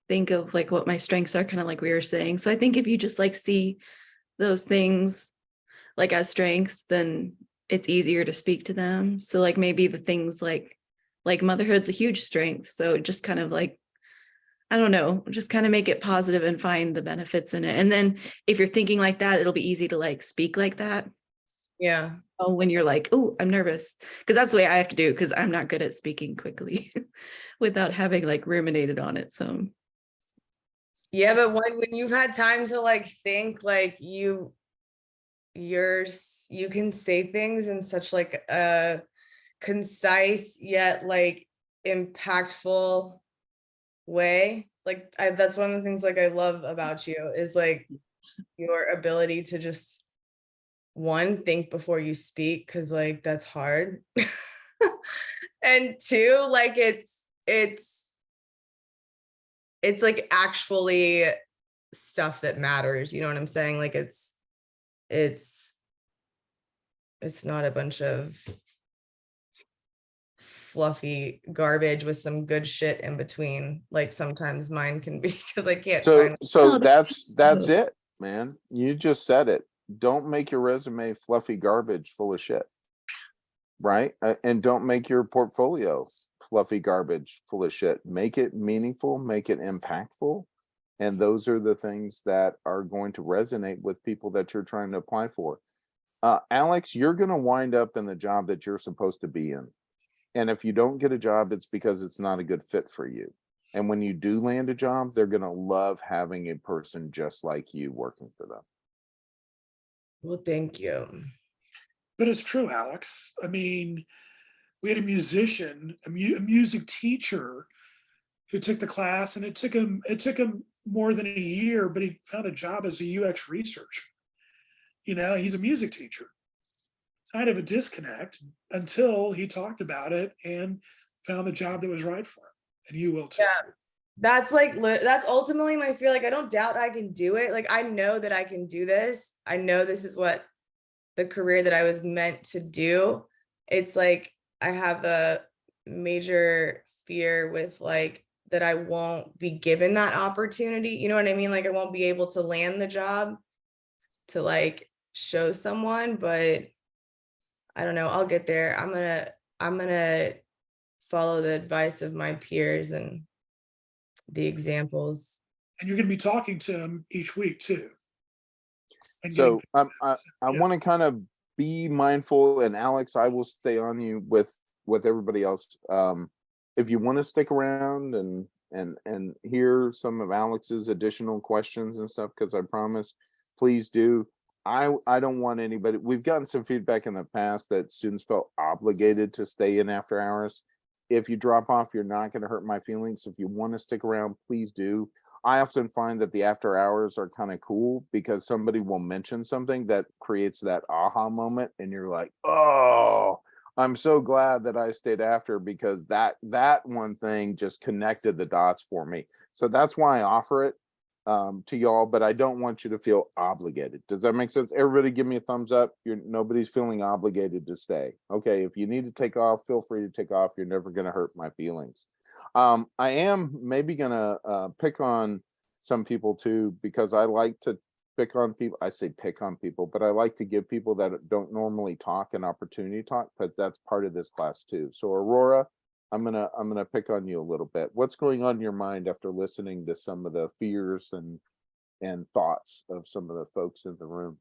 think of like what my strengths are, kind of like we were saying. So I think if you just like see those things like as strengths, then it's easier to speak to them. So like maybe the things like motherhood's a huge strength. So just kind of like, I don't know, just kind of make it positive and find the benefits in it. And then if you're thinking like that, it'll be easy to like speak like that. Yeah. Oh, when you're like, oh, I'm nervous, because that's the way I have to do, because I'm not good at speaking quickly without having like ruminated on it. So Yeah, but when you've had time to like think, like you can say things in such like a concise yet like impactful way. Like that's one of the things like I love about you is like your ability to just think before you speak, because like that's hard. And two, like it's like actually stuff that matters, you know what I'm saying? Like it's not a bunch of fluffy garbage with some good shit in between, like sometimes mine can be, because I can't find. So that's it, man. You just said it. Don't make your resume fluffy garbage full of shit. right? And don't make your portfolio fluffy garbage full of shit. Make it meaningful, make it impactful. And those are the things that are going to resonate with people that you're trying to apply for. Alex, you're going to wind up in the job that you're supposed to be in. And if you don't get a job, it's because it's not a good fit for you. And when you do land a job, they're going to love having a person just like you working for them. Well, thank you. But it's true, Alex. I mean, we had a musician, a music teacher who took the class, and it took him more than a year, but he found a job as a UX researcher. You know, he's a music teacher. Kind of a disconnect until he talked about it and found the job that was right for him. And you will too. Yeah. That's like, that's ultimately my fear. Like, I don't doubt I can do it. Like, I know that I can do this. I know this is what the career that I was meant to do. It's like, I have a major fear with like, that I won't be given that opportunity. You know what I mean? Like, I won't be able to land the job to like show someone, but I don't know. I'll get there. I'm gonna follow the advice of my peers and the examples. And you're going to be talking to him each week too. And So getting- I want to kind of be mindful, and Alex, I will stay on you with everybody else. If you want to stick around and hear some of Alex's additional questions and stuff, because I promise, please do. I don't want anybody. We've gotten some feedback in the past that students felt obligated to stay in after hours. If you drop off, you're not going to hurt my feelings. If you want to stick around, please do. I often find that the after hours are kind of cool because somebody will mention something that creates that aha moment, and you're like, oh, I'm so glad that I stayed after, because that one thing just connected the dots for me. So that's why I offer it to y'all, but I don't want you to feel obligated. Does that make sense? Everybody give me a thumbs up. Nobody's feeling obligated to stay. Okay, if you need to take off, feel free to take off. You're never going to hurt my feelings. I am maybe gonna pick on some people too, because I like to pick on people. I say pick on people, but I like to give people that don't normally talk an opportunity to talk, because that's part of this class too. So Aurora, I'm gonna pick on you a little bit. What's going on in your mind after listening to some of the fears and thoughts of some of the folks in the room?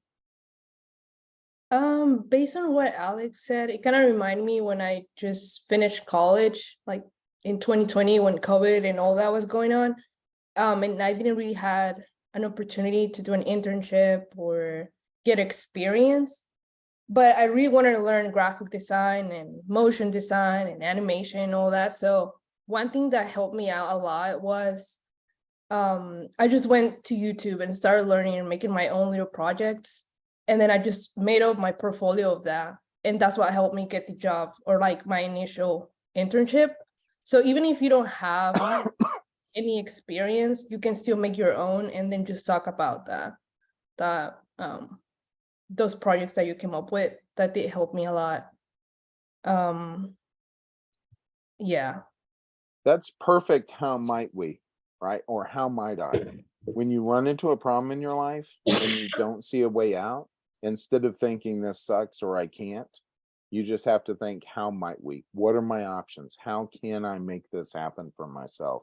Based on what Alex said, it kind of reminded me when I just finished college, like in 2020 when COVID and all that was going on. And I didn't really had an opportunity to do an internship or get experience, but I really wanted to learn graphic design and motion design and animation and all that. So one thing that helped me out a lot was I just went to YouTube and started learning and making my own little projects. And then I just made up my portfolio of that. And that's what helped me get the job, or like my initial internship. So even if you don't have any experience, you can still make your own and then just talk about those projects that you came up with. That did help me a lot. Yeah. That's perfect. How might we, right? Or how might I? When you run into a problem in your life and you don't see a way out, instead of thinking this sucks or I can't, you just have to think, how might we? What are my options? How can I make this happen for myself?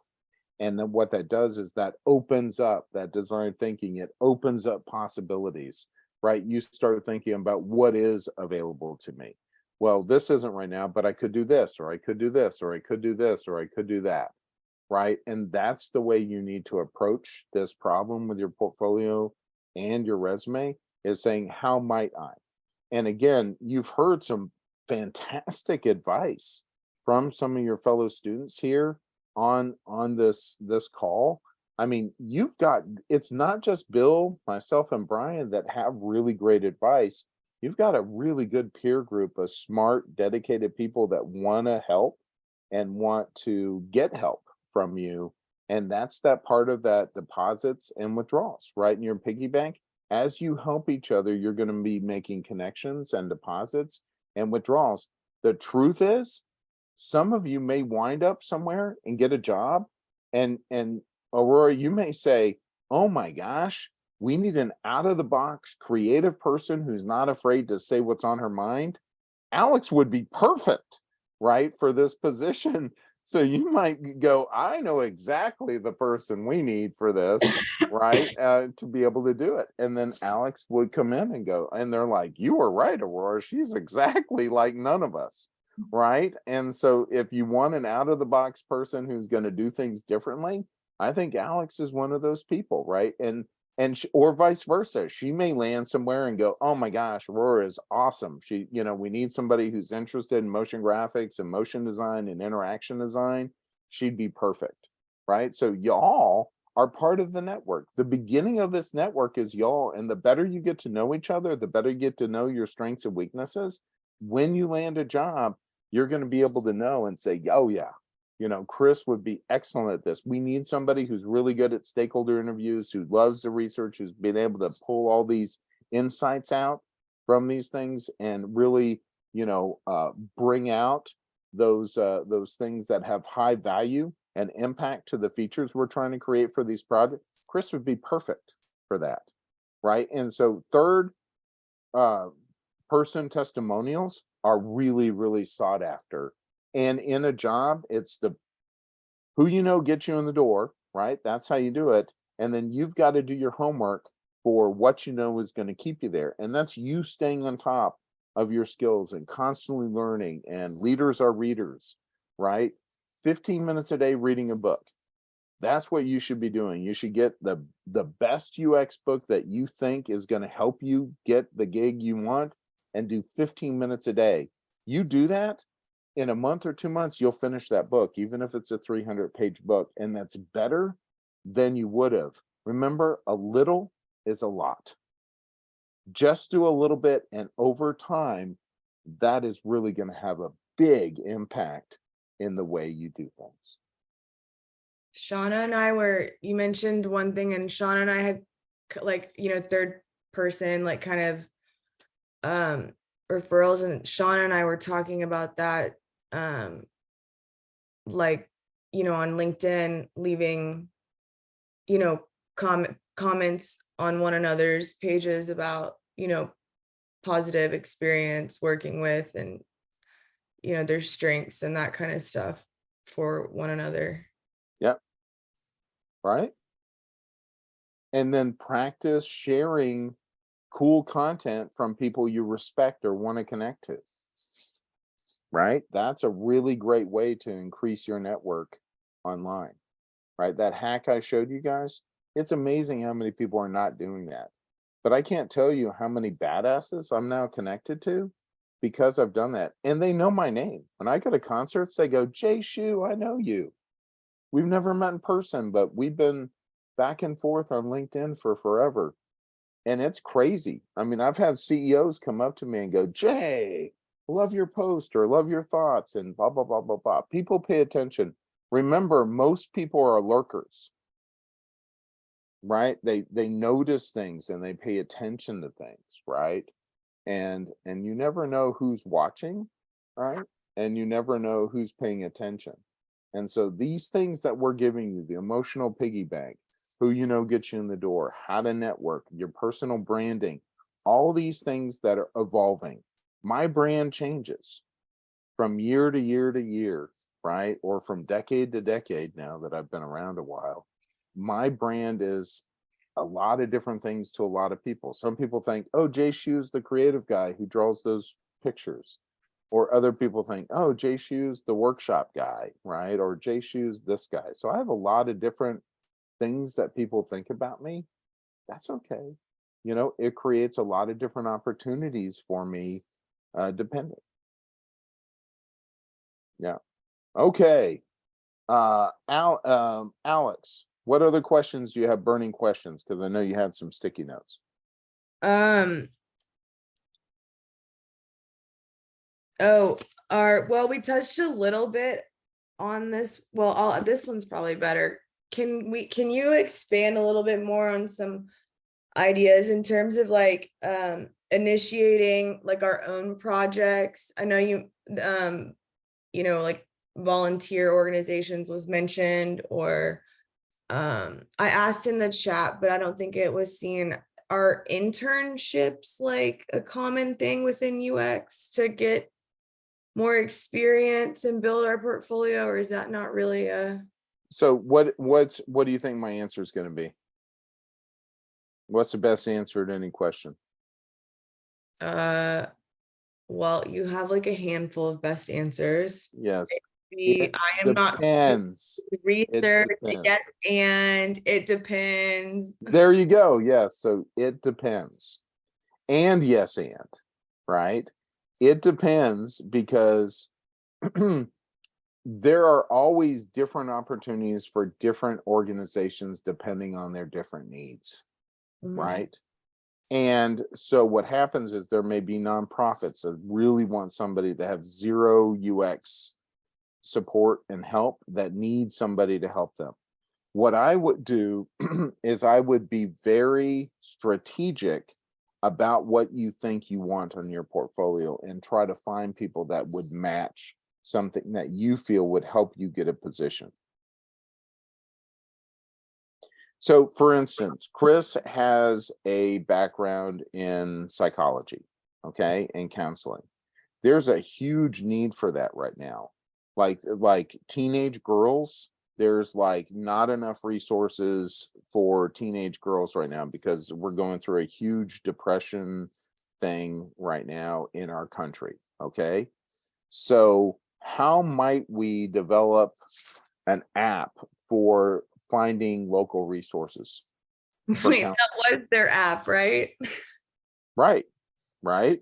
And then what that does is that opens up that design thinking. It opens up possibilities, right? You start thinking about what is available to me. Well, this isn't right now, but I could do this, or I could do this, or I could do this, or I could do that, right? And that's the way you need to approach this problem with your portfolio and your resume, is saying, how might I? And again, you've heard some fantastic advice from some of your fellow students here on this call. I mean, you've got, it's not just Bill, myself, and Brian that have really great advice. You've got a really good peer group of smart, dedicated people that want to help and want to get help from you. And that's that part of that deposits and withdrawals, right? In your piggy bank, as you help each other, you're going to be making connections and deposits and withdrawals. The truth is, some of you may wind up somewhere and get a job, and Aurora, you may say, oh my gosh, we need an out of the box creative person who's not afraid to say what's on her mind. Alex would be perfect, right, for this position. So you might go, I know exactly the person we need for this, right, to be able to do it. And then Alex would come in and go, and they're like, you were right, Aurora. She's exactly like none of us, right? And so if you want an out of the box person who's going to do things differently, I think Alex is one of those people, right? Or vice versa. She may land somewhere and go, oh my gosh, Aurora is awesome. She, we need somebody who's interested in motion graphics and motion design and interaction design. She'd be perfect, right? So y'all are part of the network. The beginning of this network is y'all, and the better you get to know each other, the better you get to know your strengths and weaknesses. When you land a job, you're going to be able to know and say, oh yeah, Chris would be excellent at this. We need somebody who's really good at stakeholder interviews, who loves the research, who's been able to pull all these insights out from these things and really, bring out those things that have high value and impact to the features we're trying to create for these projects. Chris would be perfect for that, right? And so third person testimonials are really, really sought after. And in a job, it's the who gets you in the door, right? That's how you do it. And then you've got to do your homework for what is going to keep you there. And that's you staying on top of your skills and constantly learning. And leaders are readers, right? 15 minutes a day reading a book. That's what you should be doing. You should get the best UX book that you think is going to help you get the gig you want and do 15 minutes a day. You do that, in a month or 2 months, you'll finish that book, even if it's a 300-page book. And that's better than you would have. Remember, a little is a lot. Just do a little bit, and over time, that is really going to have a big impact in the way you do things. Shauna and I you mentioned one thing, and Shauna and I had third person, kind of referrals, and Shauna and I were talking about that, on LinkedIn, leaving, comments on one another's pages about, positive experience working with, and, their strengths and that kind of stuff for one another. Yep. Right. And then practice sharing cool content from people you respect or want to connect to. Right? That's a really great way to increase your network online, right? That hack I showed you guys, it's amazing how many people are not doing that. But I can't tell you how many badasses I'm now connected to because I've done that. And they know my name. When I go to concerts, they go, Jay Shu, I know you. We've never met in person, but we've been back and forth on LinkedIn for forever. And it's crazy. I mean, I've had CEOs come up to me and go, Jay, love your post or love your thoughts and blah, blah, blah, blah, blah. People pay attention. Remember, most people are lurkers, right? They notice things and they pay attention to things, right? And you never know who's watching, right? And you never know who's paying attention. And so these things that we're giving you, the emotional piggy bank, who gets you in the door, how to network, your personal branding, all these things that are evolving. My brand changes from year to year to year, right? Or from decade to decade now that I've been around a while. My brand is a lot of different things to a lot of people. Some people think, oh, Jay Shu's the creative guy who draws those pictures. Or other people think, oh, Jay Shu's the workshop guy, right? Or Jay Shu's this guy. So I have a lot of different things that people think about me. That's okay. It creates a lot of different opportunities for me, depending. Yeah. Okay. Alex, what other questions do you have? Burning questions? Because I know you had some sticky notes. We touched a little bit on this. Well, this one's probably better. Can you expand a little bit more on some ideas in terms of initiating our own projects? I know you volunteer organizations was mentioned, or I asked in the chat, but I don't think it was seen. Are internships a common thing within UX to get more experience and build our portfolio, or is that not really a? So what do you think my answer is going to be? What's the best answer to any question? Well, you have like a handful of best answers. Yes. I am not Depends. research. depends. Yes, and it depends. There you go. Yes. So it depends. And yes, and right. It depends because there are always different opportunities for different organizations depending on their different needs, right? And so what happens is there may be nonprofits that really want somebody to have zero UX support and help that need somebody to help them. What I would do is I would be very strategic about what you think you want on your portfolio and try to find people that would match something that you feel would help you get a position. So for instance, Chris has a background in psychology, okay, and counseling. There's a huge need for that right now. Like teenage girls, there's like not enough resources for teenage girls right now because we're going through a huge depression thing right now in our country, okay? So how might we develop an app for finding local resources? Wait, that was their app, right? Right.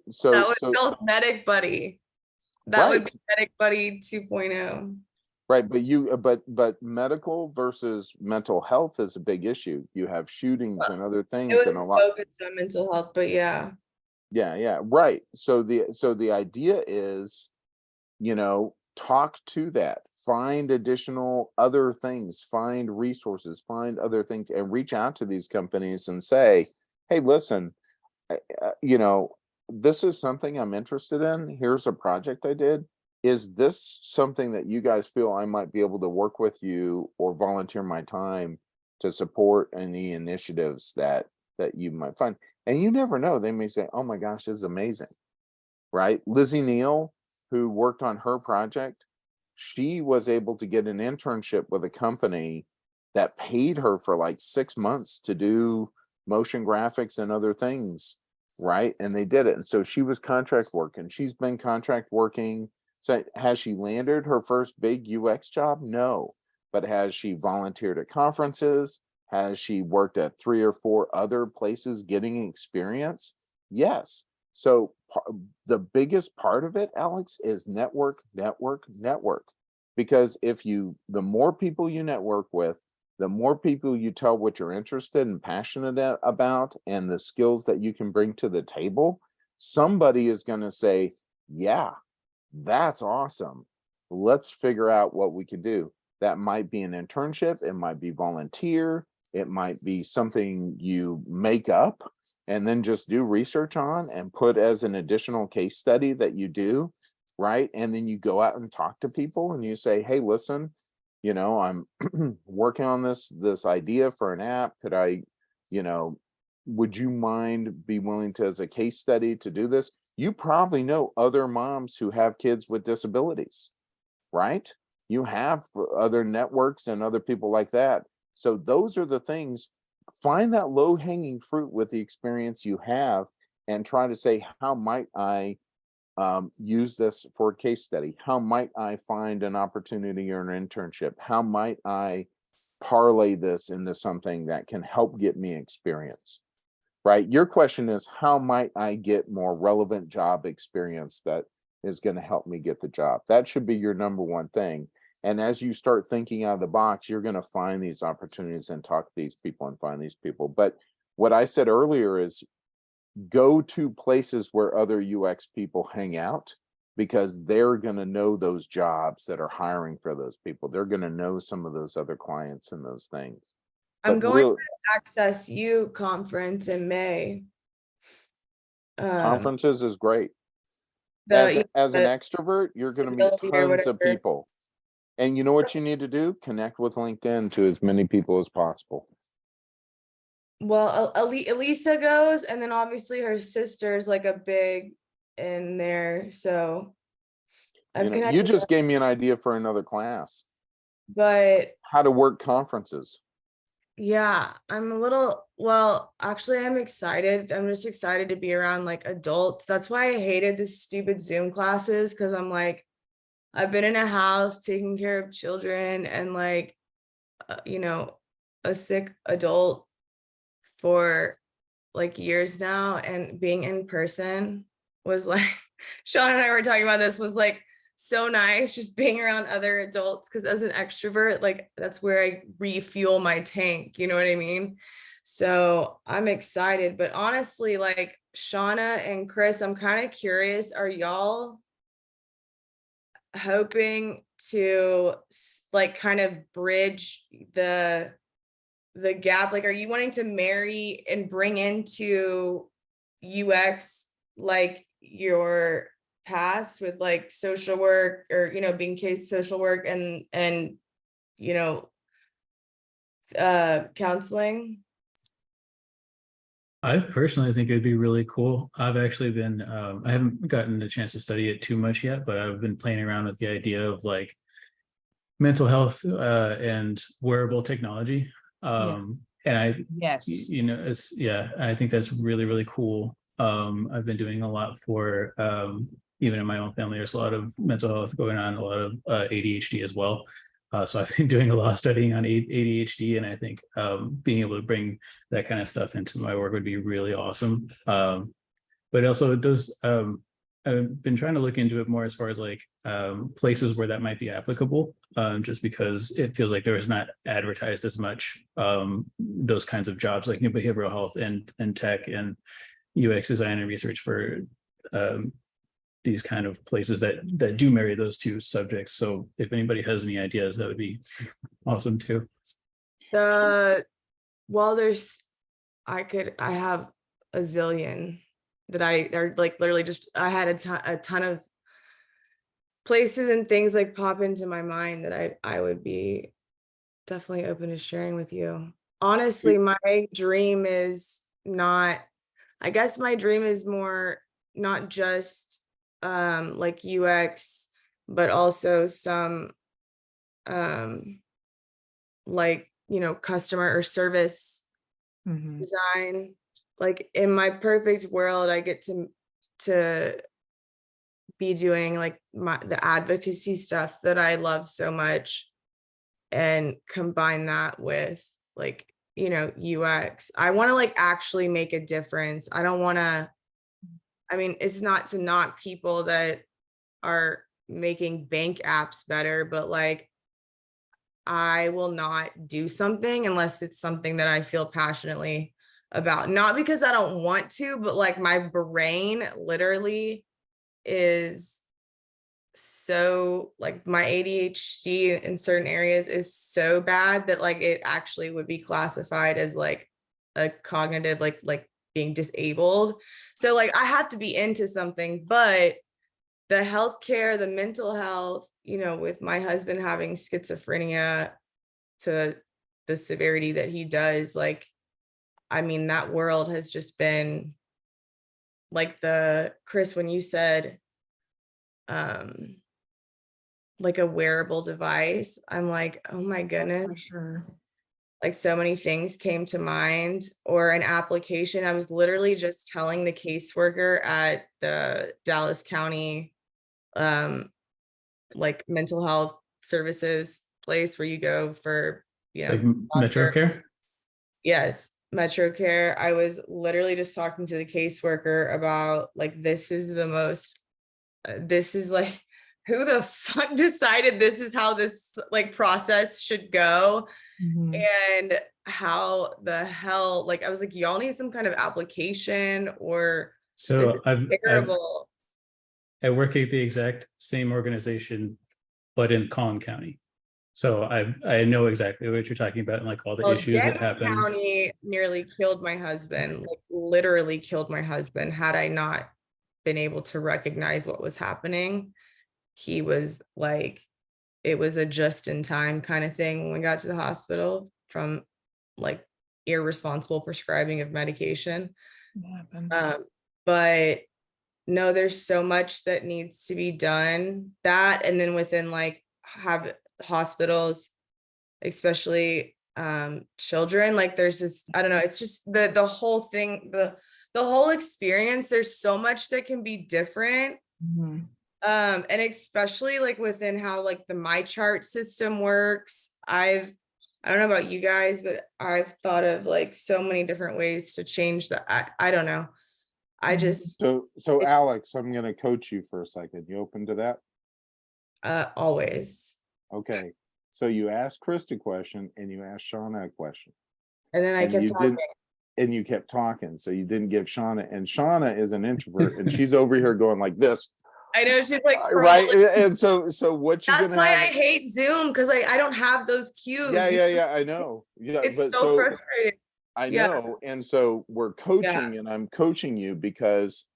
So that was called Medic Buddy. That would be Medic Buddy 2.0. Right, but medical versus mental health is a big issue. You have shootings and other things, It was and a lot. focused on mental health, but yeah. Yeah, right. So the idea is, talk to that, find additional other things, find resources, find other things, and reach out to these companies and say, hey, listen, this is something I'm interested in. Here's a project I did. Is this something that you guys feel I might be able to work with you or volunteer my time to support any initiatives that you might find? And you never know, they may say, oh my gosh, this is amazing, right? Lizzie Neal, who worked on her project, she was able to get an internship with a company that paid her for like 6 months to do motion graphics and other things, right? And they did it. And so she was contract work, and she's been contract working. So has she landed her first big UX job? No. But has she volunteered at conferences? Has she worked at 3 or 4 other places getting experience? Yes. So the biggest part of it, Alex, is network. Because the more people you network with, the more people you tell what you're interested and passionate about and the skills that you can bring to the table, somebody is going to say, yeah, that's awesome. Let's figure out what we can do. That might be an internship. It might be volunteer. It might be something you make up and then just do research on and put as an additional case study that you do, right? And then you go out and talk to people and you say, hey, listen, I'm working on this idea for an app. Could I, would you be willing to, as a case study, to do this? You probably know other moms who have kids with disabilities, right? You have other networks and other people like that. So those are the things. Find that low-hanging fruit with the experience you have and try to say, how might I use this for a case study? How might I find an opportunity or an internship? How might I parlay this into something that can help get me experience? Right? Your question is, how might I get more relevant job experience that is going to help me get the job? That should be your number one thing. And as you start thinking out of the box, you're going to find these opportunities and talk to these people and find these people. But what I said earlier is go to places where other UX people hang out, because they're going to know those jobs that are hiring for those people. They're going to know some of those other clients and those things. I'm going to Access U conference in May. Conferences is great. As an extrovert, you're going to meet tons of people. And you know what you need to do? Connect with LinkedIn to as many people as possible. Well, Elisa goes, and then obviously her sister's like a big in there. So You know, you just gave me an idea for another class. But How to work conferences. yeah, I'm a little, well, actually, I'm excited. I'm just excited to be around like adults. That's why I hated this stupid Zoom classes, because I'm like, I've been in a house taking care of children and like, you know, a sick adult for like years now, and being in person was like, Sean and I were talking about this, was like so nice, just being around other adults, because as an extrovert, like that's where I refuel my tank, you know what I mean? So I'm excited, but honestly, like Shauna and Chris, I'm kind of curious, are y'all hoping to like kind of bridge the gap? Like, are you wanting to marry and bring into UX like your past with like social work, or you know, being case social work and you know, counseling? I personally think it'd be really cool. I've actually been, I haven't gotten a chance to study it too much yet, but I've been playing around with the idea of like mental health and wearable technology. And I, Yes. you know, it's, yeah, I think that's really, really cool. I've been doing a lot for, even in my own family, there's a lot of mental health going on, a lot of ADHD as well. So I've been doing a lot of studying on ADHD, and I think being able to bring that kind of stuff into my work would be really awesome. But also those, I've been trying to look into it more as far as like places where that might be applicable, just because it feels like there is not advertised as much those kinds of jobs like behavioral health and tech and UX design and research for these kind of places that do marry those two subjects. So if anybody has any ideas, that would be awesome too. Well, there's, I have a zillion that are like literally just, I had a ton of places and things like pop into my mind that I would be definitely open to sharing with you. Honestly, my dream is not, I guess my dream is more not just like UX, but also some like, you know, customer or service design. Like in my perfect world, I get to be doing like the advocacy stuff that I love so much, and combine that with like, you know, UX. I want to like actually make a difference. I don't want to, I mean, it's not to knock people that are making bank apps better, but like, I will not do something unless it's something that I feel passionately about. Not because I don't want to, but like my brain literally is so, like my ADHD in certain areas is so bad that like it actually would be classified as like a cognitive, like being disabled. So like I have to be into something, but the healthcare, the mental health, you know, with my husband having schizophrenia to the severity that he does, like, I mean, that world has just been like Chris, when you said, like a wearable device, I'm like, oh my goodness. For sure. Like so many things came to mind, or an application. I was literally just telling the caseworker at the Dallas County like mental health services place where you go for, you know, Like Metro Care? Yes, Metro Care. I was literally just talking to the caseworker about like, this is the most, this is like, who the fuck decided this is how this like process should go? And how the hell, like, I was like, y'all need some kind of application, or this So is terrible. I work at the exact same organization, but in Collin County. So I know exactly what you're talking about and like all the Well, issues that Denton happen. County nearly killed my husband, like literally killed my husband. Had I not been able to recognize what was happening, he was like, it was a just in time kind of thing when we got to the hospital from like irresponsible prescribing of medication. What happened? But no, there's so much that needs to be done. That, and then within like have hospitals, especially children, like there's this, I don't know, it's just the whole thing, the whole experience, there's so much that can be different. Mhm. And especially like within how like the my chart system works. I don't know about you guys, but I've thought of like so many different ways to change that. I don't know. I just So Alex, I'm gonna coach you for a second. You open to that? always. Okay. So you asked Krista a question and you asked Shauna a question. And then I And kept you talking. didn't, and you kept talking. So you didn't give Shauna, and Shauna is an introvert and she's over here going like this. I know she's like Right. crawling. And so what you That's gonna why have? I hate Zoom, because like I don't have those cues. Yeah, I know. Yeah, It's but so frustrating. I Yeah. know. And so we're coaching and I'm coaching you because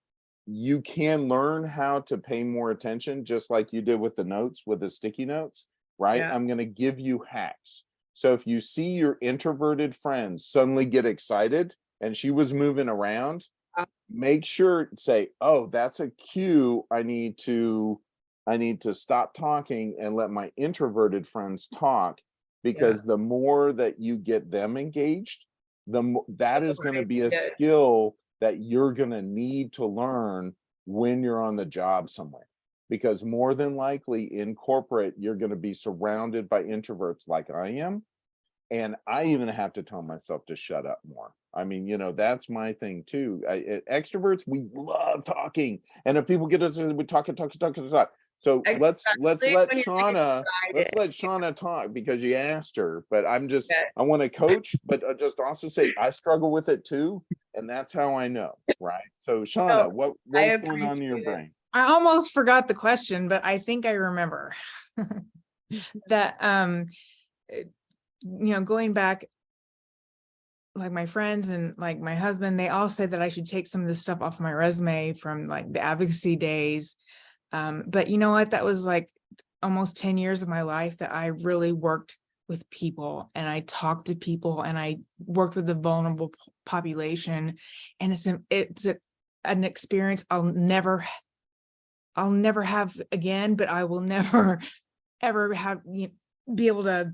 you can learn how to pay more attention, just like you did with the notes, with the sticky notes, right? Yeah. I'm going to give you hacks. So if you see your introverted friends suddenly get excited and she was moving around, make sure say, oh, that's a cue. I need to stop talking and let my introverted friends talk, because the more that you get them engaged, that is going to be a skill that you're going to need to learn when you're on the job somewhere, because more than likely in corporate, you're going to be surrounded by introverts like I am. And I even have to tell myself to shut up more. I mean, that's my thing too. Extroverts, we love talking. And if people get us, we talk. So let's let Shauna talk, because you asked her, but I want to coach, but just also say I struggle with it too. And that's how I know, right? So Shauna, what's going on in your brain? I almost forgot the question, but I think I remember that, going back, like my friends and like my husband, they all say that I should take some of this stuff off my resume from like the advocacy days. But you know what? That was like almost 10 years of my life that I really worked with people, and I talked to people, and I worked with the vulnerable population. And it's an experience I'll never have again, but I will never ever be able to,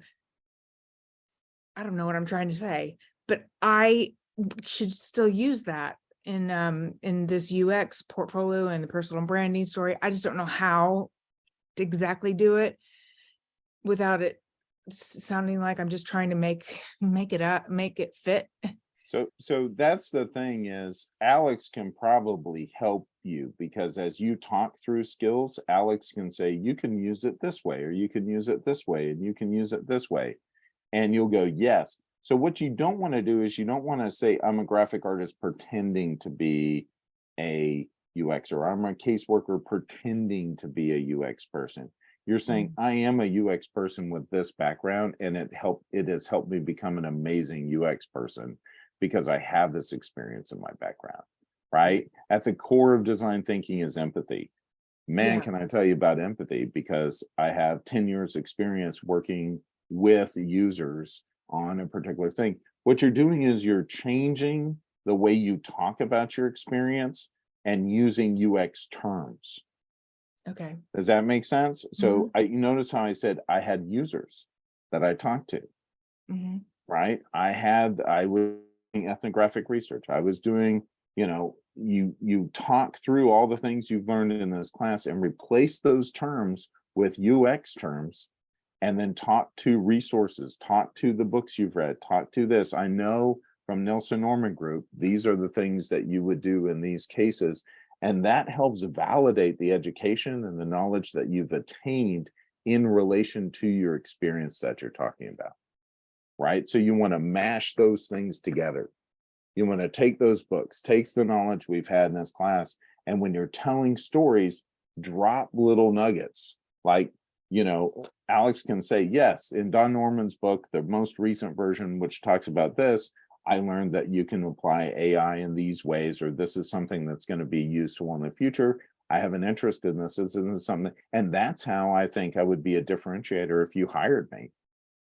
I don't know what I'm trying to say, but I should still use that in this UX portfolio and the personal branding story. I just don't know how to exactly do it without it sounding like I'm just trying to make it fit. So that's the thing, is Alex can probably help you, because as you talk through skills, Alex can say, you can use it this way, or you can use it this way, and you can use it this way. And you'll go, yes. So what you don't want to do is you don't want to say, I'm a graphic artist pretending to be a UX, or I'm a caseworker pretending to be a UX person. You're saying, I am a UX person with this background, and it has helped me become an amazing UX person because I have this experience in my background, right? At the core of design thinking is empathy. Man, can I tell you about empathy, because I have 10 years experience working with users on a particular thing. What you're doing is you're changing the way you talk about your experience and using UX terms. Okay. Does that make sense? So you notice how I said I had users that I talked to, right? I was doing ethnographic research. I was doing, you talk through all the things you've learned in this class and replace those terms with UX terms, and then talk to resources, talk to the books you've read, talk to this. I know from Nelson Norman Group, these are the things that you would do in these cases. And that helps validate the education and the knowledge that you've attained in relation to your experience that you're talking about, right? So you want to mash those things together. You want to take those books, take the knowledge we've had in this class, and when you're telling stories, drop little nuggets. Like, Alex can say, yes, in Don Norman's book, the most recent version, which talks about this, I learned that you can apply AI in these ways, or this is something that's going to be useful in the future. I have an interest in this. This isn't something, and that's how I think I would be a differentiator if you hired me,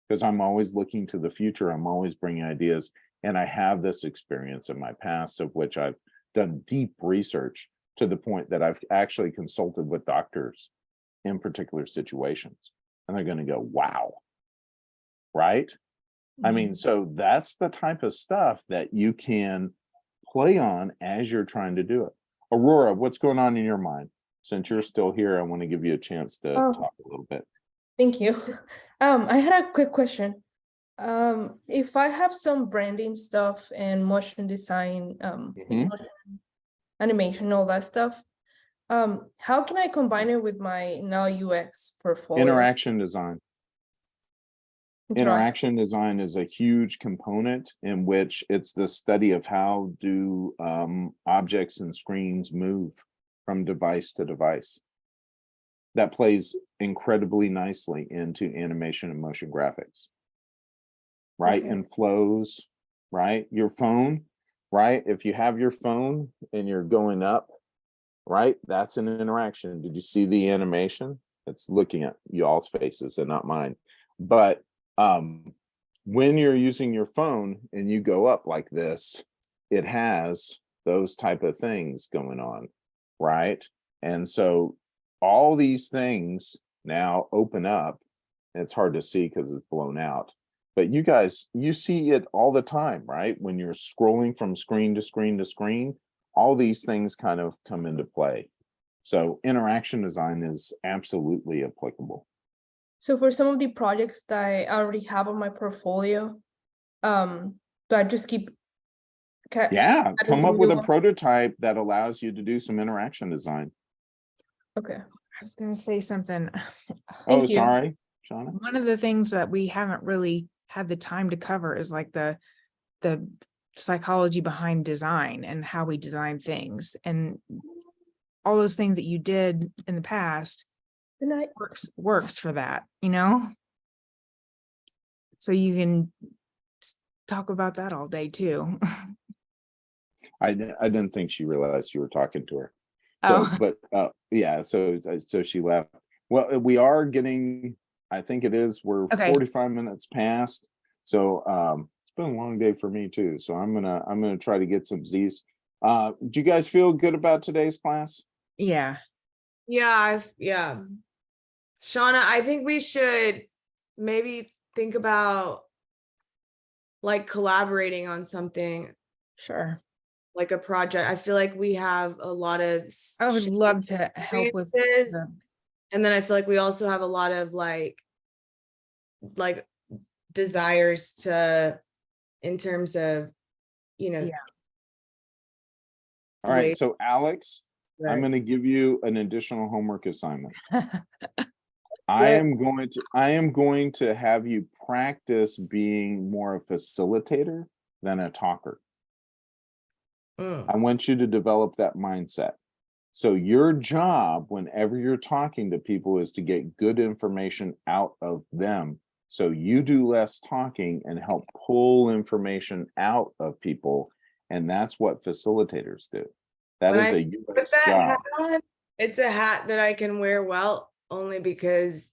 because I'm always looking to the future. I'm always bringing ideas, and I have this experience in my past of which I've done deep research to the point that I've actually consulted with doctors in particular situations, and they're going to go, wow. Right? I mean, so that's the type of stuff that you can play on as you're trying to do it. Aurora, what's going on in your mind? Since you're still here, I want to give you a chance to talk a little bit. Thank you. I had a quick question. If I have some branding stuff and motion design, motion animation, all that stuff, how can I combine it with my now UX portfolio? Interaction design. Interaction design is a huge component in which it's the study of how do objects and screens move from device to device. That plays incredibly nicely into animation and motion graphics. Right? Okay. And flows, right? Your phone, right? If you have your phone and you're going up, right? That's an interaction. Did you see the animation? It's looking at y'all's faces and not mine. But when you're using your phone and you go up like this, it has those type of things going on, right? And so all these things now open up. It's hard to see because it's blown out, but you guys, you see it all the time, right? When you're scrolling from screen to screen to screen, all these things kind of come into play. So interaction design is absolutely applicable. So for some of the projects that I already have on my portfolio, do I just keep? Yeah, come up with a prototype that allows you to do some interaction design. Okay. I was gonna say something. Oh, sorry, Shauna. One of the things that we haven't really had the time to cover is like the psychology behind design and how we design things, and all those things that you did in the past works for that, you know? So you can talk about that all day too. I didn't think she realized you were talking to her. So, but yeah, so she left. Well, we are getting, I think it is, we're 45 minutes past. So it's been a long day for me too. So I'm gonna try to get some Z's. Do you guys feel good about today's class? Yeah. Yeah, Shauna, I think we should maybe think about like collaborating on something. Sure. Like a project. I feel like we have a lot of I would love to help with and then I feel like we also have a lot of like desires to, in terms of, you know. Yeah. All right, so Alex, I'm going to give you an additional homework assignment. I am going to have you practice being more a facilitator than a talker. I want you to develop that mindset. So your job whenever you're talking to people is to get good information out of them. So you do less talking and help pull information out of people. And that's what facilitators do. That is a UX job. It's a hat that I can wear well, only because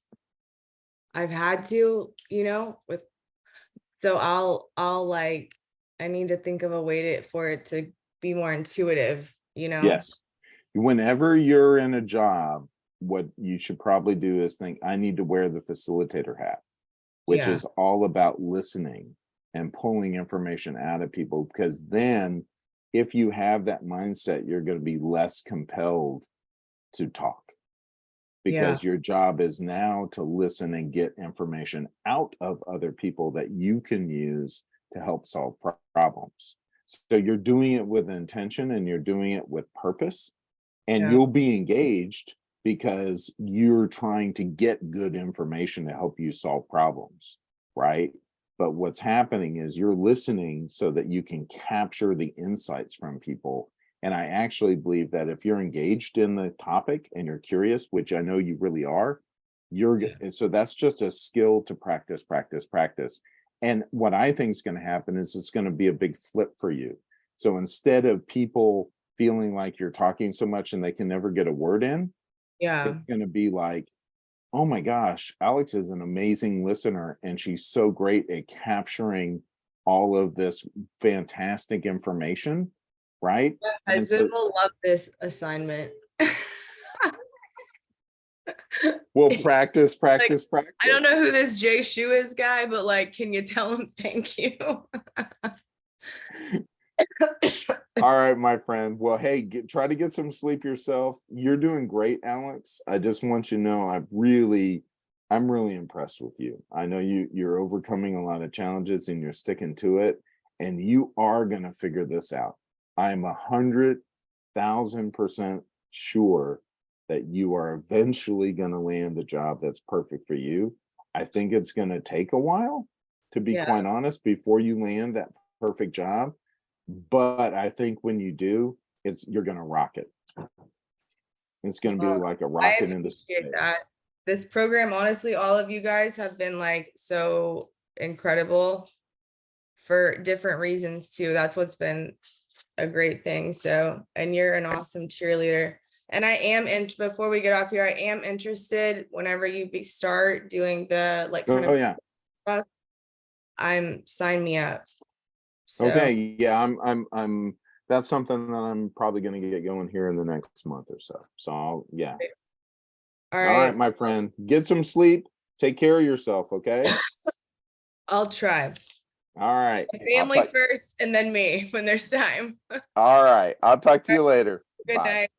I've had to, you know, so I'll like, I need to think of a way for it to be more intuitive, you know? Yes. Whenever you're in a job, what you should probably do is think, I need to wear the facilitator hat, which is all about listening and pulling information out of people. Because then if you have that mindset, you're going to be less compelled to talk. Because your job is now to listen and get information out of other people that you can use to help solve problems. So you're doing it with intention and you're doing it with purpose, and you'll be engaged because you're trying to get good information to help you solve problems, right? But what's happening is you're listening so that you can capture the insights from people. And I actually believe that if you're engaged in the topic and you're curious, which I know you really are, so that's just a skill to practice. And what I think is going to happen is it's going to be a big flip for you. So instead of people feeling like you're talking so much and they can never get a word in, it's going to be like, oh my gosh, Alex is an amazing listener and she's so great at capturing all of this fantastic information. right? My And so- husband will love this assignment. We'll practice. I don't know who this Jay Shu is guy, but like, can you tell him thank you? All right, my friend. Well, hey, try to get some sleep yourself. You're doing great, Alex. I just want you to know I'm really impressed with you. I know you're overcoming a lot of challenges and you're sticking to it, and you are gonna figure this out. I'm 100,000% sure that you are eventually gonna land the job that's perfect for you. I think it's gonna take a while, to be quite honest, before you land that perfect job. But I think when you do, you're gonna rock it. It's gonna be like a rocket into space. That. This program, honestly, all of you guys have been like so incredible for different reasons too. That's what's been a great thing. So, and you're an awesome cheerleader. And I am before we get off here, I am interested whenever you start doing the like kind of stuff, sign me up. So. Okay, yeah, I'm that's something that I'm probably gonna get going here in the next month or so. So yeah. All All right, right, my friend. Get some sleep. Take care of yourself, okay? I'll try. All right. Family first and then me when there's time. All right. I'll talk to you later. Good Bye. night.